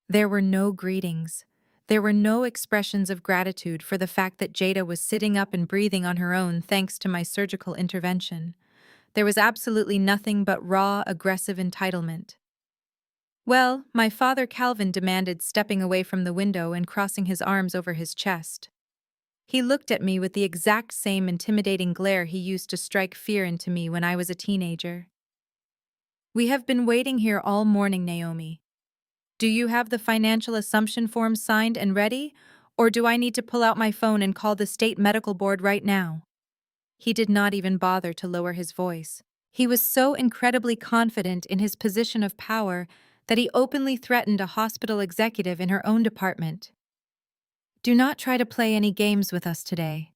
Speaker 1: There were no greetings. There were no expressions of gratitude for the fact that Jada was sitting up and breathing on her own thanks to my surgical intervention. There was absolutely nothing but raw, aggressive entitlement. Well, my father Calvin demanded, stepping away from the window and crossing his arms over his chest. He looked at me with the exact same intimidating glare he used to strike fear into me when I was a teenager. "We have been waiting here all morning, Naomi. Do you have the financial assumption form signed and ready, or do I need to pull out my phone and call the state medical board right now?" He did not even bother to lower his voice. He was so incredibly confident in his position of power that he openly threatened a hospital executive in her own department. "Do not try to play any games with us today."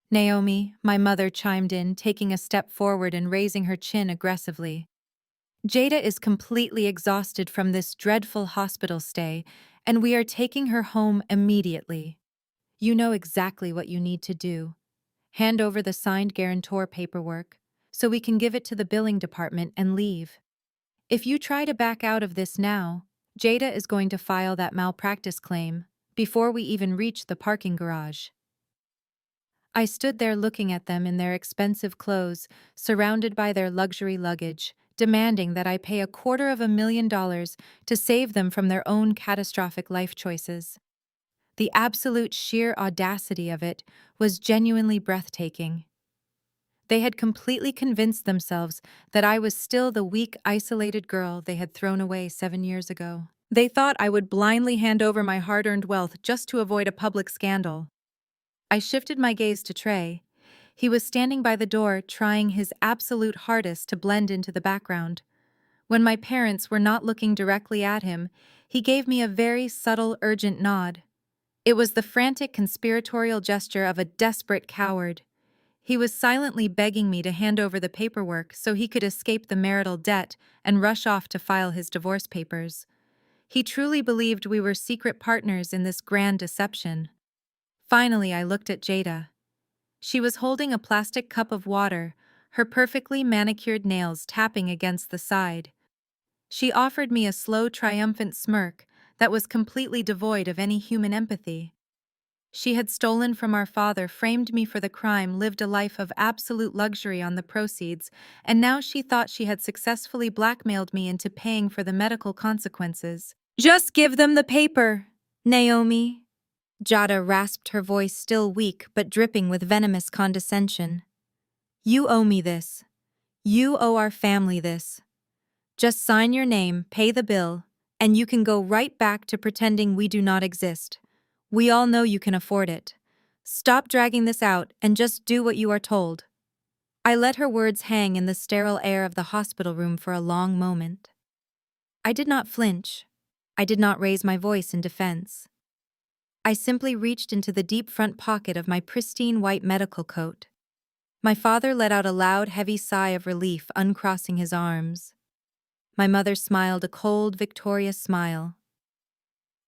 Speaker 1: Naomi, my mother, chimed in, taking a step forward and raising her chin aggressively. "Jada is completely exhausted from this dreadful hospital stay, and we are taking her home immediately. You know exactly what you need to do. Hand over the signed guarantor paperwork, so we can give it to the billing department and leave. If you try to back out of this now, Jada is going to file that malpractice claim before we even reach the parking garage." I stood there looking at them in their expensive clothes, surrounded by their luxury luggage, demanding that I pay $250,000 to save them from their own catastrophic life choices. The absolute sheer audacity of it was genuinely breathtaking. They had completely convinced themselves that I was still the weak, isolated girl they had thrown away 7 years ago. They thought I would blindly hand over my hard-earned wealth just to avoid a public scandal. I shifted my gaze to Trey. He was standing by the door, trying his absolute hardest to blend into the background. When my parents were not looking directly at him, he gave me a very subtle, urgent nod. It was the frantic, conspiratorial gesture of a desperate coward. He was silently begging me to hand over the paperwork so he could escape the marital debt and rush off to file his divorce papers. He truly believed we were secret partners in this grand deception. Finally, I looked at Jada. She was holding a plastic cup of water, her perfectly manicured nails tapping against the side. She offered me a slow, triumphant smirk that was completely devoid of any human empathy. She had stolen from our father, framed me for the crime, lived a life of absolute luxury on the proceeds, and now she thought she had successfully blackmailed me into paying for the medical consequences. "Just give them the paper, Naomi." Jada rasped, her voice still weak but dripping with venomous condescension. "You owe me this. You owe our family this. Just sign your name, pay the bill, and you can go right back to pretending we do not exist. We all know you can afford it. Stop dragging this out and just do what you are told." I let her words hang in the sterile air of the hospital room for a long moment. I did not flinch. I did not raise my voice in defense. I simply reached into the deep front pocket of my pristine white medical coat. My father let out a loud, heavy sigh of relief, uncrossing his arms. My mother smiled a cold, victorious smile.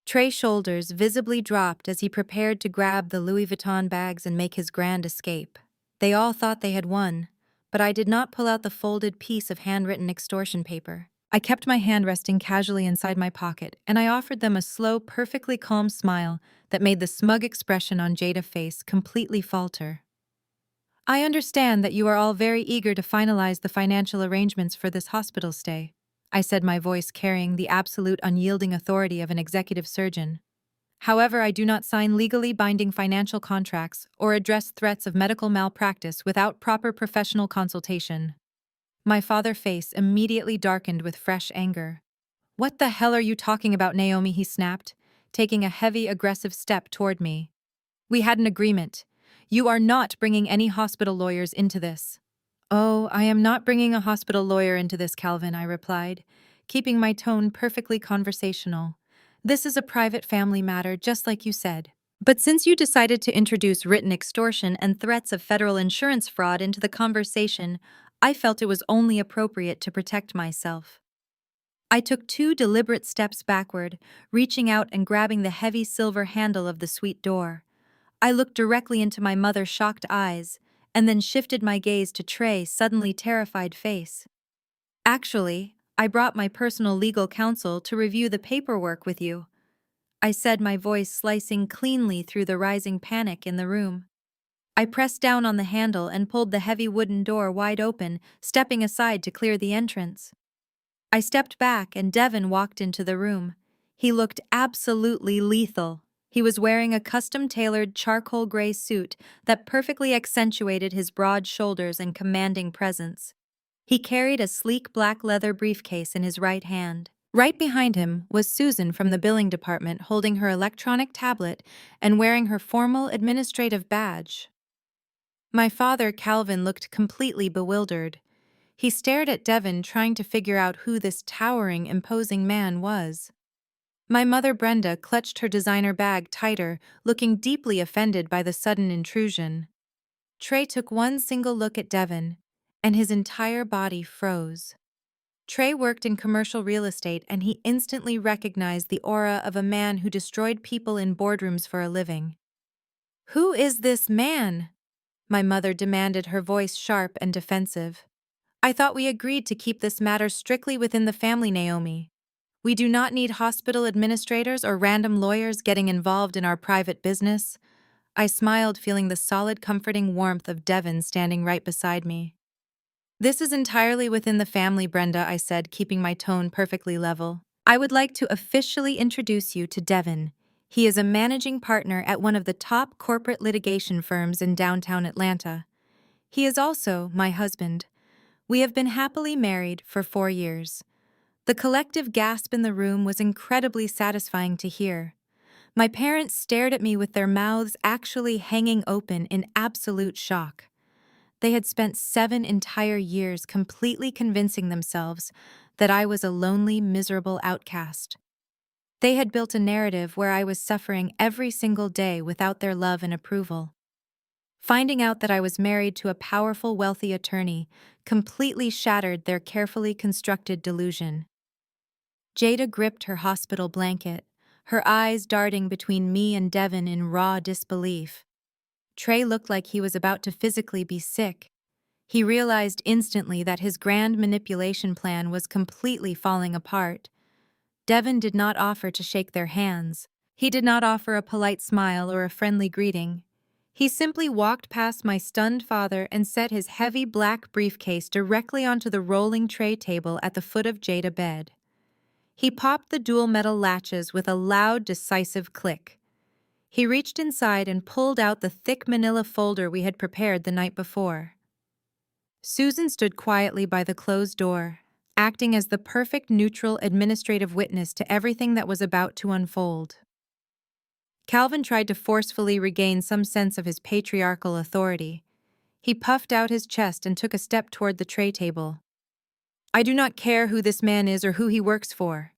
Speaker 1: Trey's shoulders visibly dropped as he prepared to grab the Louis Vuitton bags and make his grand escape. They all thought they had won, but I did not pull out the folded piece of handwritten extortion paper. I kept my hand resting casually inside my pocket, and I offered them a slow, perfectly calm smile that made the smug expression on Jada's face completely falter. "I understand that you are all very eager to finalize the financial arrangements for this hospital stay," I said, my voice carrying the absolute unyielding authority of an executive surgeon. "However, I do not sign legally binding financial contracts or address threats of medical malpractice without proper professional consultation." My father's face immediately darkened with fresh anger. "What the hell are you talking about, Naomi?" he snapped, taking a heavy, aggressive step toward me. "We had an agreement. You are not bringing any hospital lawyers into this." "Oh, I am not bringing a hospital lawyer into this, Calvin," I replied, keeping my tone perfectly conversational. "This is a private family matter, just like you said. But since you decided to introduce written extortion and threats of federal insurance fraud into the conversation, I felt it was only appropriate to protect myself." I took 2 deliberate steps backward, reaching out and grabbing the heavy silver handle of the suite door. I looked directly into my mother's shocked eyes, and then shifted my gaze to Trey's suddenly terrified face. Actually, I brought my personal legal counsel to review the paperwork with you, I said, my voice slicing cleanly through the rising panic in the room. I pressed down on the handle and pulled the heavy wooden door wide open, stepping aside to clear the entrance. I stepped back and Devin walked into the room. He looked absolutely lethal. He was wearing a custom-tailored charcoal gray suit that perfectly accentuated his broad shoulders and commanding presence. He carried a sleek black leather briefcase in his right hand. Right behind him was Susan from the billing department holding her electronic tablet and wearing her formal administrative badge. My father, Calvin, looked completely bewildered. He stared at Devin, trying to figure out who this towering, imposing man was. My mother, Brenda, clutched her designer bag tighter, looking deeply offended by the sudden intrusion. Trey took one single look at Devin, and his entire body froze. Trey worked in commercial real estate, and he instantly recognized the aura of a man who destroyed people in boardrooms for a living. "Who is this man?" my mother demanded, her voice sharp and defensive. "I thought we agreed to keep this matter strictly within the family, Naomi. We do not need hospital administrators or random lawyers getting involved in our private business." I smiled, feeling the solid, comforting warmth of Devin standing right beside me. "This is entirely within the family, Brenda," I said, keeping my tone perfectly level. "I would like to officially introduce you to Devin. He is a managing partner at one of the top corporate litigation firms in downtown Atlanta. He is also my husband. We have been happily married for 4 years." The collective gasp in the room was incredibly satisfying to hear. My parents stared at me with their mouths actually hanging open in absolute shock. They had spent 7 entire years completely convincing themselves that I was a lonely, miserable outcast. They had built a narrative where I was suffering every single day without their love and approval. Finding out that I was married to a powerful, wealthy attorney completely shattered their carefully constructed delusion. Jada gripped her hospital blanket, her eyes darting between me and Devin in raw disbelief. Trey looked like he was about to physically be sick. He realized instantly that his grand manipulation plan was completely falling apart. Devin did not offer to shake their hands. He did not offer a polite smile or a friendly greeting. He simply walked past my stunned father and set his heavy black briefcase directly onto the rolling tray table at the foot of Jada's bed. He popped the dual metal latches with a loud, decisive click. He reached inside and pulled out the thick manila folder we had prepared the night before. Susan stood quietly by the closed door, acting as the perfect neutral administrative witness to everything that was about to unfold. Calvin tried to forcefully regain some sense of his patriarchal authority. He puffed out his chest and took a step toward the tray table. "I do not care who this man is or who he works for,"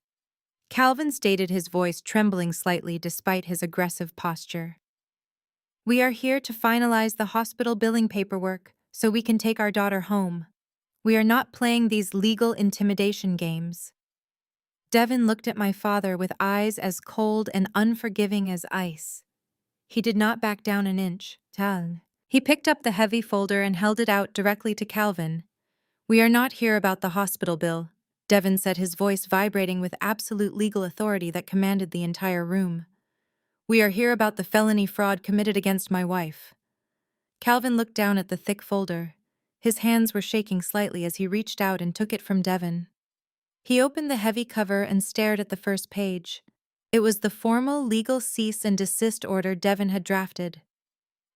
Speaker 1: Calvin stated, his voice trembling slightly despite his aggressive posture. "We are here to finalize the hospital billing paperwork so we can take our daughter home. We are not playing these legal intimidation games." Devin looked at my father with eyes as cold and unforgiving as ice. He did not back down an inch. He picked up the heavy folder and held it out directly to Calvin. "We are not here about the hospital bill," Devin said, his voice vibrating with absolute legal authority that commanded the entire room. "We are here about the felony fraud committed against my wife." Calvin looked down at the thick folder. His hands were shaking slightly as he reached out and took it from Devin. He opened the heavy cover and stared at the first page. It was the formal legal cease and desist order Devin had drafted.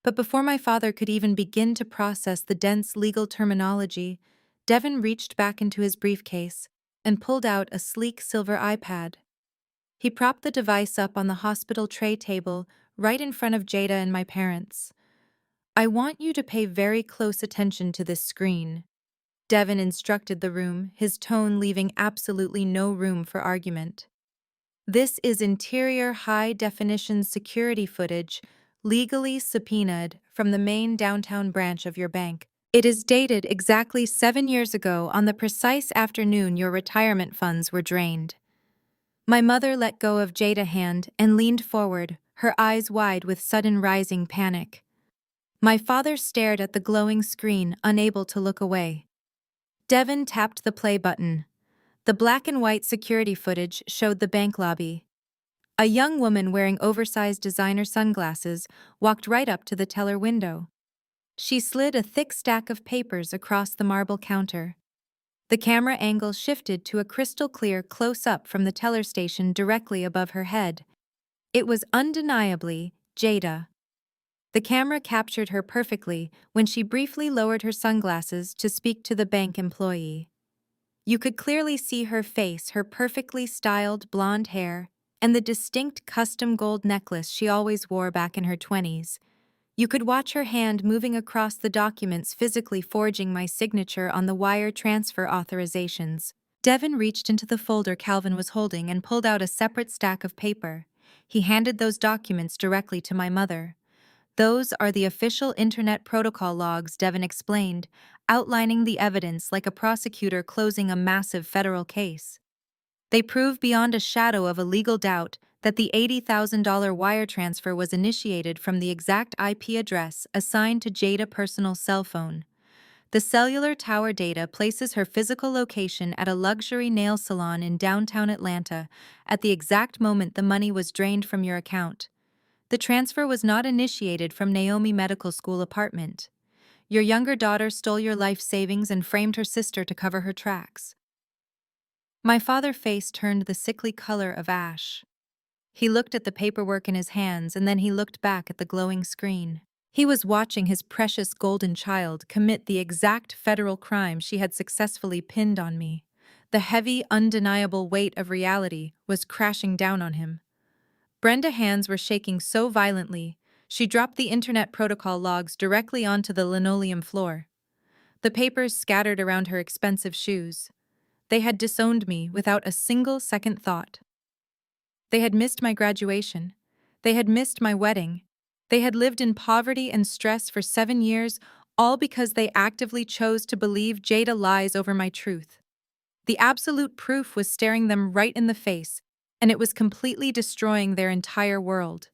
Speaker 1: But before my father could even begin to process the dense legal terminology, Devin reached back into his briefcase and pulled out a sleek silver iPad. He propped the device up on the hospital tray table right in front of Jada and my parents. "I want you to pay very close attention to this screen," Devin instructed the room, his tone leaving absolutely no room for argument. "This is interior high-definition security footage legally subpoenaed from the main downtown branch of your bank." It is dated exactly 7 years ago on the precise afternoon your retirement funds were drained. My mother let go of Jada's hand and leaned forward, her eyes wide with sudden rising panic. My father stared at the glowing screen, unable to look away. Devin tapped the play button. The black and white security footage showed the bank lobby. A young woman wearing oversized designer sunglasses walked right up to the teller window. She slid a thick stack of papers across the marble counter. The camera angle shifted to a crystal-clear close-up from the teller station directly above her head. It was undeniably Jada. The camera captured her perfectly when she briefly lowered her sunglasses to speak to the bank employee. You could clearly see her face, her perfectly styled blonde hair, and the distinct custom gold necklace she always wore back in her 20s. You could watch her hand moving across the documents, physically forging my signature on the wire transfer authorizations. Devin reached into the folder Calvin was holding and pulled out a separate stack of paper. He handed those documents directly to my mother. Those are the official Internet Protocol logs, Devin explained, outlining the evidence like a prosecutor closing a massive federal case. They prove beyond a shadow of a legal doubt that the $80,000 wire transfer was initiated from the exact IP address assigned to Jada's personal cell phone. The cellular tower data places her physical location at a luxury nail salon in downtown Atlanta at the exact moment the money was drained from your account. The transfer was not initiated from Naomi Medical School apartment. Your younger daughter stole your life savings and framed her sister to cover her tracks. My father's face turned the sickly color of ash. He looked at the paperwork in his hands and then he looked back at the glowing screen. He was watching his precious golden child commit the exact federal crime she had successfully pinned on me. The heavy, undeniable weight of reality was crashing down on him. Brenda's hands were shaking so violently, she dropped the Internet Protocol logs directly onto the linoleum floor. The papers scattered around her expensive shoes. They had disowned me without a single second thought. They had missed my graduation. They had missed my wedding. They had lived in poverty and stress for 7 years, all because they actively chose to believe Jada lies over my truth. The absolute proof was staring them right in the face, and it was completely destroying their entire world.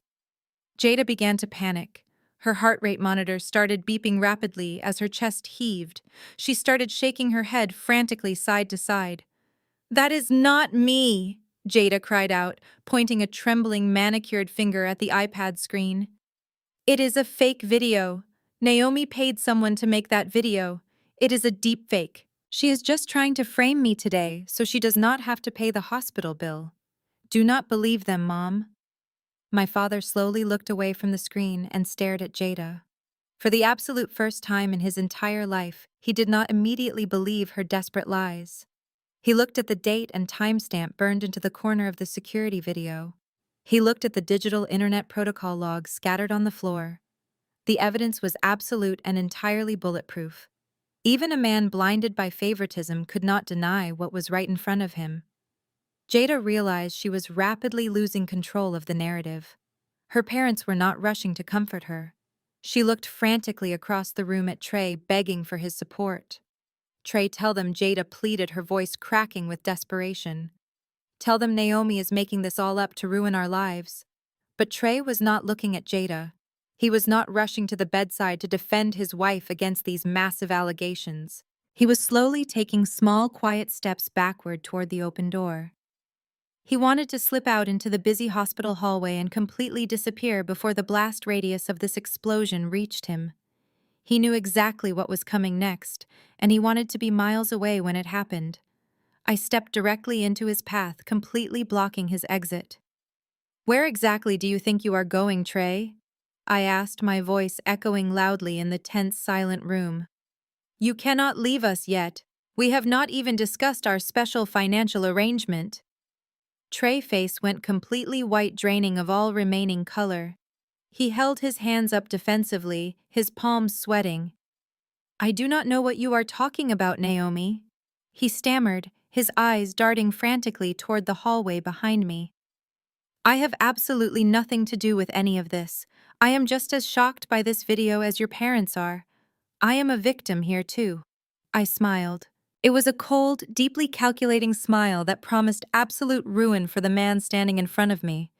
Speaker 1: Jada began to panic. Her heart rate monitor started beeping rapidly as her chest heaved. She started shaking her head frantically side to side. "That is not me," Jada cried out, pointing a trembling manicured finger at the iPad screen. "It is a fake video. Naomi paid someone to make that video. It is a deepfake. She is just trying to frame me today so she does not have to pay the hospital bill. Do not believe them, Mom." My father slowly looked away from the screen and stared at Jada. For the absolute first time in his entire life, he did not immediately believe her desperate lies. He looked at the date and timestamp burned into the corner of the security video. He looked at the digital Internet Protocol logs scattered on the floor. The evidence was absolute and entirely bulletproof. Even a man blinded by favoritism could not deny what was right in front of him. Jada realized she was rapidly losing control of the narrative. Her parents were not rushing to comfort her. She looked frantically across the room at Trey, begging for his support. "Trey, tell them," Jada pleaded, her voice cracking with desperation. "Tell them Naomi is making this all up to ruin our lives." But Trey was not looking at Jada. He was not rushing to the bedside to defend his wife against these massive allegations. He was slowly taking small, quiet steps backward toward the open door. He wanted to slip out into the busy hospital hallway and completely disappear before the blast radius of this explosion reached him. He knew exactly what was coming next, and he wanted to be miles away when it happened. I stepped directly into his path, completely blocking his exit. "Where exactly do you think you are going, Trey?" I asked, my voice echoing loudly in the tense, silent room. "You cannot leave us yet. We have not even discussed our special financial arrangement." Trey's face went completely white, draining of all remaining color. He held his hands up defensively, his palms sweating. "I do not know what you are talking about, Naomi," he stammered, his eyes darting frantically toward the hallway behind me. "I have absolutely nothing to do with any of this. I am just as shocked by this video as your parents are. I am a victim here too. I smiled. It was a cold, deeply calculating smile that promised absolute ruin for the man standing in front of me.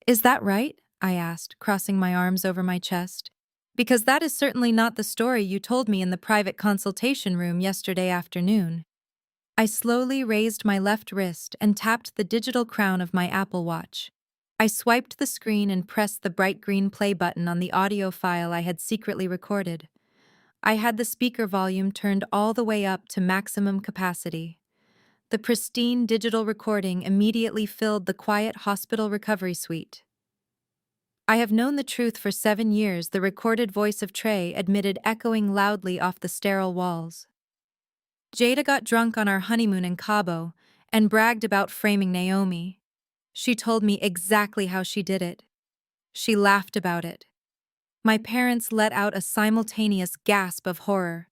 Speaker 1: Is that right? I asked, crossing my arms over my chest. Because that is certainly not the story you told me in the private consultation room yesterday afternoon. I slowly raised my left wrist and tapped the digital crown of my Apple Watch. I swiped the screen and pressed the bright green play button on the audio file I had secretly recorded. I had the speaker volume turned all the way up to maximum capacity. The pristine digital recording immediately filled the quiet hospital recovery suite. I have known the truth for 7 years, the recorded voice of Trey admitted, echoing loudly off the sterile walls. Jada got drunk on our honeymoon in Cabo and bragged about framing Naomi. She told me exactly how she did it. She laughed about it. My parents let out a simultaneous gasp of horror.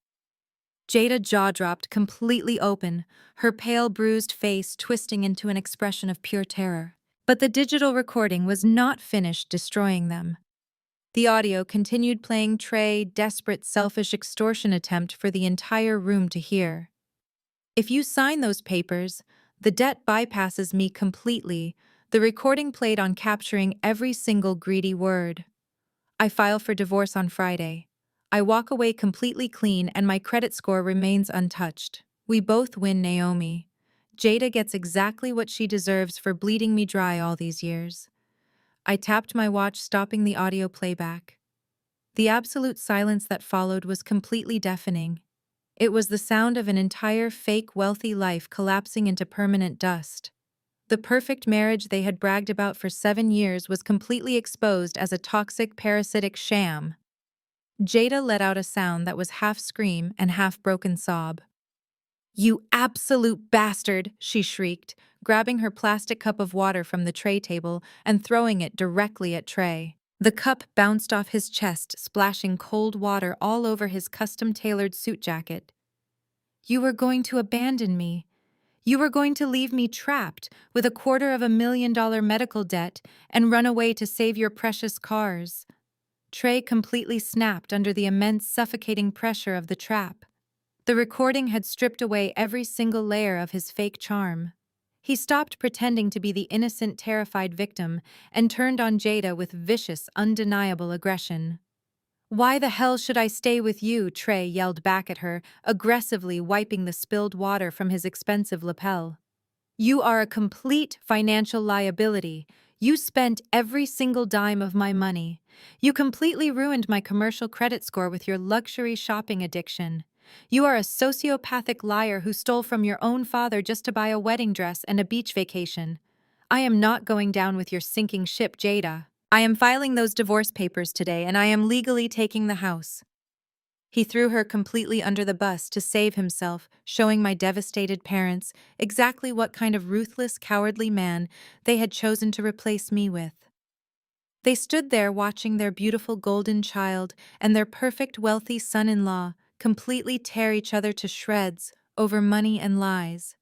Speaker 1: Jada jaw dropped completely open, her pale, bruised face twisting into an expression of pure terror. But the digital recording was not finished destroying them. The audio continued playing Trey's desperate, selfish extortion attempt for the entire room to hear. If you sign those papers, the debt bypasses me completely. The recording played on, capturing every single greedy word. I file for divorce on Friday. I walk away completely clean and my credit score remains untouched. We both win, Naomi. Jada gets exactly what she deserves for bleeding me dry all these years. I tapped my watch, stopping the audio playback. The absolute silence that followed was completely deafening. It was the sound of an entire fake wealthy life collapsing into permanent dust. The perfect marriage they had bragged about for 7 years was completely exposed as a toxic, parasitic sham. Jada let out a sound that was half scream and half broken sob. "You absolute bastard!" she shrieked, grabbing her plastic cup of water from the tray table and throwing it directly at Trey. The cup bounced off his chest, splashing cold water all over his custom-tailored suit jacket. "You were going to abandon me. You were going to leave me trapped with $250,000 medical debt and run away to save your precious cars." Trey completely snapped under the immense, suffocating pressure of the trap. The recording had stripped away every single layer of his fake charm. He stopped pretending to be the innocent, terrified victim and turned on Jada with vicious, undeniable aggression. "Why the hell should I stay with you?" Trey yelled back at her, aggressively wiping the spilled water from his expensive lapel. "You are a complete financial liability. You spent every single dime of my money. You completely ruined my commercial credit score with your luxury shopping addiction. You are a sociopathic liar who stole from your own father just to buy a wedding dress and a beach vacation. I am not going down with your sinking ship, Jada. I am filing those divorce papers today and I am legally taking the house." He threw her completely under the bus to save himself, showing my devastated parents exactly what kind of ruthless, cowardly man they had chosen to replace me with. They stood there watching their beautiful golden child and their perfect, wealthy son-in-law completely tear each other to shreds over money and lies.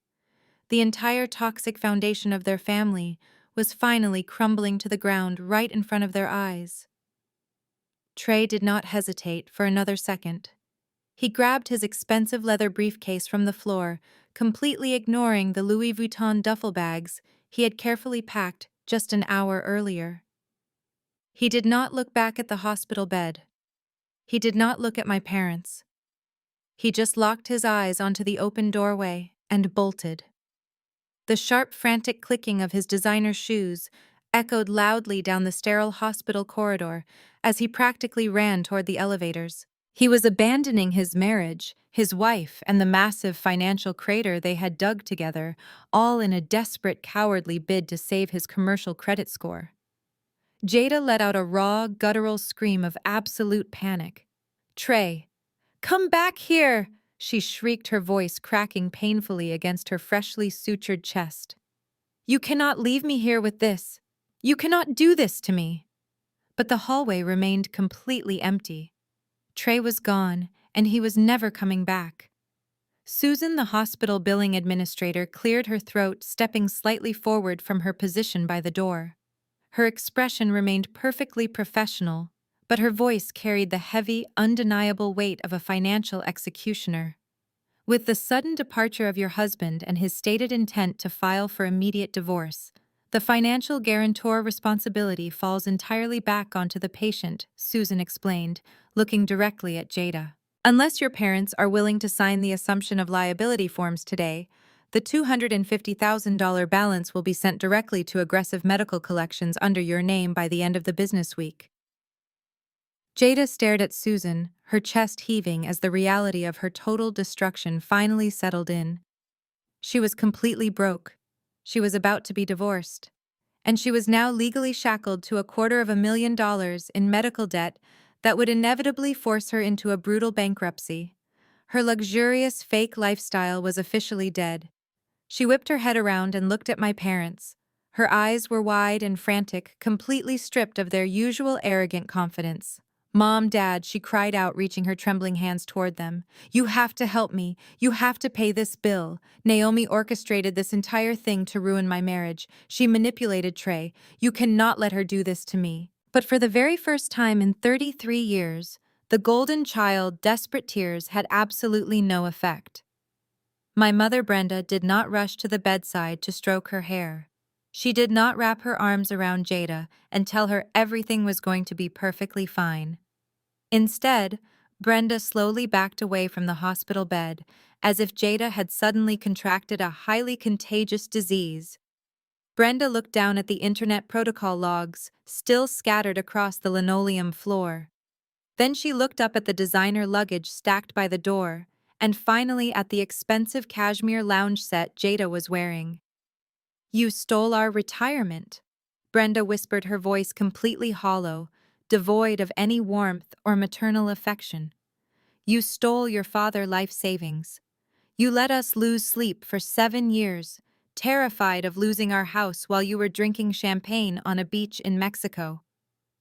Speaker 1: The entire toxic foundation of their family was finally crumbling to the ground right in front of their eyes. Trey did not hesitate for another second. He grabbed his expensive leather briefcase from the floor, completely ignoring the Louis Vuitton duffel bags he had carefully packed just an hour earlier. He did not look back at the hospital bed. He did not look at my parents. He just locked his eyes onto the open doorway and bolted. The sharp, frantic clicking of his designer shoes echoed loudly down the sterile hospital corridor as he practically ran toward the elevators. He was abandoning his marriage, his wife, and the massive financial crater they had dug together, all in a desperate, cowardly bid to save his commercial credit score. Jada let out a raw, guttural scream of absolute panic. "Trey, come back here!" she shrieked, her voice cracking painfully against her freshly sutured chest. "You cannot leave me here with this. You cannot do this to me." But the hallway remained completely empty. Trey was gone, and he was never coming back. Susan, the hospital billing administrator, cleared her throat, stepping slightly forward from her position by the door. Her expression remained perfectly professional, but her voice carried the heavy, undeniable weight of a financial executioner. With the sudden departure of your husband and his stated intent to file for immediate divorce, the financial guarantor responsibility falls entirely back onto the patient, Susan explained, looking directly at Jada. Unless your parents are willing to sign the assumption of liability forms today, the $250,000 balance will be sent directly to aggressive medical collections under your name by the end of the business week. Jada stared at Susan, her chest heaving as the reality of her total destruction finally settled in. She was completely broke. She was about to be divorced. And she was now legally shackled to $250,000 in medical debt that would inevitably force her into a brutal bankruptcy. Her luxurious fake lifestyle was officially dead. She whipped her head around and looked at my parents. Her eyes were wide and frantic, completely stripped of their usual arrogant confidence. "Mom, Dad," she cried out, reaching her trembling hands toward them. "You have to help me. You have to pay this bill. Naomi orchestrated this entire thing to ruin my marriage. She manipulated Trey. You cannot let her do this to me." But for the very first time in 33 years, the golden child, desperate tears had absolutely no effect. My mother, Brenda, did not rush to the bedside to stroke her hair. She did not wrap her arms around Jada and tell her everything was going to be perfectly fine. Instead, Brenda slowly backed away from the hospital bed, as if Jada had suddenly contracted a highly contagious disease. Brenda looked down at the internet protocol logs, still scattered across the linoleum floor. Then she looked up at the designer luggage stacked by the door, and finally at the expensive cashmere lounge set Jada was wearing. "You stole our retirement," Brenda whispered, her voice completely hollow, devoid of any warmth or maternal affection. "You stole your father's life savings. You let us lose sleep for 7 years, terrified of losing our house while you were drinking champagne on a beach in Mexico.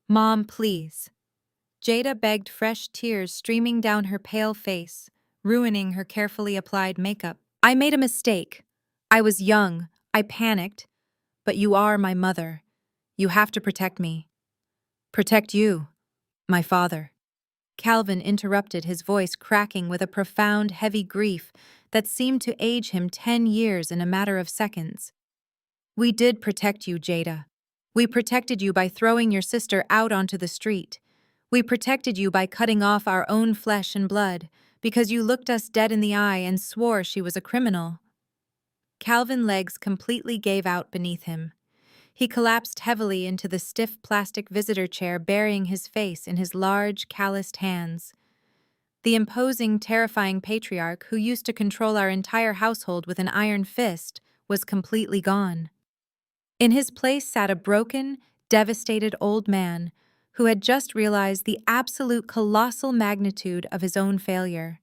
Speaker 1: Mom, please." Jada begged, fresh tears streaming down her pale face, ruining her carefully applied makeup. "I made a mistake. I was young. I panicked. But you are my mother. You have to protect me. Protect you, my father." Calvin interrupted, his voice cracking with a profound, heavy grief that seemed to age him 10 years in a matter of seconds. "We did protect you, Jada. We protected you by throwing your sister out onto the street. We protected you by cutting off our own flesh and blood, because you looked us dead in the eye and swore she was a criminal." Calvin's legs completely gave out beneath him. He collapsed heavily into the stiff plastic visitor chair, burying his face in his large, calloused hands. The imposing, terrifying patriarch who used to control our entire household with an iron fist was completely gone. In his place sat a broken, devastated old man who had just realized the absolute colossal magnitude of his own failure.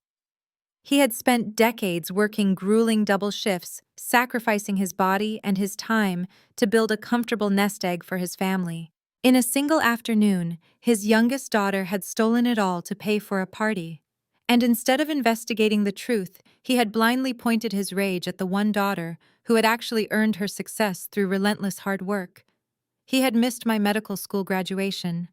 Speaker 1: He had spent decades working grueling double shifts, sacrificing his body and his time to build a comfortable nest egg for his family. In a single afternoon, his youngest daughter had stolen it all to pay for a party. And instead of investigating the truth, he had blindly pointed his rage at the one daughter who had actually earned her success through relentless hard work. He had missed my medical school graduation.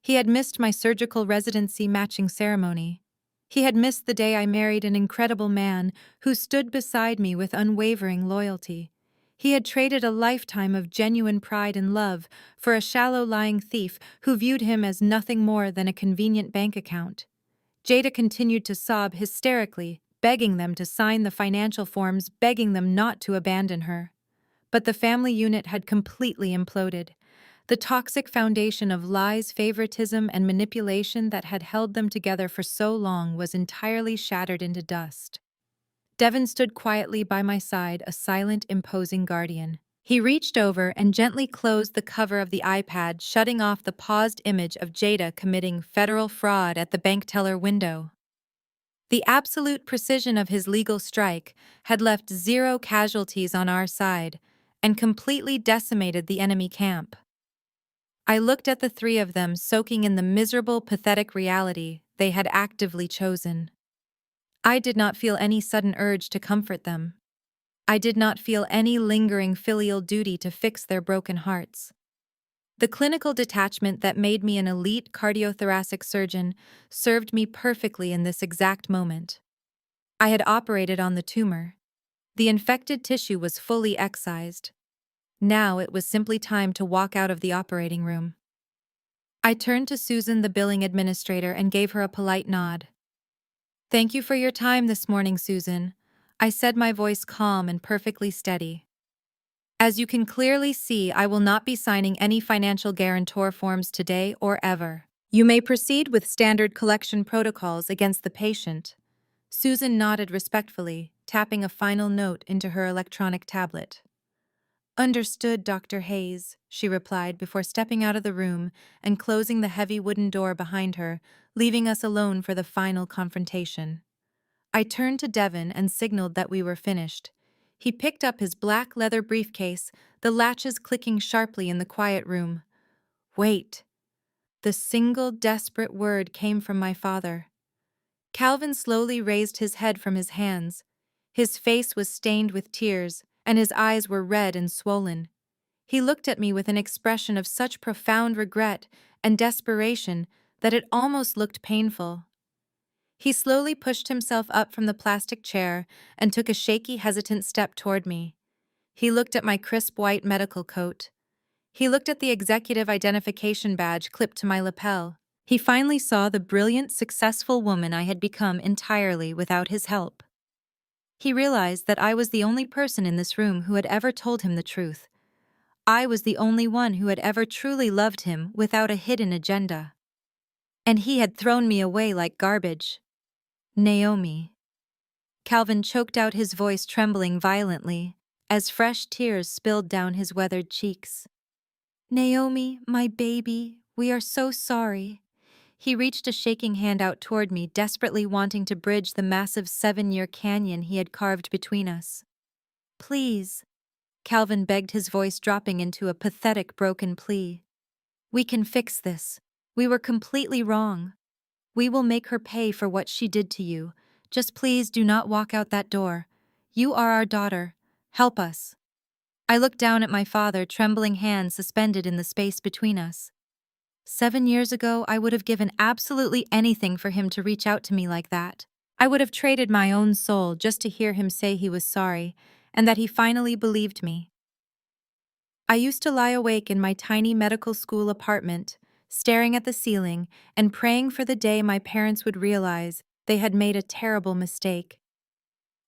Speaker 1: He had missed my surgical residency matching ceremony. He had missed the day I married an incredible man who stood beside me with unwavering loyalty. He had traded a lifetime of genuine pride and love for a shallow, lying thief who viewed him as nothing more than a convenient bank account. Jada continued to sob hysterically, begging them to sign the financial forms, begging them not to abandon her. But the family unit had completely imploded. The toxic foundation of lies, favoritism, and manipulation that had held them together for so long was entirely shattered into dust. Devin stood quietly by my side, a silent, imposing guardian. He reached over and gently closed the cover of the iPad, shutting off the paused image of Jada committing federal fraud at the bank teller window. The absolute precision of his legal strike had left 0 casualties on our side and completely decimated the enemy camp. I looked at the 3 of them, soaking in the miserable, pathetic reality they had actively chosen. I did not feel any sudden urge to comfort them. I did not feel any lingering filial duty to fix their broken hearts. The clinical detachment that made me an elite cardiothoracic surgeon served me perfectly in this exact moment. I had operated on the tumor. The infected tissue was fully excised. Now it was simply time to walk out of the operating room. I turned to Susan, the billing administrator, and gave her a polite nod. "Thank you for your time this morning, Susan," I said, my voice calm and perfectly steady. "As you can clearly see, I will not be signing any financial guarantor forms today or ever. You may proceed with standard collection protocols against the patient." Susan nodded respectfully, tapping a final note into her electronic tablet. "Understood, Dr. Hayes," she replied before stepping out of the room and closing the heavy wooden door behind her, leaving us alone for the final confrontation. I turned to Devon and signaled that we were finished. He picked up his black leather briefcase, the latches clicking sharply in the quiet room. "Wait." The single desperate word came from my father. Calvin slowly raised his head from his hands. His face was stained with tears, and his eyes were red and swollen. He looked at me with an expression of such profound regret and desperation that it almost looked painful. He slowly pushed himself up from the plastic chair and took a shaky, hesitant step toward me. He looked at my crisp white medical coat. He looked at the executive identification badge clipped to my lapel. He finally saw the brilliant, successful woman I had become entirely without his help. He realized that I was the only person in this room who had ever told him the truth. I was the only one who had ever truly loved him without a hidden agenda. And he had thrown me away like garbage. "Naomi." Calvin choked out, his voice trembling violently, as fresh tears spilled down his weathered cheeks. "Naomi, my baby, we are so sorry." He reached a shaking hand out toward me, desperately wanting to bridge the massive 7-year canyon he had carved between us. "Please," Calvin begged, his voice dropping into a pathetic, broken plea. "We can fix this. We were completely wrong. We will make her pay for what she did to you. Just please do not walk out that door. You are our daughter. Help us." I looked down at my father, trembling hands suspended in the space between us. 7 years ago, I would have given absolutely anything for him to reach out to me like that. I would have traded my own soul just to hear him say he was sorry, and that he finally believed me. I used to lie awake in my tiny medical school apartment, staring at the ceiling and praying for the day my parents would realize they had made a terrible mistake.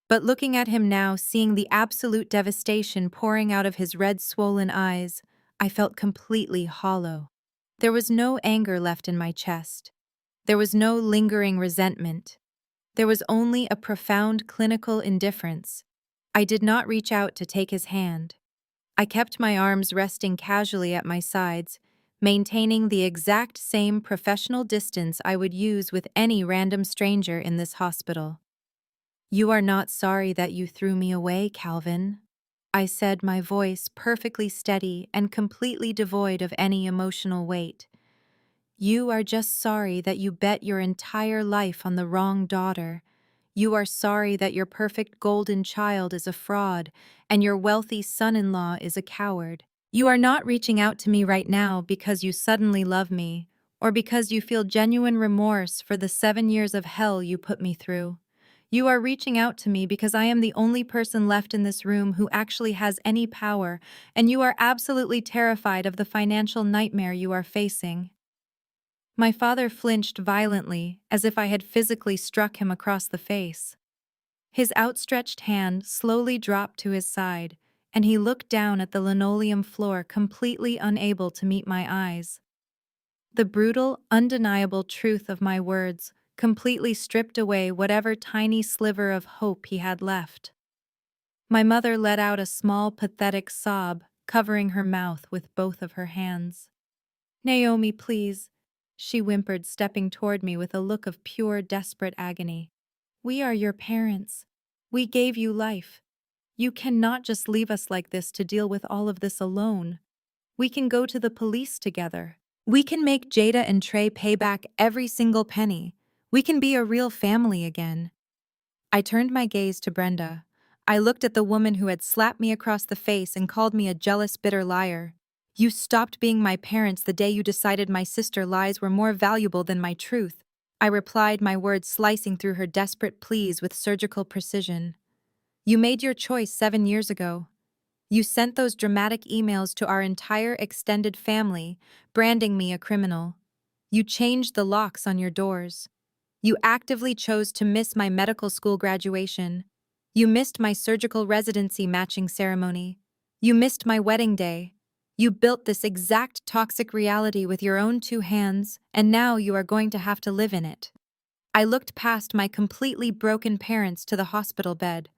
Speaker 1: But looking at him now, seeing the absolute devastation pouring out of his red, swollen eyes, I felt completely hollow. There was no anger left in my chest. There was no lingering resentment. There was only a profound clinical indifference. I did not reach out to take his hand. I kept my arms resting casually at my sides, maintaining the exact same professional distance I would use with any random stranger in this hospital. "You are not sorry that you threw me away, Calvin," I said, my voice perfectly steady and completely devoid of any emotional weight. "You are just sorry that you bet your entire life on the wrong daughter. You are sorry that your perfect golden child is a fraud and your wealthy son-in-law is a coward. You are not reaching out to me right now because you suddenly love me or because you feel genuine remorse for the 7 years of hell you put me through. You are reaching out to me because I am the only person left in this room who actually has any power, and you are absolutely terrified of the financial nightmare you are facing." My father flinched violently, as if I had physically struck him across the face. His outstretched hand slowly dropped to his side, and he looked down at the linoleum floor, completely unable to meet my eyes. The brutal, undeniable truth of my words completely stripped away whatever tiny sliver of hope he had left. My mother let out a small, pathetic sob, covering her mouth with both of her hands. "Naomi, please," she whimpered, stepping toward me with a look of pure, desperate agony. "We are your parents. We gave you life. You cannot just leave us like this to deal with all of this alone. We can go to the police together. We can make Jada and Trey pay back every single penny. We can be a real family again." I turned my gaze to Brenda. I looked at the woman who had slapped me across the face and called me a jealous, bitter liar. You stopped being my parents the day you decided my sister's lies were more valuable than my truth. I replied, my words slicing through her desperate pleas with surgical precision. You made your choice 7 years ago. You sent those dramatic emails to our entire extended family, branding me a criminal. You changed the locks on your doors. You actively chose to miss my medical school graduation. You missed my surgical residency matching ceremony. You missed my wedding day. You built this exact toxic reality with your own 2 hands, and now you are going to have to live in it. I looked past my completely broken parents to the hospital bed.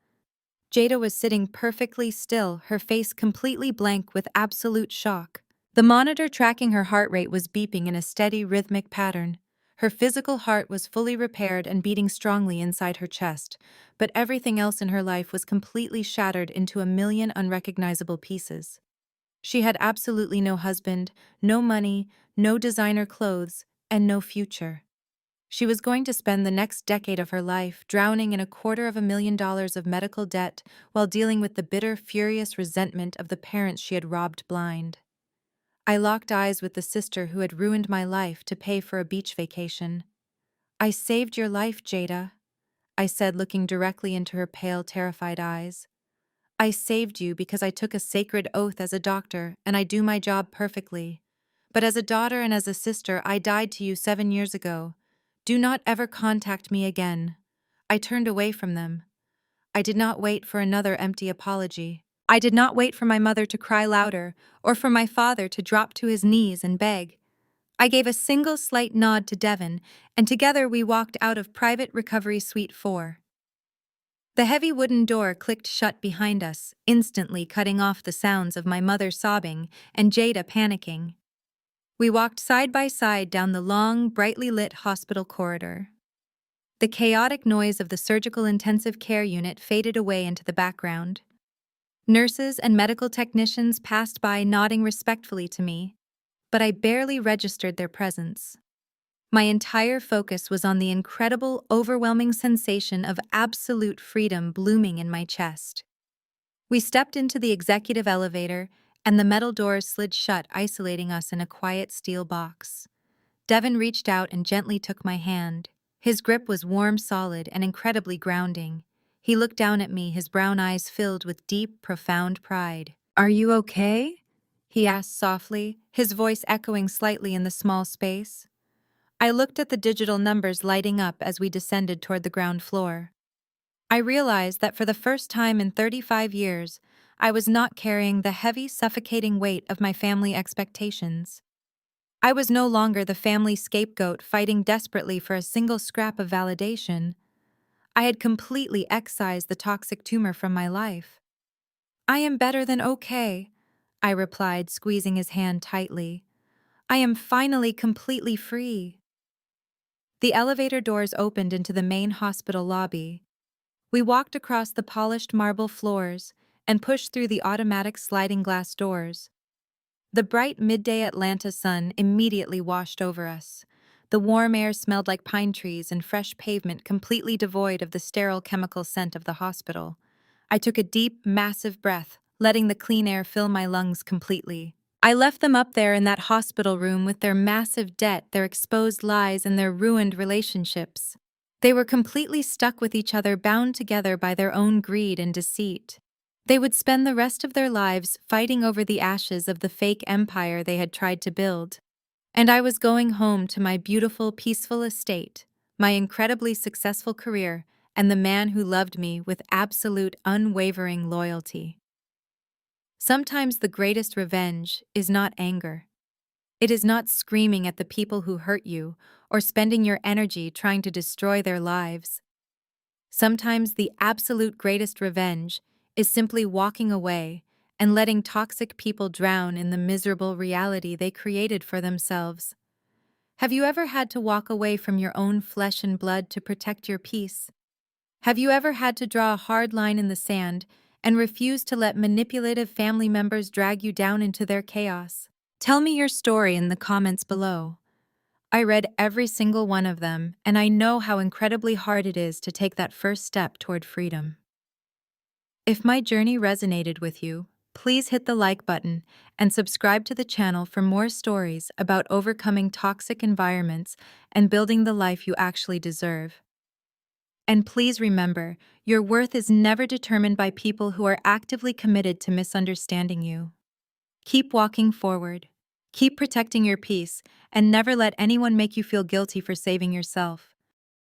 Speaker 1: Jada was sitting perfectly still, her face completely blank with absolute shock. The monitor tracking her heart rate was beeping in a steady, rhythmic pattern. Her physical heart was fully repaired and beating strongly inside her chest, but everything else in her life was completely shattered into a million unrecognizable pieces. She had absolutely no husband, no money, no designer clothes, and no future. She was going to spend the next decade of her life drowning in $250,000 of medical debt while dealing with the bitter, furious resentment of the parents she had robbed blind. I locked eyes with the sister who had ruined my life to pay for a beach vacation. "I saved your life, Jada," I said, looking directly into her pale, terrified eyes. "I saved you because I took a sacred oath as a doctor, and I do my job perfectly. But as a daughter and as a sister, I died to you 7 years ago. Do not ever contact me again." I turned away from them. I did not wait for another empty apology. I did not wait for my mother to cry louder, or for my father to drop to his knees and beg. I gave a single slight nod to Devon, and together we walked out of Private Recovery Suite 4. The heavy wooden door clicked shut behind us, instantly cutting off the sounds of my mother sobbing and Jada panicking. We walked side by side down the long, brightly lit hospital corridor. The chaotic noise of the surgical intensive care unit faded away into the background. Nurses and medical technicians passed by nodding respectfully to me, but I barely registered their presence. My entire focus was on the incredible, overwhelming sensation of absolute freedom blooming in my chest. We stepped into the executive elevator, and the metal doors slid shut, isolating us in a quiet steel box. Devon reached out and gently took my hand. His grip was warm, solid, and incredibly grounding. He looked down at me, his brown eyes filled with deep, profound pride. "Are you okay?" he asked softly, his voice echoing slightly in the small space. I looked at the digital numbers lighting up as we descended toward the ground floor. I realized that for the first time in 35 years, I was not carrying the heavy, suffocating weight of my family expectations. I was no longer the family scapegoat fighting desperately for a single scrap of validation. I had completely excised the toxic tumor from my life. "I am better than okay," I replied, squeezing his hand tightly. "I am finally completely free." The elevator doors opened into the main hospital lobby. We walked across the polished marble floors and pushed through the automatic sliding glass doors. The bright midday Atlanta sun immediately washed over us. The warm air smelled like pine trees and fresh pavement, completely devoid of the sterile chemical scent of the hospital. I took a deep, massive breath, letting the clean air fill my lungs completely. I left them up there in that hospital room with their massive debt, their exposed lies, and their ruined relationships. They were completely stuck with each other, bound together by their own greed and deceit. They would spend the rest of their lives fighting over the ashes of the fake empire they had tried to build. And I was going home to my beautiful, peaceful estate, my incredibly successful career, and the man who loved me with absolute, unwavering loyalty. Sometimes the greatest revenge is not anger. It is not screaming at the people who hurt you or spending your energy trying to destroy their lives. Sometimes the absolute greatest revenge is simply walking away and letting toxic people drown in the miserable reality they created for themselves. Have you ever had to walk away from your own flesh and blood to protect your peace? Have you ever had to draw a hard line in the sand and refuse to let manipulative family members drag you down into their chaos? Tell me your story in the comments below. I read every single one of them, and I know how incredibly hard it is to take that first step toward freedom. If my journey resonated with you, Please hit the like button and subscribe to the channel for more stories about overcoming toxic environments and building the life you actually deserve. And please remember, your worth is never determined by people who are actively committed to misunderstanding you. Keep walking forward. Keep protecting your peace, and never let anyone make you feel guilty for saving yourself.